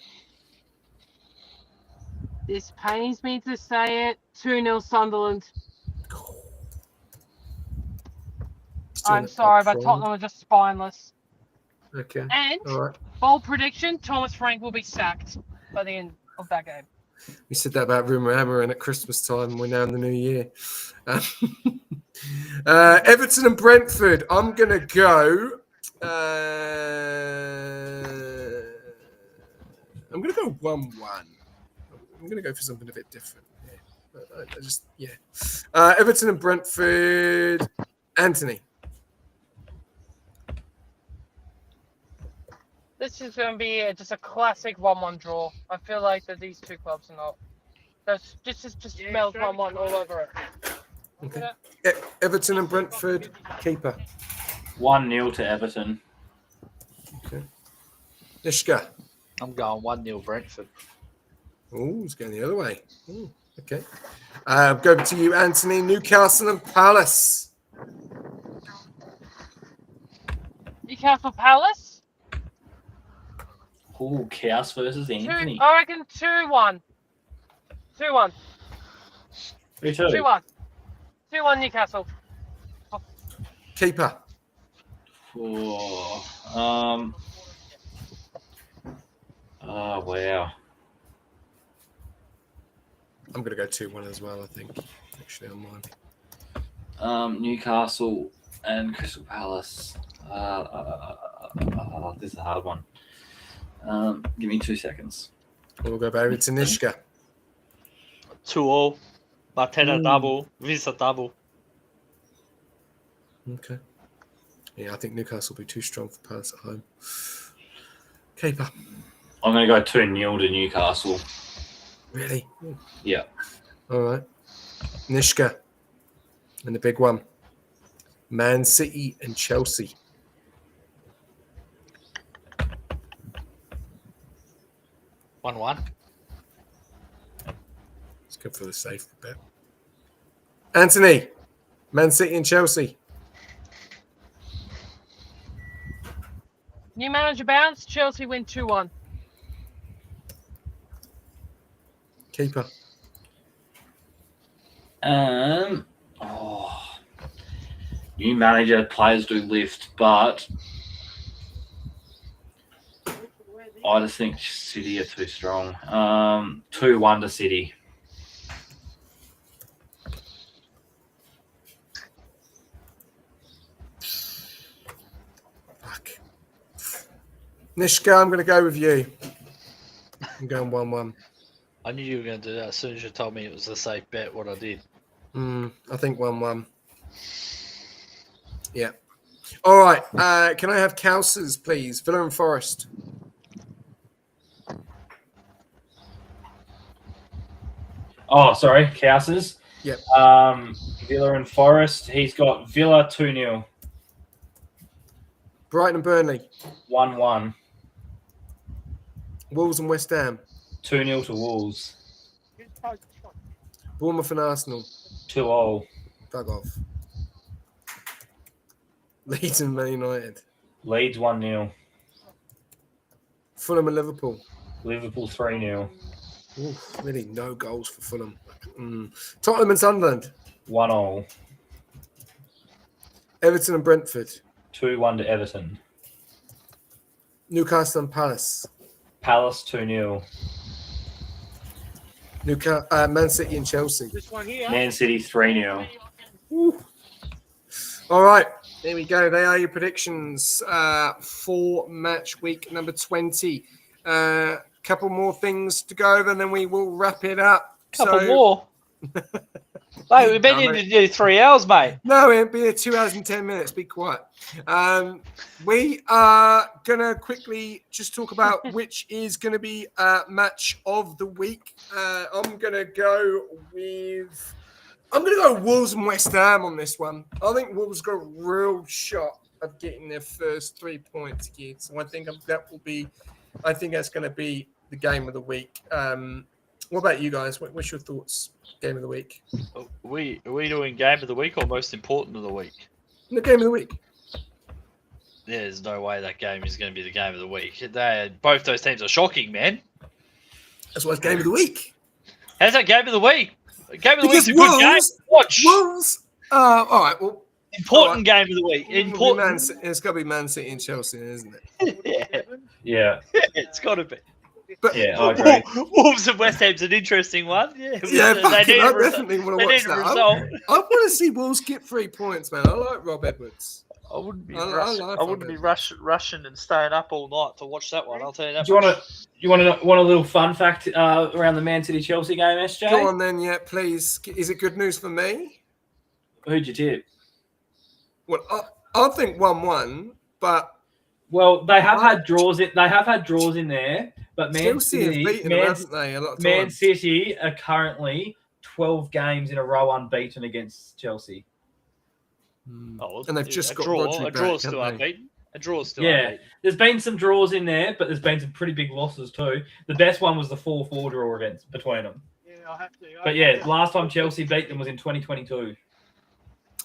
This pains me to say it. 2-0 Sunderland. I'm sorry, but Tottenham are just spineless. Okay. And all right. bold prediction: Thomas Frank will be sacked by the end of that game. We said that about Rumour Hammering at Christmas time. We're now in the new year. Everton and Brentford. I'm going to go. I'm going to go 1-1. I'm going to go for something a bit different. Everton and Brentford. Anthony. This is going to be just a classic 1-1 draw. I feel like that these two clubs are not. That's just smells 1-1 all over it. Okay. Everton and Brentford. Keeper. 1-0 to Everton. Okay. Nishka. I'm going 1-0 Brentford. Oh, he's going the other way. Ooh, okay. Go to you, Anthony. Newcastle and Palace. Newcastle Palace. Oh, Chaos versus Anthony. I reckon 2-1. 2-1. 2-1. 2-1 Newcastle. Keeper. Oh, wow. I'm going to go 2-1 as well, I think. Actually, on mine. Newcastle and Crystal Palace. This is a hard one. Give me 2 seconds. We'll go back to Nishka. 2-0. Marteta double. Visa double. Okay. Yeah, I think Newcastle will be too strong for Palace at home. Keeper. I'm going to go 2-0 to Newcastle. Really? Yeah. All right. Nishka. And the big one. Man City and Chelsea. One. Let's go for the safe bet. Anthony. Man City and Chelsea. New manager bounce. Chelsea win 2-1. Keeper. New manager, players do lift, but I just think City are too strong. 2-1 to City. Fuck. Nishka, I'm going to go with you. I'm going 1-1. I knew you were going to do that as soon as you told me it was a safe bet. What I did. I think 1-1. Yeah. All right. Can I have Cowsers, please? Villa and Forest. Oh, sorry, Cowsers. Yep. Villa and Forest. He's got Villa 2-0. Brighton and Burnley. 1-1. Wolves and West Ham. 2-0 to Wolves. Bournemouth and Arsenal. 2-0. Bug off. Leeds and Man United. Leeds 1-0. Fulham and Liverpool. Liverpool 3-0. Ooh, really no goals for Fulham. Tottenham and Sunderland. 1-0. Everton and Brentford. 2-1 to Everton. Newcastle and Palace. Palace 2-0. Man City and Chelsea. This one here. Man City 3-0. All right, there we go. They are your predictions for match week number 20. Couple more things to go over, and then we will wrap it up. Couple more. Mate, we've been here to do 3 hours, mate. No, it'll be 2 hours and 10 minutes. Be quiet. We are going to quickly just talk about which is going to be match of the week. I'm going to go Wolves and West Ham on this one. I think Wolves got a real shot of getting their first 3 points here. So I think that's going to be the game of the week. What about you guys? What's your thoughts? Game of the week. Are we doing game of the week or most important of the week? The game of the week. There's no way that game is going to be the game of the week. Both those teams are shocking, man. That's why it's game of the week. How's that game of the week? Game of the week's a Wolves, good game. Watch. Wolves. All right. Well, important game of the week. Important. It's got to be Man City and Chelsea, isn't it? Yeah. It's got to be. But yeah, I agree. Wolves and West Ham's an interesting one. Yeah, I definitely want to watch that. I want to see Wolves get 3 points, man. I like Rob Edwards. I wouldn't be rushing and staying up all night to watch that one. I'll tell you that. Do you want a little fun fact around the Man City Chelsea game, SJ? Go on then, yeah, please. Is it good news for me? Who'd you tip? Well, I think 1-1, but they have had draws. They have had draws in there, but Man City are currently 12 games in a row unbeaten against Chelsea. And they've just got a draw still unbeaten. A draw still unbeaten. There's been some draws in there, but there's been some pretty big losses too. The best one was the 4-4 draw between them. Yeah, I'll have to. But last time Chelsea beat them was in 2022.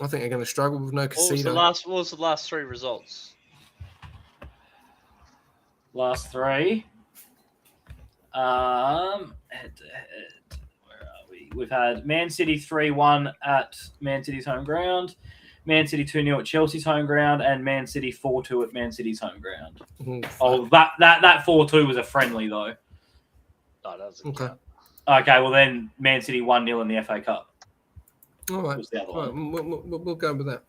I think they're going to struggle with no casino. What was the last 3 results? Last 3. Head to head. Where are we? We've had Man City 3-1 at Man City's home ground, Man City 2-0 at Chelsea's home ground, and Man City 4-2 at Man City's home ground. That 4-2 was a friendly though. No, that was okay. Okay, well then Man City 1-0 in the FA Cup. All right. Was the other one. We'll go with that.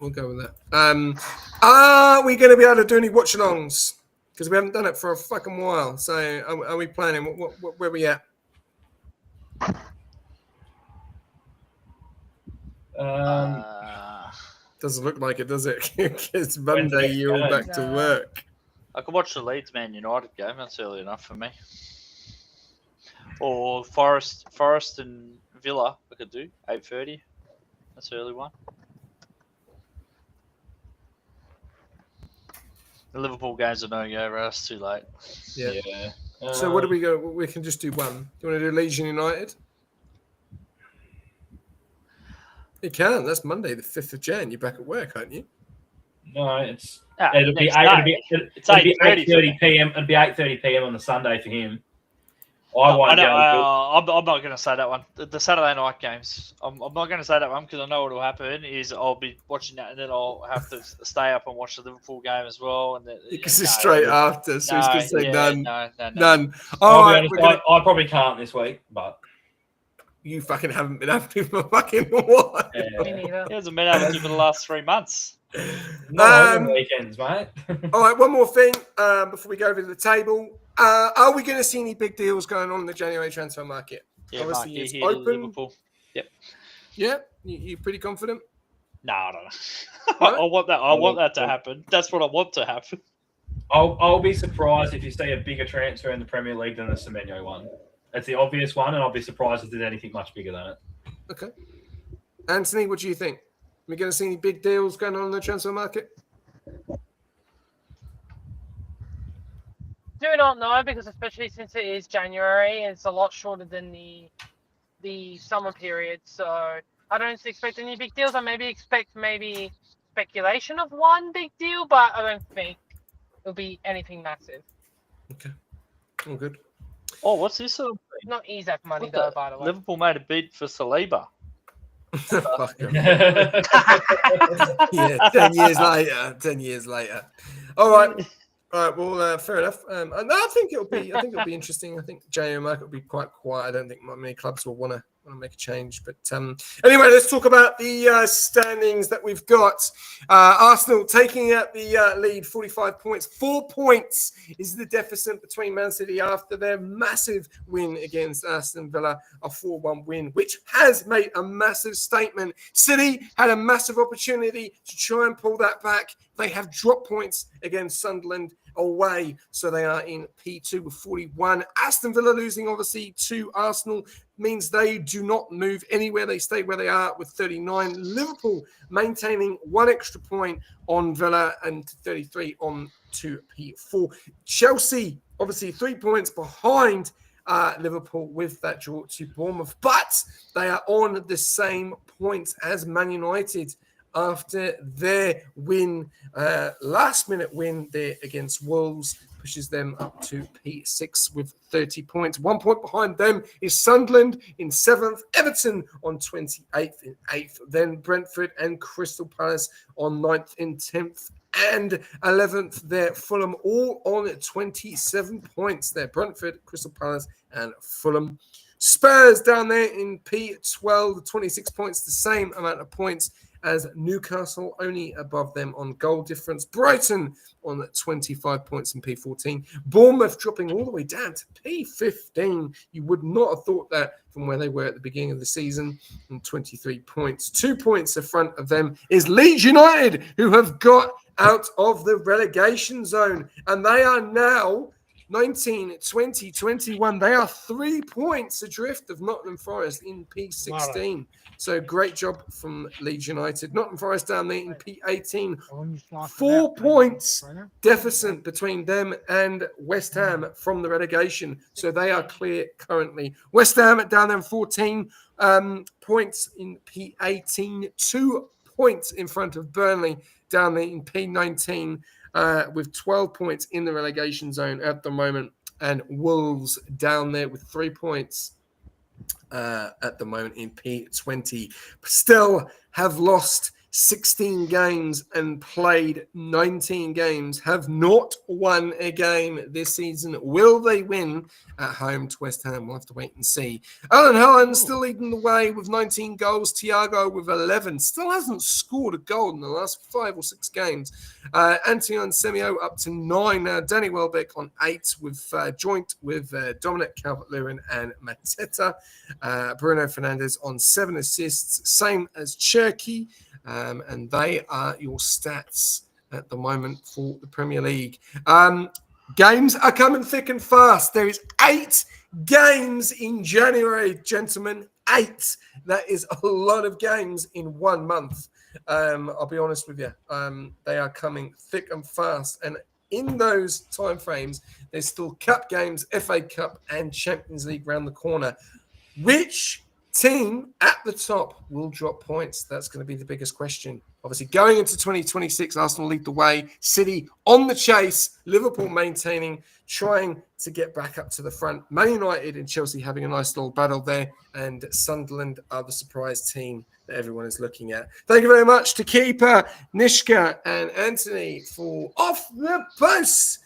Are we going to be able to do any watch-alongs? Because we haven't done it for a fucking while. So are we planning? Where are we at? Doesn't look like it, does it? It's Monday, you're all back to work. I could watch the Leeds Man United game. That's early enough for me. Or Forest and Villa. I could do 8:30. That's an early one. The Liverpool games are no-go, right? It's too late. Yeah. So what do we go? We can just do one. Do you want to do Leeds United? You can. That's Monday, the 5th of Jan. You're back at work, aren't you? No, it'll be 8:30 p.m. It'll be 8:30 p.m. on the Sunday for him. I'm not going to say that one. The Saturday night games. I'm not going to say that one because I know what will happen is I'll be watching that and then I'll have to stay up and watch the Liverpool game as well. Because it's straight after, so he's going to say none. None. I probably can't this week, but you fucking haven't been able to for fucking what? Yeah. He hasn't been able to for the last 3 months. No weekends, mate. All right, one more thing before we go over to the table. Are we going to see any big deals going on in the January transfer market? Yeah, obviously Mark, it's open. Liverpool. Yep. Yeah, you pretty confident? No, I don't know. I want that. I want that to happen. That's what I want to happen. I'll be surprised if you see a bigger transfer in the Premier League than the Semenyo one. It's the obvious one, and I'll be surprised if there's anything much bigger than it. Okay. Anthony, what do you think? Are we going to see any big deals going on in the transfer market? Do not know, because especially since it is January, it's a lot shorter than the summer period. So I don't expect any big deals. I expect speculation of one big deal, but I don't think it'll be anything massive. Okay. All good. Oh, what's this? Not Isaac money, though, by the way. Liverpool made a bid for Saliba. Fuck him. Yeah, 10 years later. All right. Well, fair enough. No, I think it'll be interesting. I think January market will be quite quiet. I don't think many clubs will want to make a change. But anyway, let's talk about the standings that we've got. Arsenal taking out the lead, 45 points. 4 points is the deficit between Man City after their massive win against Aston Villa, a 4-1 win, which has made a massive statement. City had a massive opportunity to try and pull that back. They have dropped points against Sunderland away, so they are in P2 with 41. Aston Villa losing, obviously, to Arsenal means they do not move anywhere. They stay where they are with 39. Liverpool maintaining 1 extra point on Villa and 33 on to P4. Chelsea, obviously, 3 points behind Liverpool with that draw to Bournemouth, but they are on the same points as Man United after their win, last-minute win there against Wolves, pushes them up to P6 with 30 points. 1 point behind them is Sunderland in 7th, Everton on 28th in 8th, then Brentford and Crystal Palace on 9th and 10th and 11th there. Fulham all on 27 points there. Brentford, Crystal Palace and Fulham. Spurs down there in P12, 26 points, the same amount of points as Newcastle, only above them on goal difference. Brighton on 25 points in P14. Bournemouth dropping all the way down to P15. You would not have thought that from where they were at the beginning of the season, on 23 points. 2 points in front of them is Leeds United, who have got out of the relegation zone, and they are now 19, 20, 21. They are 3 points adrift of Nottingham Forest in P16. So great job from Leeds United. Nottingham Forest down there in P18. 4 points deficit between them and West Ham from the relegation. So they are clear currently. West Ham down there in 14 points in P18. 2 points in front of Burnley down there in P19. With 12 points in the relegation zone at the moment, and Wolves down there with 3 points at the moment in P20. Still have lost 16 games and played 19 games, have not won a game this season. Will they win at home to West Ham? We'll have to wait and see. Alan Helen still leading the way with 19 goals. Thiago with 11. Still hasn't scored a goal in the last 5 or 6 games. Antoine Semio up to 9 now. Danny Welbeck on 8 with joint with Dominic Calvert-Lewin and Mateta. Bruno Fernandes on 7 assists, same as Cherky. And they are your stats at the moment for the Premier League. Games are coming thick and fast. There is 8 games in January, gentlemen. 8. That is a lot of games in 1 month. I'll be honest with you. They are coming thick and fast. And in those timeframes, there's still cup games, FA Cup and Champions League round the corner. Which team at the top will drop points? That's going to be the biggest question. Obviously, going into 2026, Arsenal lead the way. City on the chase. Liverpool maintaining, trying to get back up to the front. Man United and Chelsea having a nice little battle there. And Sunderland are the surprise team that everyone is looking at. Thank you very much to Keeper, Nishka, and Anthony for Off the Post.